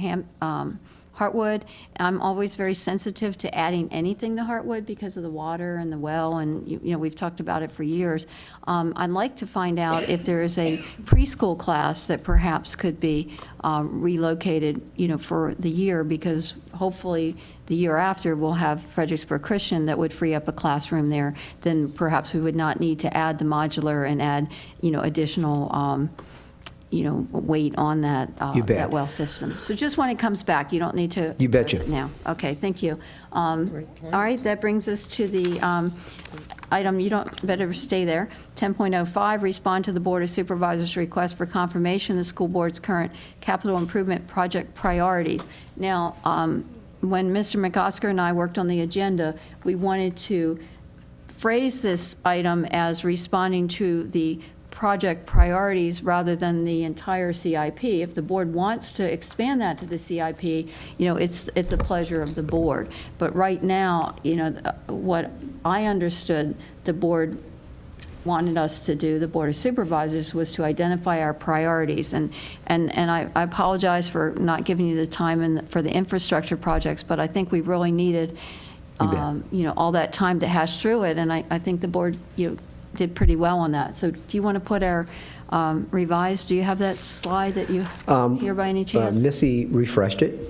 Heartwood. I'm always very sensitive to adding anything to Heartwood because of the water and the well, and we've talked about it for years. I'd like to find out if there is a preschool class that perhaps could be relocated, for the year, because hopefully the year after we'll have Fredericksburg Christian that would free up a classroom there. Then perhaps we would not need to add the modular and add, additional weight on that, You bet. that well system. So just when it comes back, you don't need to. You betcha. address it now. Okay, thank you. All right, that brings us to the item, you don't, better stay there. 10.05, respond to the Board of Supervisors' request for confirmation of the school board's current capital improvement project priorities. Now, when Mr. McOsker and I worked on the agenda, we wanted to phrase this item as responding to the project priorities rather than the entire CIP. If the board wants to expand that to the CIP, it's the pleasure of the board. But right now, what I understood the board wanted us to do, the Board of Supervisors, was to identify our priorities. And I apologize for not giving you the time for the infrastructure projects, but I think we really needed, all that time to hash through it. And I think the board, did pretty well on that. So do you want to put our revised, do you have that slide that you hear by any chance? Missy refreshed it.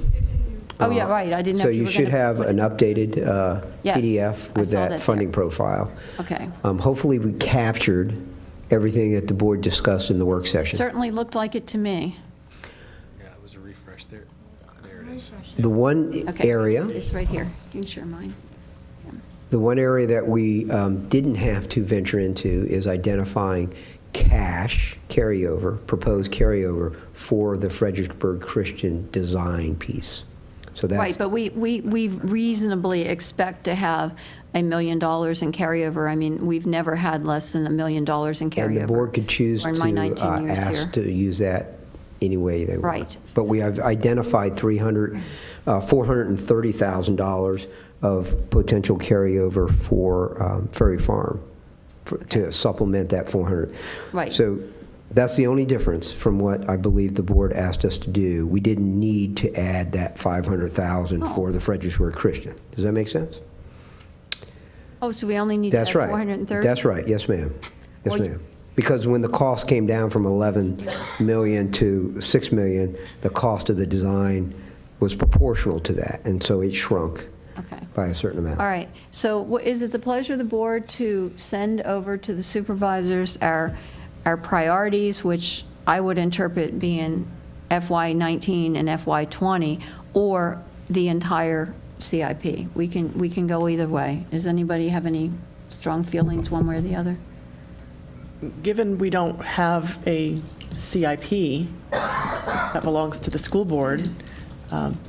Oh, yeah, right. I didn't know So if you you were should gonna have put an updated Yes, PDF I with saw that that funding there. profile. Okay. Hopefully, we captured everything that the board discussed in the work session. Certainly looked like it to me. Yeah, it was a refresh there. There it is. The one Okay. area, It's right here. You can share mine. the one area that we didn't have to venture into is identifying cash carryover, proposed carryover for the Fredericksburg Christian design piece. So that's Right, but we reasonably expect to have $1 million in carryover. I mean, we've never had less than $1 million in carryover. And the board could choose in to my 19 years here. ask to use that any way they want. Right. But we have identified $430,000 of potential carryover for Ferry Farm to supplement that 400. Right. So that's the only difference from what I believe the board asked us to do. We didn't need to add that 500,000 for the Fredericksburg Christian. Does that make sense? Oh, so we only need to add That's right. 430? That's right. Yes, ma'am. Yes, Well, ma'am. Because when the cost came down from 11 million to 6 million, the cost of the design was proportional to that, and so it shrunk by a certain amount. All right. So is it the pleasure of the board to send over to the supervisors our priorities, which I would interpret being FY19 and FY20, or the entire CIP? We can go either way. Does anybody have any strong feelings one way or the other? Given we don't have a CIP that belongs to the school board,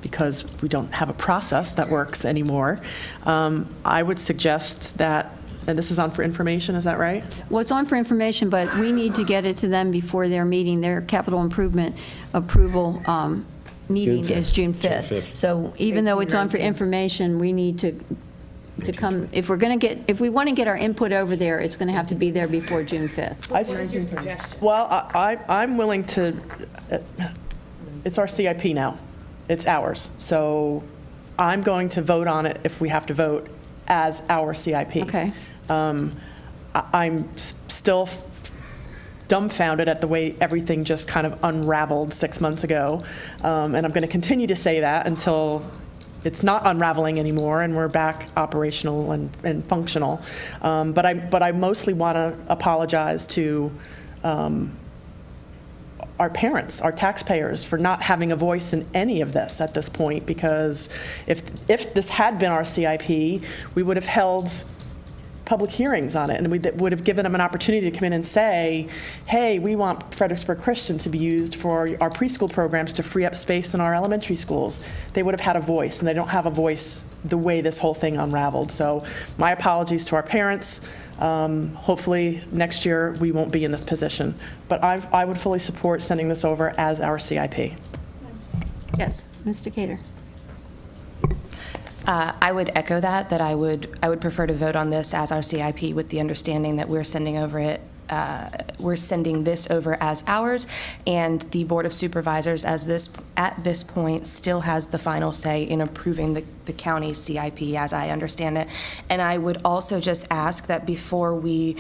because we don't have a process that works anymore, I would suggest that, and this is on for information, is that right? Well, it's on for information, but we need to get it to them before their meeting. Their capital improvement approval meeting June 5th. is June 5th. So even though it's on for information, we need to come, if we want to get our input over there, it's going to have to be there before June 5th. What is your suggestion? Well, I'm willing to, it's our CIP now. It's ours. So I'm going to vote on it if we have to vote as our CIP. Okay. I'm still dumbfounded at the way everything just kind of unraveled 6 months ago. And I'm going to continue to say that until it's not unraveling anymore and we're back operational and functional. But I mostly want to apologize to our parents, our taxpayers, for not having a voice in any of this at this point, because if this had been our CIP, we would have held public hearings on it, and we would have given them an opportunity to come in and say, hey, we want Fredericksburg Christian to be used for our preschool programs to free up space in our elementary schools. They would have had a voice, and they don't have a voice the way this whole thing unraveled. So my apologies to our parents. Hopefully next year we won't be in this position. But I would fully support sending this over as our CIP. Yes, Mr. Cater. I would echo that I would prefer to vote on this as our CIP with the understanding that we're sending this over as ours, and the Board of Supervisors, as at this point, still has the final say in approving the county's CIP, as I understand it. And I would also just ask that before we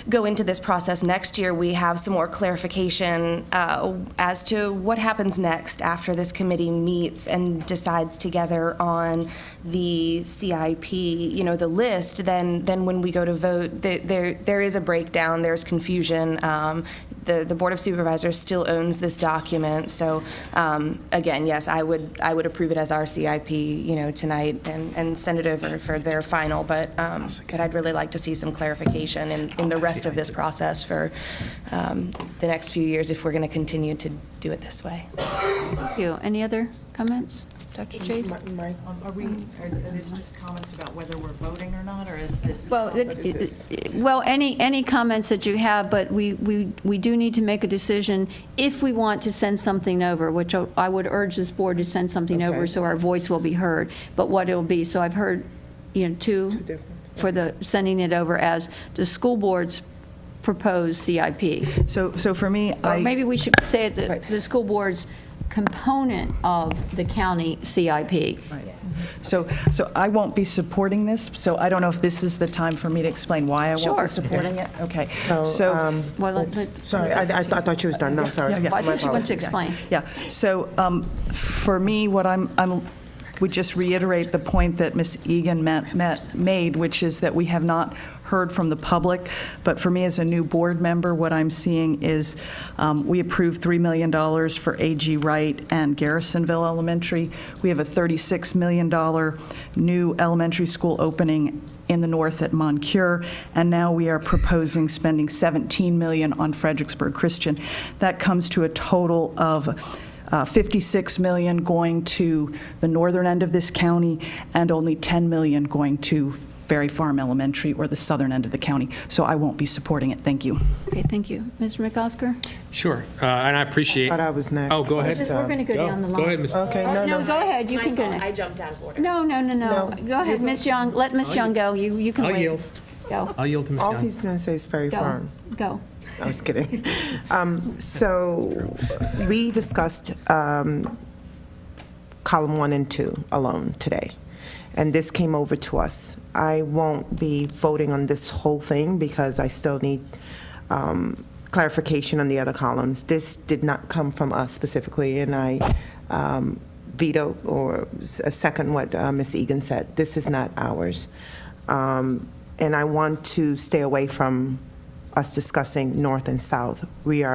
go into this process next year, we have some more clarification as to what happens next after this committee meets and decides together on the CIP, you know, the list. Then when we go to vote, there is a breakdown, there's confusion. The Board of Supervisors still owns this document, so again, yes, I would approve it as our CIP, you know, tonight and send it over for their final. But I'd really like to see some clarification in the rest of this process for the next few years if we're going to continue to do it this way. Thank you. Any other comments, Dr. Chase? Are these just comments about whether we're voting or not, or is this? Well, any comments that you have, but we do need to make a decision if we want to send something over, which I would urge this board to send something over so our voice will be heard, but what it'll be. So I've heard, you know, two for the sending it over as the school board's proposed CIP. So for me, or maybe we should say it the school board's component of the county CIP. Right. So I won't be supporting this, so I don't know if this is the time for me to explain why I won't be supporting it. Okay. Sorry, I thought you was done. No, sorry. Yeah. I think she wants to explain. Yeah. So for me, what I'm would just reiterate the point that Ms. Egan made, which is that we have not heard from the public. But for me as a new board member, what I'm seeing is we approved $3 million for A.G. Wright and Garrisonville Elementary. We have a $36 million new elementary school opening in the north at Moncure, and now we are proposing spending $17 million on Fredericksburg Christian. That comes to a total of $56 million going to the northern end of this county and only $10 million going to Ferry Farm Elementary or the southern end of the county. So I won't be supporting it. Thank you. Okay, thank you. Mr. McOsker? Sure, and I appreciate. I thought I was next. Oh, go ahead. We're going to go down the line. Go ahead, Ms. Okay, No, go ahead. You can go next. I jumped out of order. No. Go ahead, Ms. Young. Let Ms. Young go. You can I'll wait. yield. Go. I'll yield to Ms. All Young. he's going to say is Ferry Farm. Go. I was kidding. So we discussed column 1 and 2 alone today, and this came over to us. I won't be voting on this whole thing because I still need clarification on the other columns. This did not come from us specifically, and I veto or second what Ms. Egan said. This is not ours. And I want to stay away from us discussing north and south. We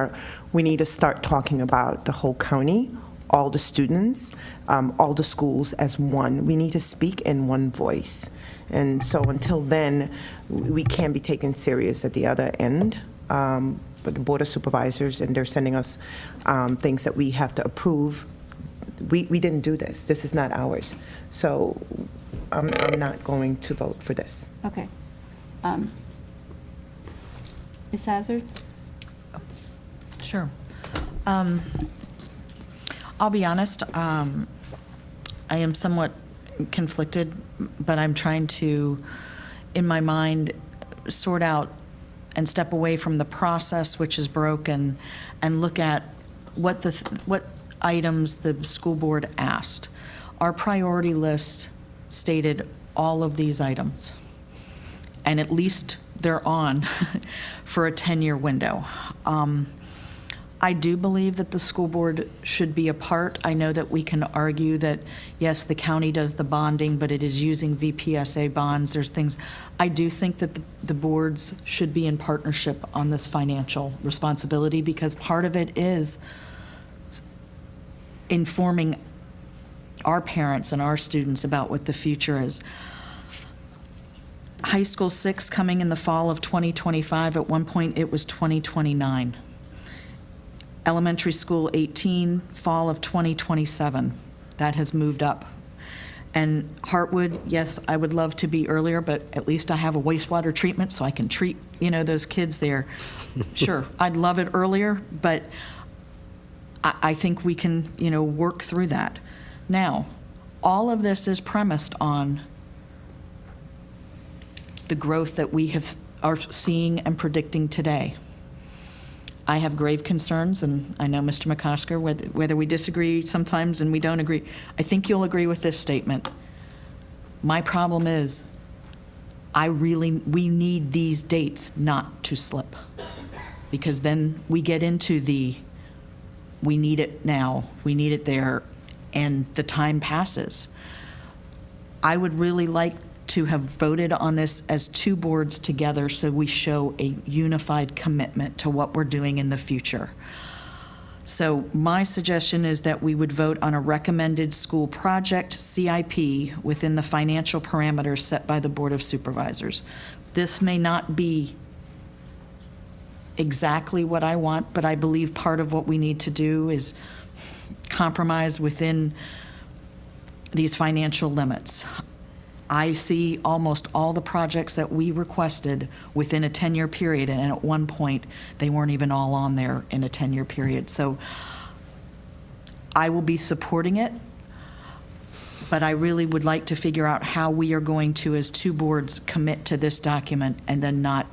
need to start talking about the whole county, all the students, all the schools as one. We need to speak in one voice. And so until then, we can't be taken serious at the other end. But the Board of Supervisors, and they're sending us things that we have to approve. We didn't do this. This is not ours. So I'm not going to vote for this. Okay. Ms. Hazard? Sure. I'll be honest, I am somewhat conflicted, but I'm trying to, in my mind, sort out and step away from the process which is broken and look at what items the school board asked. Our priority list stated all of these items, and at least they're on for a 10-year window. I do believe that the school board should be a part. I know that we can argue that, yes, the county does the bonding, but it is using VPSA bonds. There's things. I do think that the boards should be in partnership on this financial responsibility because part of it is informing our parents and our students about what the future is. High School 6 coming in the fall of 2025. At one point, it was 2029. Elementary School 18, fall of 2027. That has moved up. And Hartwood, yes, I would love to be earlier, but at least I have a wastewater treatment so I can treat, those kids there. Sure, I'd love it earlier, but I think we can, work through that. Now, all of this is premised on the growth that we are seeing and predicting today. I have grave concerns, and I know Mr. McCosker, whether we disagree sometimes and we don't agree, I think you'll agree with this statement. My problem is, we need these dates not to slip, because then we get into we need it now, we need it there, and the time passes. I would really like to have voted on this as two boards together so we show a unified commitment to what we're doing in the future. So my suggestion is that we would vote on a recommended school project CIP within the financial parameters set by the Board of Supervisors. This may not be exactly what I want, but I believe part of what we need to do is compromise within these financial limits. I see almost all the projects that we requested within a 10-year period, and at one point, they weren't even all on there in a 10-year period. So I will be supporting it, but I really would like to figure out how we are going to, as two boards, commit to this document and then not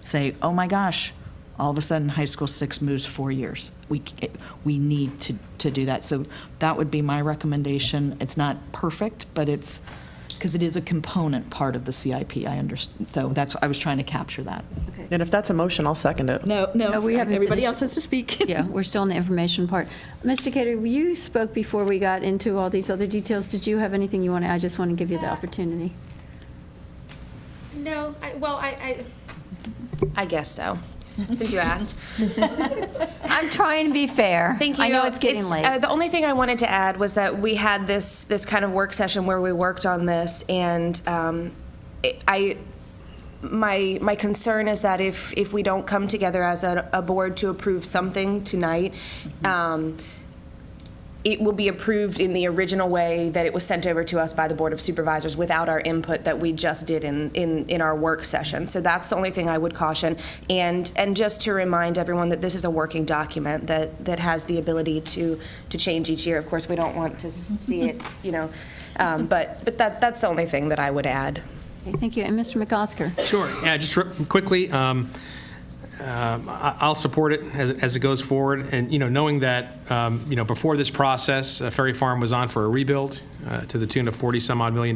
say, oh my gosh, all of a sudden, high school 6 moves 4 years. We need to do that. So that would be my recommendation. It's not perfect, but it's, because it is a component part of the CIP, I understand. So that's, I was trying to capture that. Okay. And if that's a motion, I'll second it. No, we haven't everybody finished. else has to speak. Yeah, we're still in the information part. Mr. Cater, you spoke before we got into all these other details. Did you have anything you want to, I just want to give you the opportunity. No, I guess so, since you asked. I'm trying to be fair. Thank you. I know it's getting late. The only thing I wanted to add was that we had this kind of work session where we worked on this, and my concern is that if we don't come together as a board to approve something tonight, it will be approved in the original way that it was sent over to us by the Board of Supervisors without our input that we just did in our work session. So that's the only thing I would caution. And just to remind everyone that this is a working document that has the ability to change each year. Of course, we don't want to see it, but that's the only thing that I would add. Okay, thank you. And Mr. McOsker? Sure. Yeah, just quickly, I'll support it as it goes forward. And, knowing that, before this process, Ferry Farm was on for a rebuild to the tune of $40-some-odd million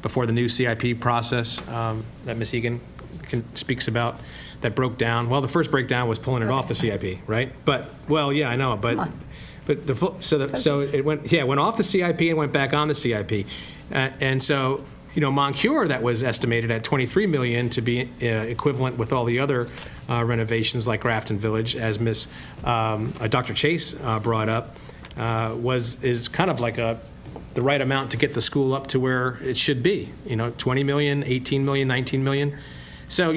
before the new CIP process that Ms. Egan speaks about that broke down. Well, the first breakdown was pulling it off the CIP, right? But, well, yeah, I know, but so it went off the CIP and went back on the CIP. And so, Moncure, that was estimated at $23 million to be equivalent with all the other renovations like Grafton Village, as Dr. Chase brought up, is kind of like the right amount to get the school up to where it should be. 20 million, 18 million, 19 million. So,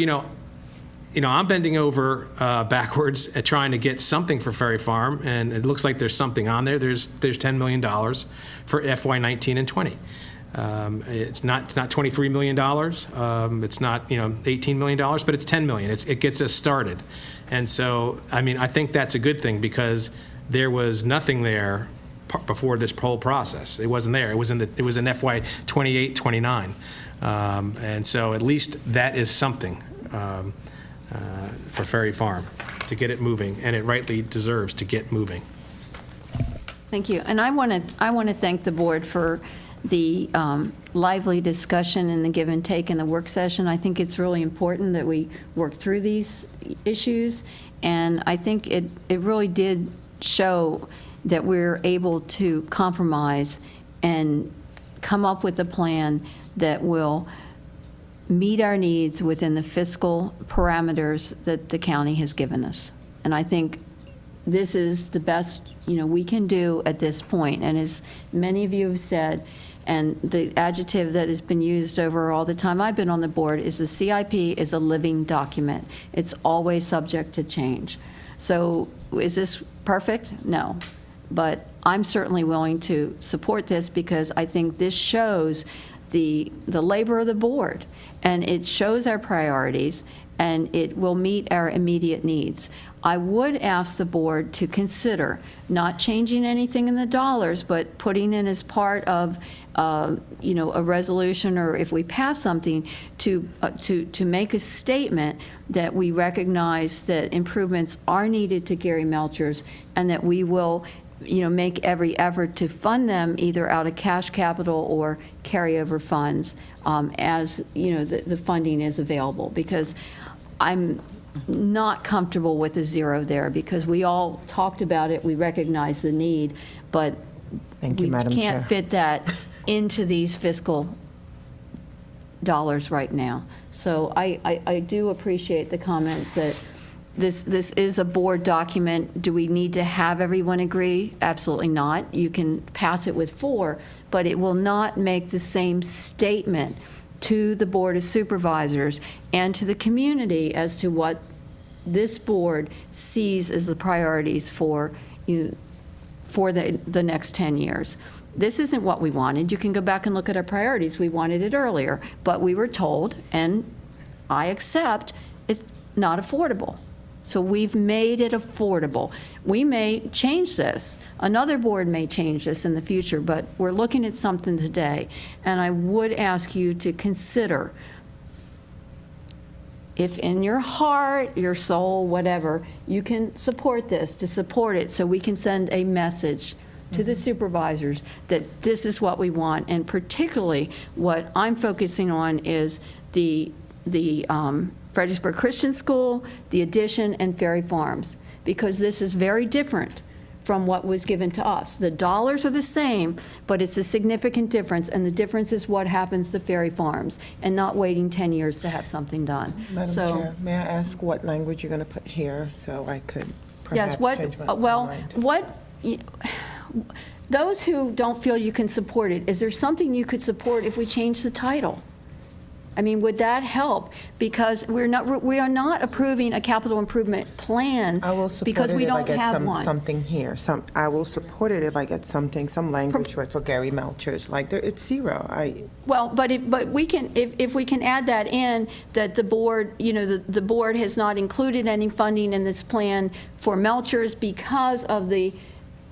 I'm bending over backwards at trying to get something for Ferry Farm, and it looks like there's something on there. There's $10 million for FY19 and 20. It's not $23 million. It's not $18 million, but it's $10 million. It gets us started, and so I think that's a good thing because there was nothing there before this whole process. It wasn't there. It was in FY 28, 29, and so at least that is something for Ferry Farm to get it moving, and it rightly deserves to get moving. Thank you. And I want to thank the board for the lively discussion and the give and take in the work session. I think it's really important that we work through these issues, and I think it really did show that we're able to compromise and come up with a plan that will meet our needs within the fiscal parameters that the county has given us. And I think this is the best we can do at this point. And as many of you have said, and the adjective that has been used over all the time I've been on the board is the CIP is a living document. It's always subject to change. So is this perfect? No. But I'm certainly willing to support this because I think this shows the labor of the board, and it shows our priorities, and it will meet our immediate needs. I would ask the board to consider not changing anything in the dollars, but putting in as part of, a resolution, or if we pass something, to make a statement that we recognize that improvements are needed to Gary Melchers, and that we will, make every effort to fund them either out of cash capital or carryover funds, as, the funding is available. Because I'm not comfortable with the zero there, because we all talked about it, we recognize the need, but Thank you, we Madam can't Chair. fit that into these fiscal dollars right now. So I do appreciate the comments that this is a board document. Do we need to have everyone agree? Absolutely not. You can pass it with 4, but it will not make the same statement to the Board of Supervisors and to the community as to what this board sees as the priorities for the next 10 years. This isn't what we wanted. You can go back and look at our priorities. We wanted it earlier, but we were told, and I accept, it's not affordable. So we've made it affordable. We may change this. Another board may change this in the future, but we're looking at something today. And I would ask you to consider, if in your heart, your soul, whatever, you can support this, to support it, so we can send a message to the supervisors that this is what we want. And particularly what I'm focusing on is the Fredericksburg Christian School, the addition, and Ferry Farms, because this is very different from what was given to us. The dollars are the same, but it's a significant difference, and the difference is what happens to Ferry Farms, and not waiting 10 years to have something done. Madam So, Chair, may I ask what language you're going to put here, so I could yes, perhaps change my mind? Those who don't feel you can support it, is there something you could support if we change the title? I mean, would that help? Because we are not approving a capital improvement plan I will support because it we if I don't get have one. something here. I will support it if I get something, some language for Gary Melchers. Like, it's zero. Well, but we can, if we can add that in, that the board, the board has not included any funding in this plan for Melchers because of the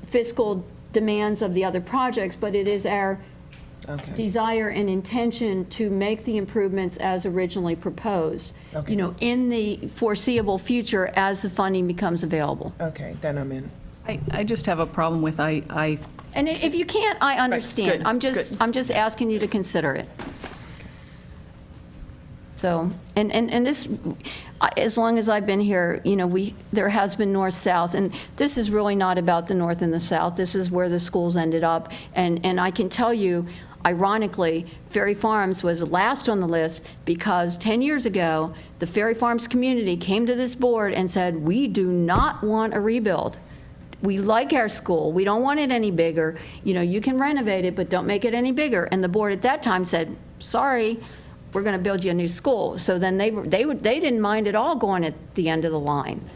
fiscal demands of the other projects, but it is our desire and intention to make the improvements as originally proposed, in the foreseeable future as the funding becomes available. Okay, then I'm in. I just have a problem with And if you can't, I understand. good. I'm just asking you to consider it. So, and this, as long as I've been here, there has been north-south, and this is really not about the north and the south. This is where the schools ended up, and I can tell you, ironically, Ferry Farms was last on the list because 10 years ago, the Ferry Farms community came to this board and said, we do not want a rebuild. We like our school. We don't want it any bigger. You can renovate it, but don't make it any bigger. And the board at that time said, sorry, we're going to build you a new school. So then they didn't mind at all going at the end of the line.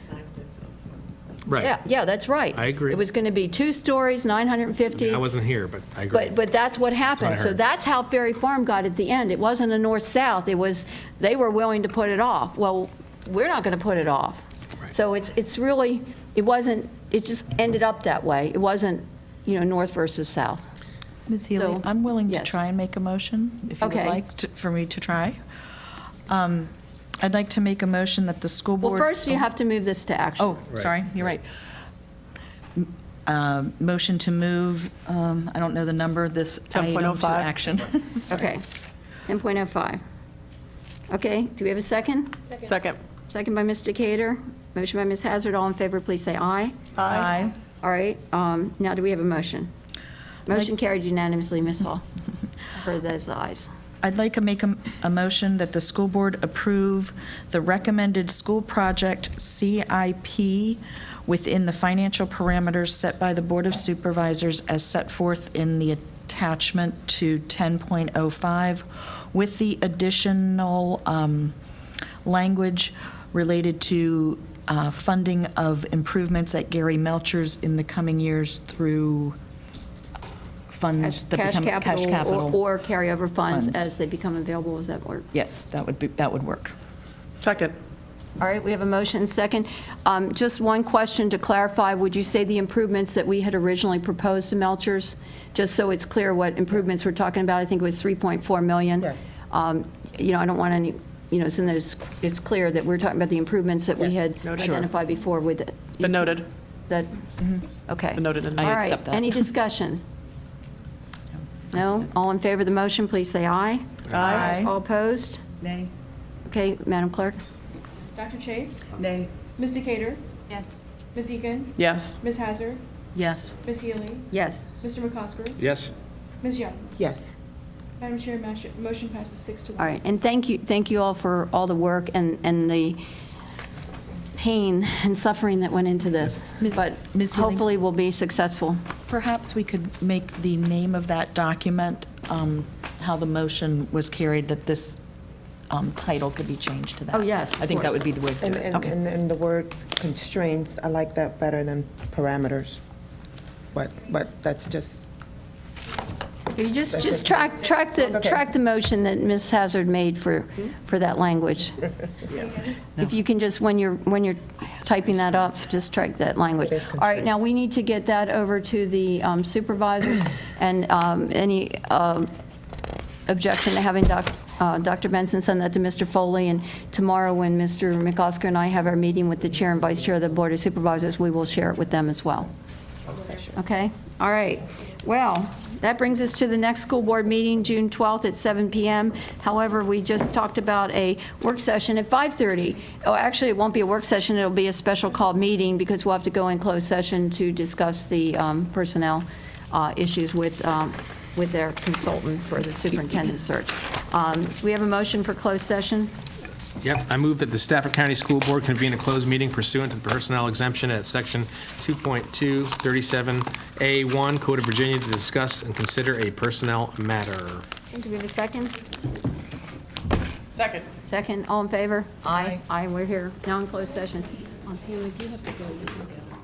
Right. Yeah, that's right. I agree. It was going to be 2 stories, 950. I wasn't here, but I agree. But that's what happened. That's what I So heard. that's how Ferry Farm got at the end. It wasn't a north-south. It was, they were willing to put it off. Well, we're not going to put it off. So it's really, it wasn't, it just ended up that way. It wasn't, north versus south. Ms. Healy, So, I'm willing to yes. try and make a motion, if you would Okay. like for me to try. I'd like to make a motion that the school board... Well, first you have to move this to action. Oh, sorry, you're right. Motion to move, I don't know the number, this item to 10.05. action. Okay, 10.05. Okay, do we have a second? Second. Second by Mr. Decatur. Motion by Ms. Hazard. All in favor, please say aye. Aye. All right, now do we have a motion? Motion carried unanimously, Ms. Hall. I heard those ayes. I'd like to make a motion that the school board approve the recommended school project CIP within the financial parameters set by the Board of Supervisors as set forth in the attachment to 10.05, with the additional language related to funding of improvements at Gary Melchers in the coming years through funds that Cash become cash capital. or carryover funds funds. as they become available, does that work? Yes, that would work. Second. All right, we have a motion and second. Just one question to clarify, would you say the improvements that we had originally proposed to Melchers, just so it's clear what improvements we're talking about, I think it was 3.4 million? Yes. You know, I don't want any, you know, so it's clear that we're talking about the improvements that we had Noted. identified before with it. Been noted. That, okay. Been noted, and All I right, accept that. any discussion? No? All in favor of the motion, please say aye. Aye. All opposed? Nay. Okay, Madam Clerk? Dr. Chase? Nay. Ms. Decatur? Yes. Ms. Egan? Yes. Ms. Hazard? Yes. Ms. Healy? Yes. Mr. McCosker? Yes. Ms. Young? Yes. Madam Chair, motion passes 6-1. All right, and thank you all for all the work and the pain and suffering that went into this. But Ms. Healy? hopefully we'll be successful. Perhaps we could make the name of that document, how the motion was carried, that this title could be changed to that. Oh, yes, of I think that course. would be the way to do it. Okay. And the word constraints, I like that better than parameters. But that's just, You just That's track It's okay. track the motion that Ms. Hazard made for that language. If you can just, when you're typing that up, just track that language. All right, now we need to get that over to the supervisors, and any objection to having Dr. Benson send that to Mr. Foley, and tomorrow when Mr. McOsker and I have our meeting with the chair and vice chair of the Board of Supervisors, we will share it with them as well. Okay? All right. Well, that brings us to the next school board meeting, June 12th at 7 p.m. However, we just talked about a work session at 5:30. Oh, actually, it won't be a work session, it'll be a special called meeting because we'll have to go in closed session to discuss the personnel issues with their consultant for the superintendent search. We have a motion for closed session. Yep, I move that the Stafford County School Board convene a closed meeting pursuant to the personnel exemption at Section 2.237A1 Code of Virginia to discuss and consider a personnel matter. Do we have a second? Second. Second, all in favor? Aye. Aye, we're here, now in closed session. Pam, if you have to go, you can go.